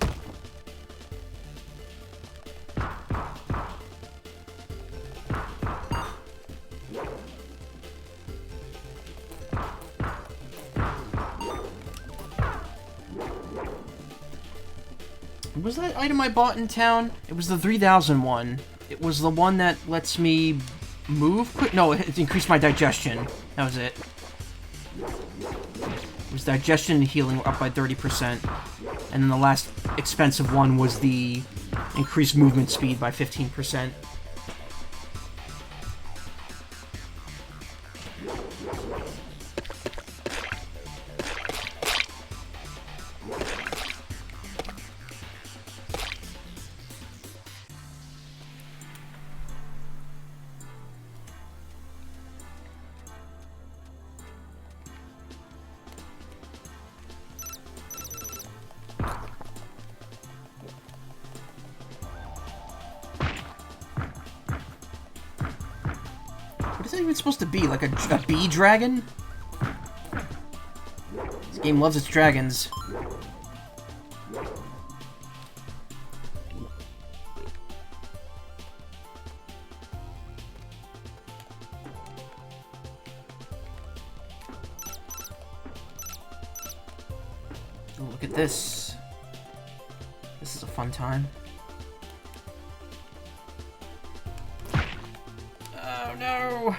Speaker 1: What was that item I bought in town? It was the 3000 one. It was the one that lets me move quick. No, it increased my digestion. That was it. It was digestion and healing up by 30%. And then the last expensive one was the increased movement speed by 15%. What is that even supposed to be? Like a bee dragon? This game loves its dragons. Oh, look at this. This is a fun time. Oh no!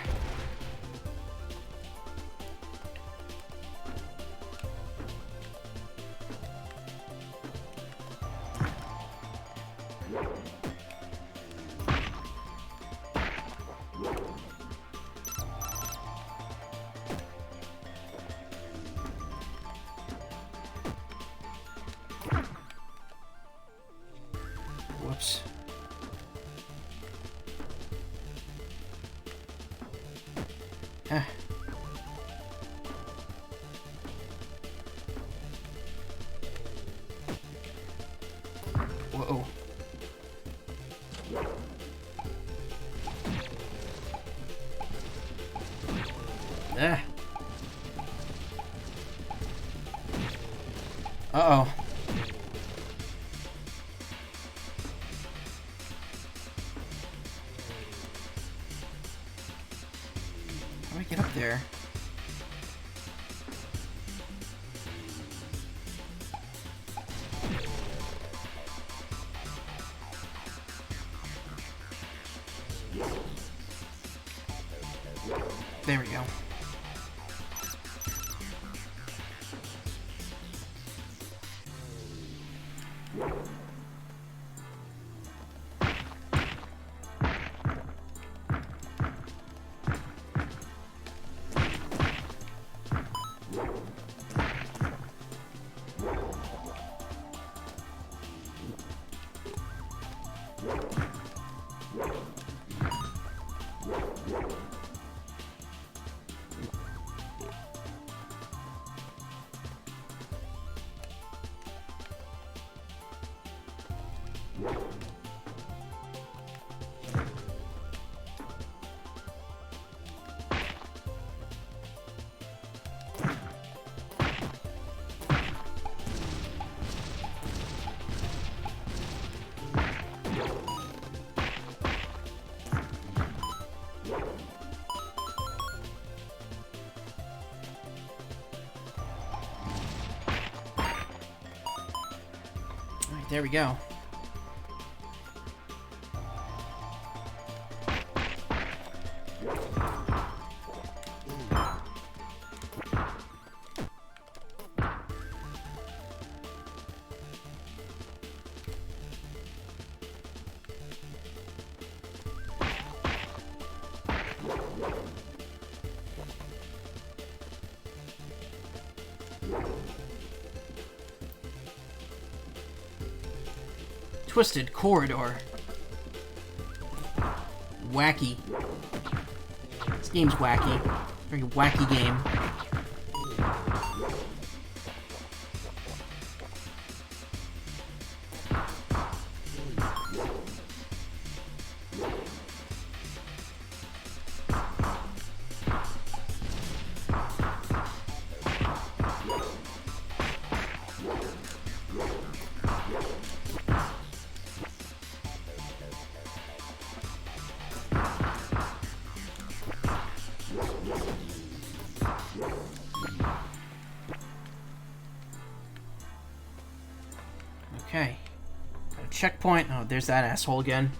Speaker 1: Whoops. Ah. Whoa. Ah. Uh-oh. How do I get up there? There we go. Alright, there we go. Twisted Corridor. Wacky. This game's wacky. Very wacky game. Okay. Got a checkpoint. Oh, there's that asshole again.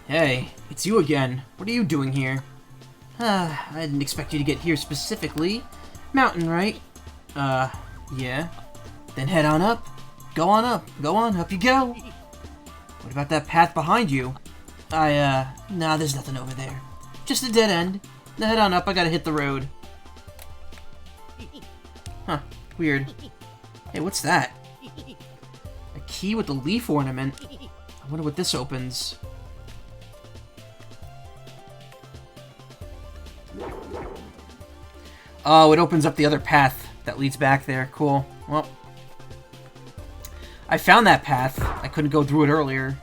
Speaker 1: Hey, it's you again. What are you doing here? I didn't expect you to get here specifically. Mountain, right? Yeah. Then head on up. Go on up. Go on, up you go. What about that path behind you? Nah, there's nothing over there. Just a dead end. Now head on up, I gotta hit the road. Huh, weird. Hey, what's that? A key with a leaf ornament. I wonder what this opens. Oh, it opens up the other path that leads back there. Cool. Well, I found that path. I couldn't go through it earlier.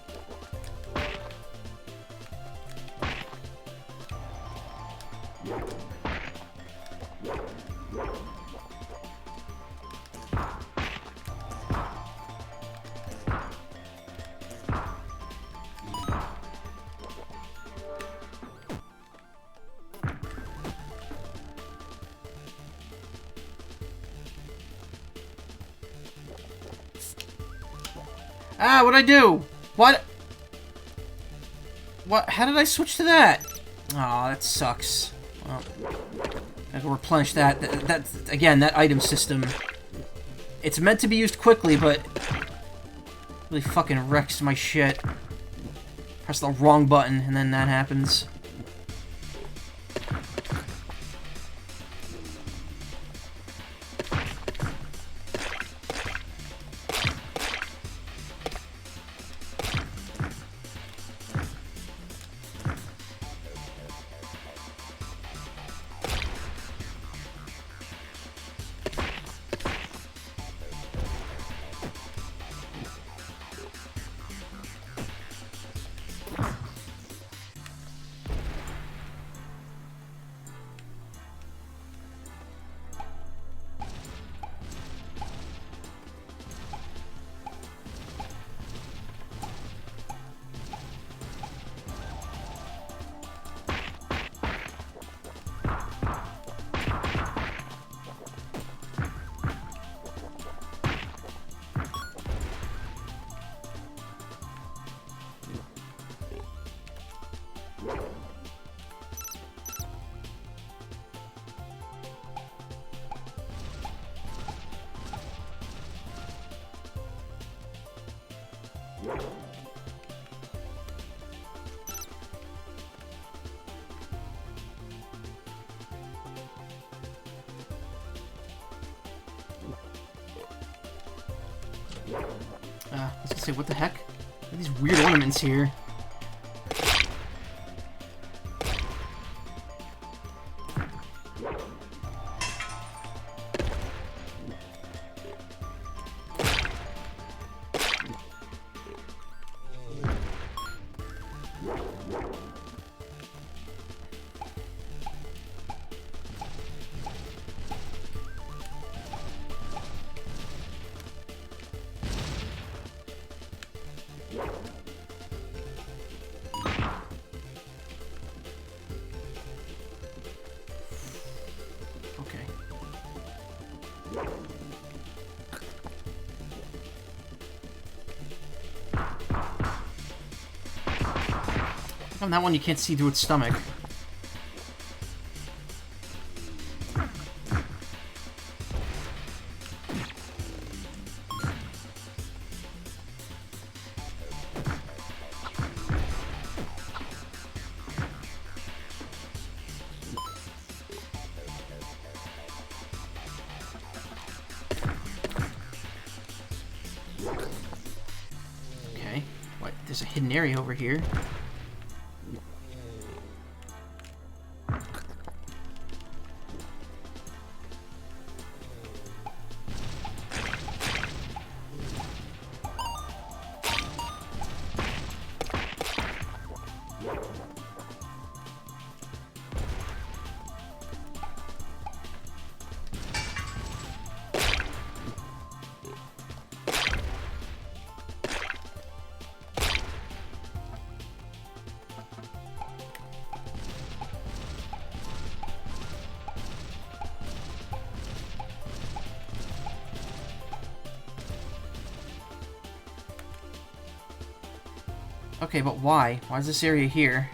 Speaker 1: Ah, what'd I do? What? What? How did I switch to that? Aw, that sucks. Well, I can replenish that. Again, that item system. It's meant to be used quickly, but really fucking wrecks my shit. Press the wrong button, and then that happens. I was gonna say, what the heck? What are these weird ornaments here? On that one, you can't see through its stomach. Okay. What? There's a hidden area over here. Okay, but why? Why is this area here?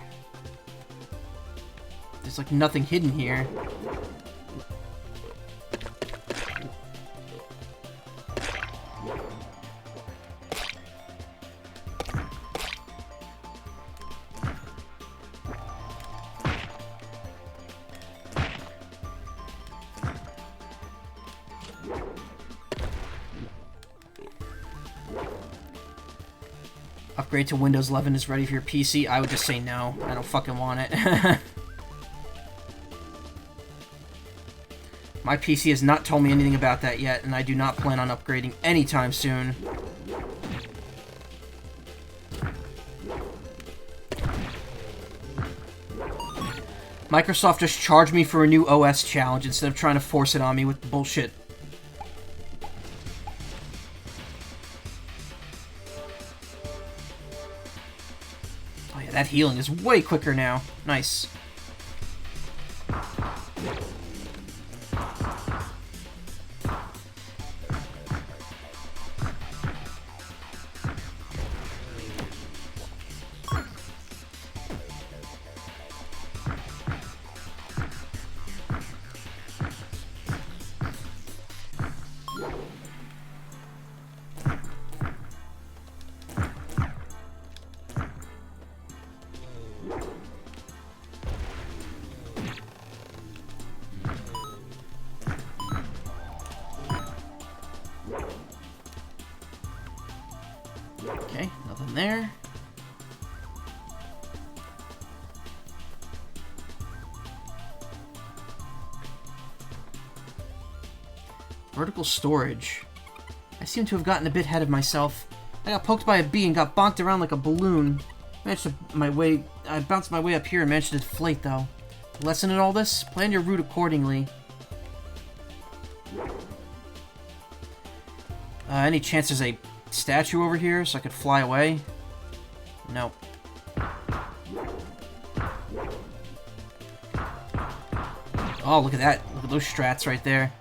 Speaker 1: There's like nothing hidden here. Upgrade to Windows 11 is ready for your PC. I would just say no. I don't fucking want it. My PC has not told me anything about that yet, and I do not plan on upgrading anytime soon. Microsoft just charged me for a new OS challenge instead of trying to force it on me with bullshit. Oh yeah, that healing is way quicker now. Nice. Okay, nothing there. Vertical storage. I seem to have gotten a bit ahead of myself. I got poked by a bee and got bonked around like a balloon. I bounced my way up here and managed to deflate, though. Lesson in all this? Plan your route accordingly. Any chance there's a statue over here so I could fly away? Nope. Oh, look at that. Look at those strats right there.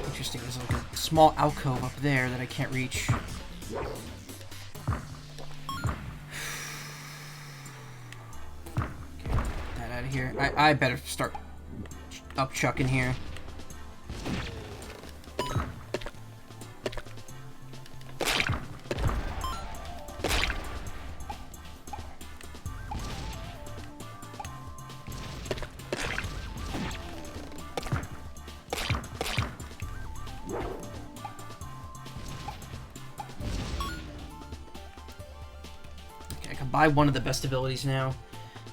Speaker 1: Interesting, there's like a small alcove up there that I can't reach. Get that out of here. I better start upchucking here. Buy one of the best abilities now.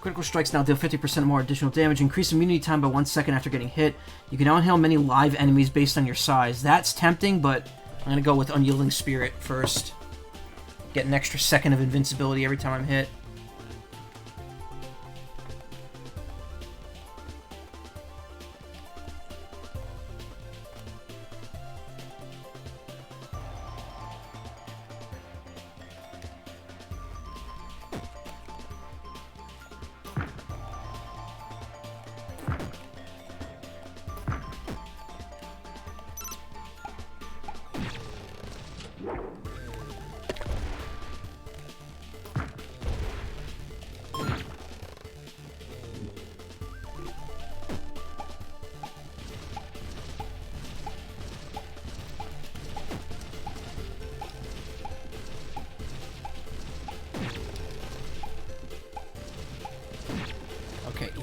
Speaker 1: Critical strikes now deal 50% more additional damage. Increase immunity time by 1 second after getting hit. You can now inhale many live enemies based on your size. That's tempting, but I'm going to go with Unyielding Spirit first. Get an extra second of invincibility every time I'm hit.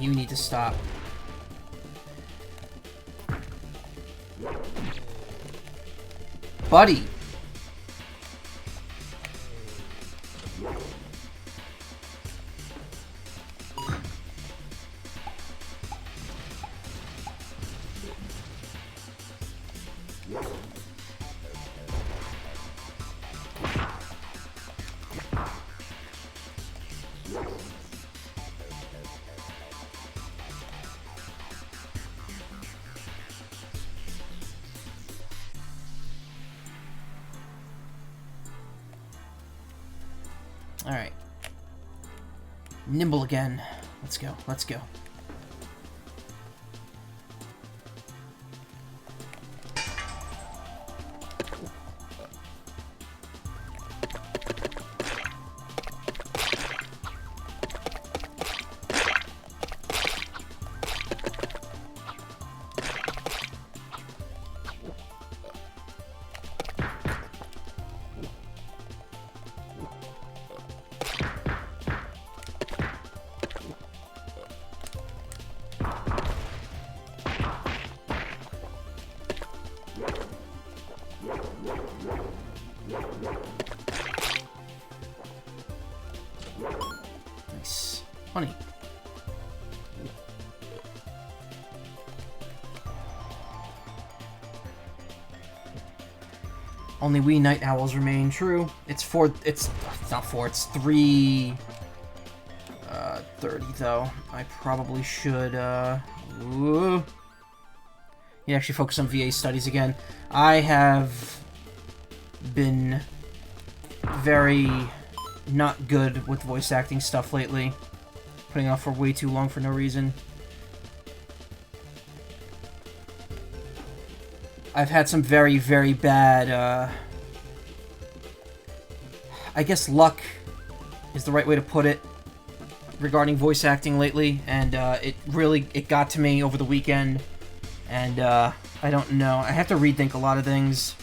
Speaker 1: you need to stop. Buddy! Alright. Nimble again. Let's go, let's go. Nice. Honey. Only we night owls remain. True. It's not 4, it's 3... 30 though. I probably should, ooh. Yeah, actually focus on VA studies again. I have been very not good with voice acting stuff lately. Putting off for way too long for no reason. I've had some very, very bad, I guess luck is the right way to put it regarding voice acting lately, and it got to me over the weekend, and I don't know. I have to rethink a lot of things.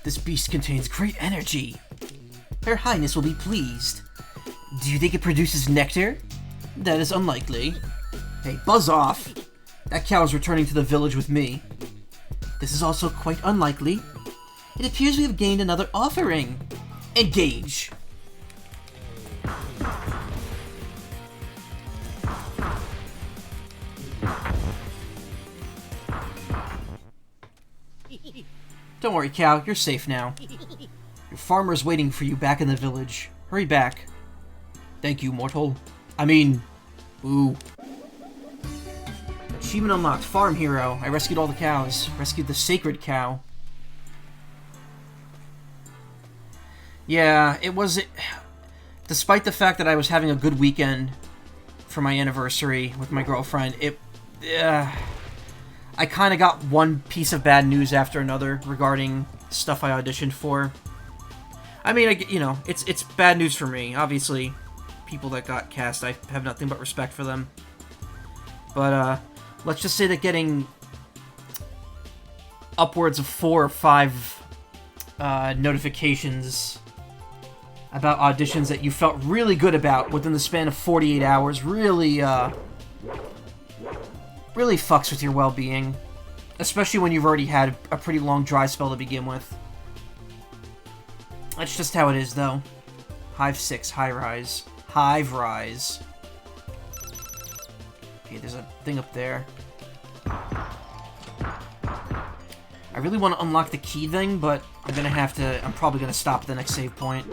Speaker 2: This beast contains great energy. Her Highness will be pleased. Do you think it produces nectar? That is unlikely. Hey, buzz off! That cow is returning to the village with me. This is also quite unlikely. It appears we have gained another offering. Engage! Don't worry, cow. You're safe now. Your farmer is waiting for you back in the village. Hurry back. Thank you, mortal. I mean... Ooh. Achievement unlocked. Farm hero. I rescued all the cows. Rescued the sacred cow. Yeah, it was... Despite the fact that I was having a good weekend for my anniversary with my girlfriend, I kind of got one piece of bad news after another regarding stuff I auditioned for. I mean, you know, it's bad news for me. Obviously, people that got cast, I have nothing but respect for them. But, let's just say that getting upwards of 4 or 5 notifications about auditions that you felt really good about within the span of 48 hours really fucks with your well-being. Especially when you've already had a pretty long dry spell to begin with. That's just how it is, though. Hive 6, Hive Rise. Hive Rise. Okay, there's a thing up there. I really want to unlock the key thing, but I'm probably gonna stop at the next save point.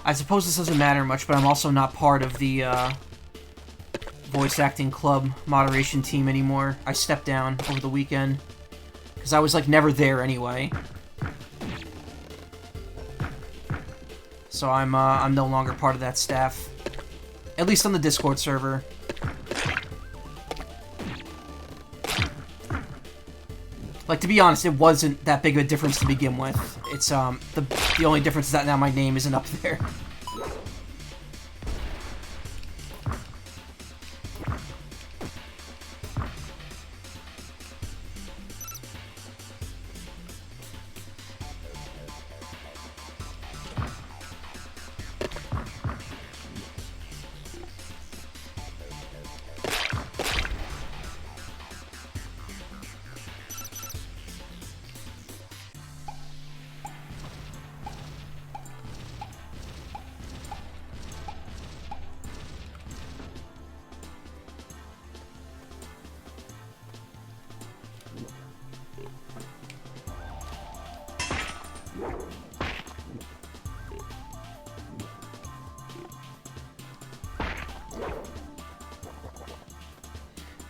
Speaker 2: I suppose this doesn't matter much, but I'm also not part of the, voice acting club moderation team anymore. I stepped down over the weekend. Because I was, like, never there anyway. So I'm no longer part of that staff. At least on the Discord server.
Speaker 1: Like, to be honest, it wasn't that big of a difference to begin with. It's, the only difference is that now my name isn't up there.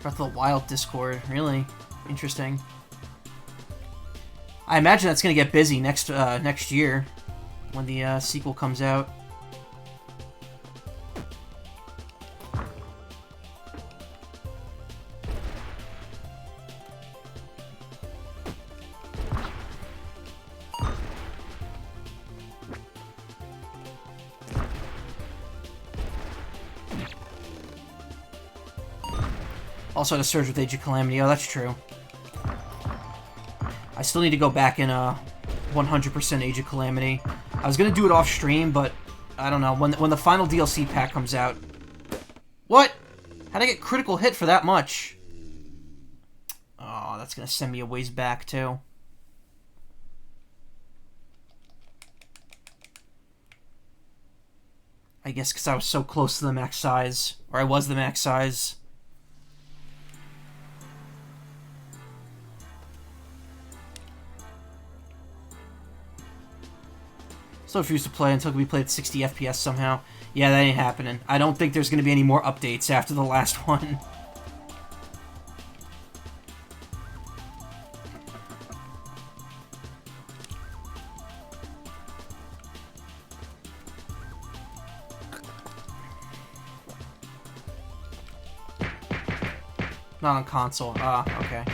Speaker 1: Breath of the Wild Discord, really interesting. I imagine that's gonna get busy next year when the sequel comes out. Also had a surge with Age of Calamity. Oh, that's true. I still need to go back in 100% Age of Calamity. I was gonna do it off stream, but I don't know. When the final DLC pack comes out. What? How'd I get critical hit for that much? Oh, that's gonna send me a ways back too. I guess because I was so close to the max size, or I was the max size. Still refuse to play until we play at 60 FPS somehow. Yeah, that ain't happening. I don't think there's going to be any more updates after the last one. Not on console. Ah, okay.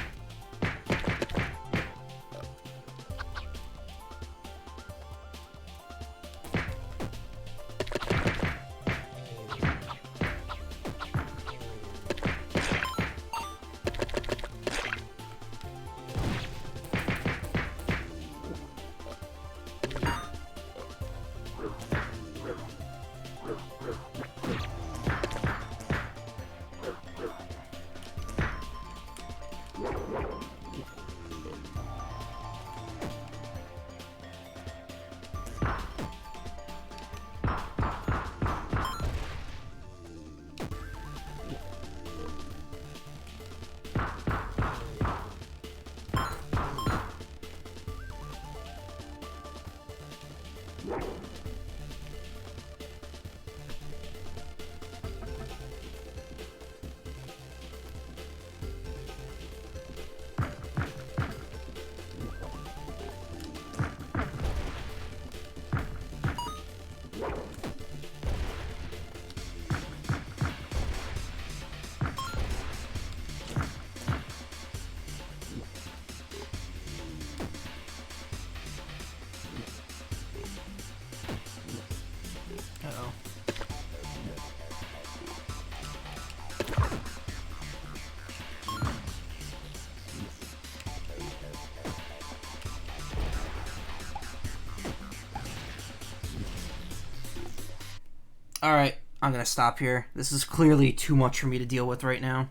Speaker 1: Alright, I'm gonna stop here. This is clearly too much for me to deal with right now.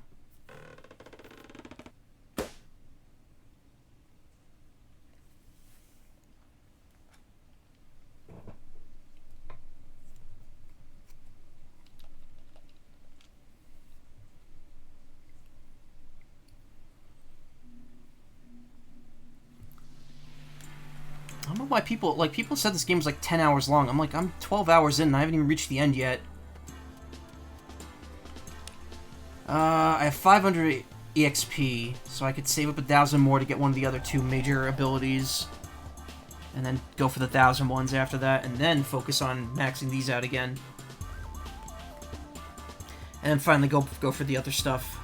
Speaker 1: I don't know why people said this game was like 10 hours long. I'm like, I'm 12 hours in and I haven't even reached the end yet. I have 500 EXP, so I could save up 1,000 more to get one of the other two major abilities. And then go for the 1,000 ones after that, and then focus on maxing these out again. And then finally go for the other stuff.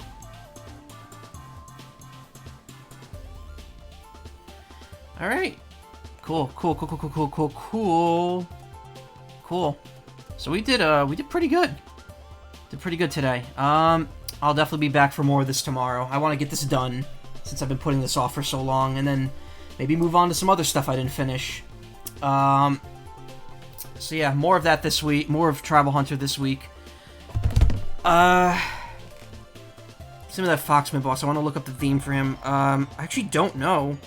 Speaker 1: Alright. Cool. Cool. So we did pretty good. Did pretty good today. I'll definitely be back for more of this tomorrow. I want to get this done, since I've been putting this off for so long, and then maybe move on to some other stuff I didn't finish. So yeah, more of that this week. More of Tribal Hunter this week. Some of that Foxman boss. I want to look up the theme for him. I actually don't know.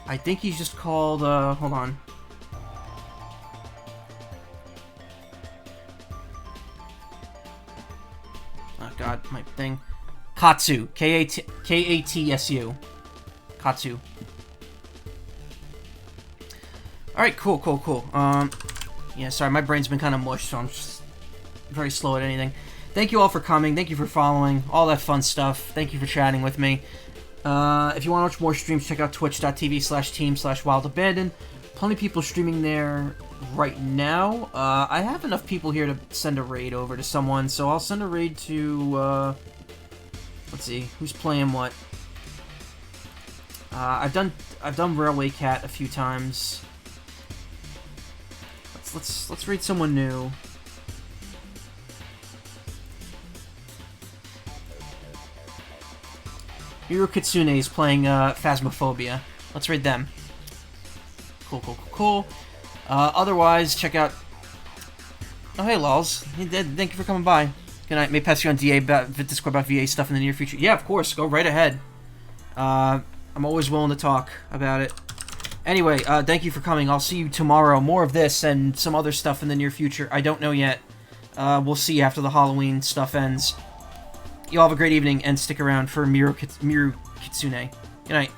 Speaker 1: I think he's just called, hold on. Oh god, my thing. Katsu. K-A-T-S-U. Katsu. Alright, cool. Yeah, sorry, my brain's been kind of mush, so I'm just very slow at anything. Thank you all for coming. Thank you for following. All that fun stuff. Thank you for chatting with me. If you want to watch more streams, check out twitch.tv/team/wildabandon. Plenty of people streaming there right now. I have enough people here to send a raid over to someone, so I'll send a raid to, let's see, who's playing what? I've done Railway Cat a few times. Let's raid someone new. Miru Kitsune is playing Phasmophobia. Let's raid them. Cool. Otherwise, check out... Oh, hey, Lols. Thank you for coming by. Good night. May pass you on Discord about VA stuff in the near future. Yeah, of course. Go right ahead. I'm always willing to talk about it. Anyway, thank you for coming. I'll see you tomorrow. More of this and some other stuff in the near future. I don't know yet. We'll see after the Halloween stuff ends. You all have a great evening, and stick around for Miru Kitsune. Good night.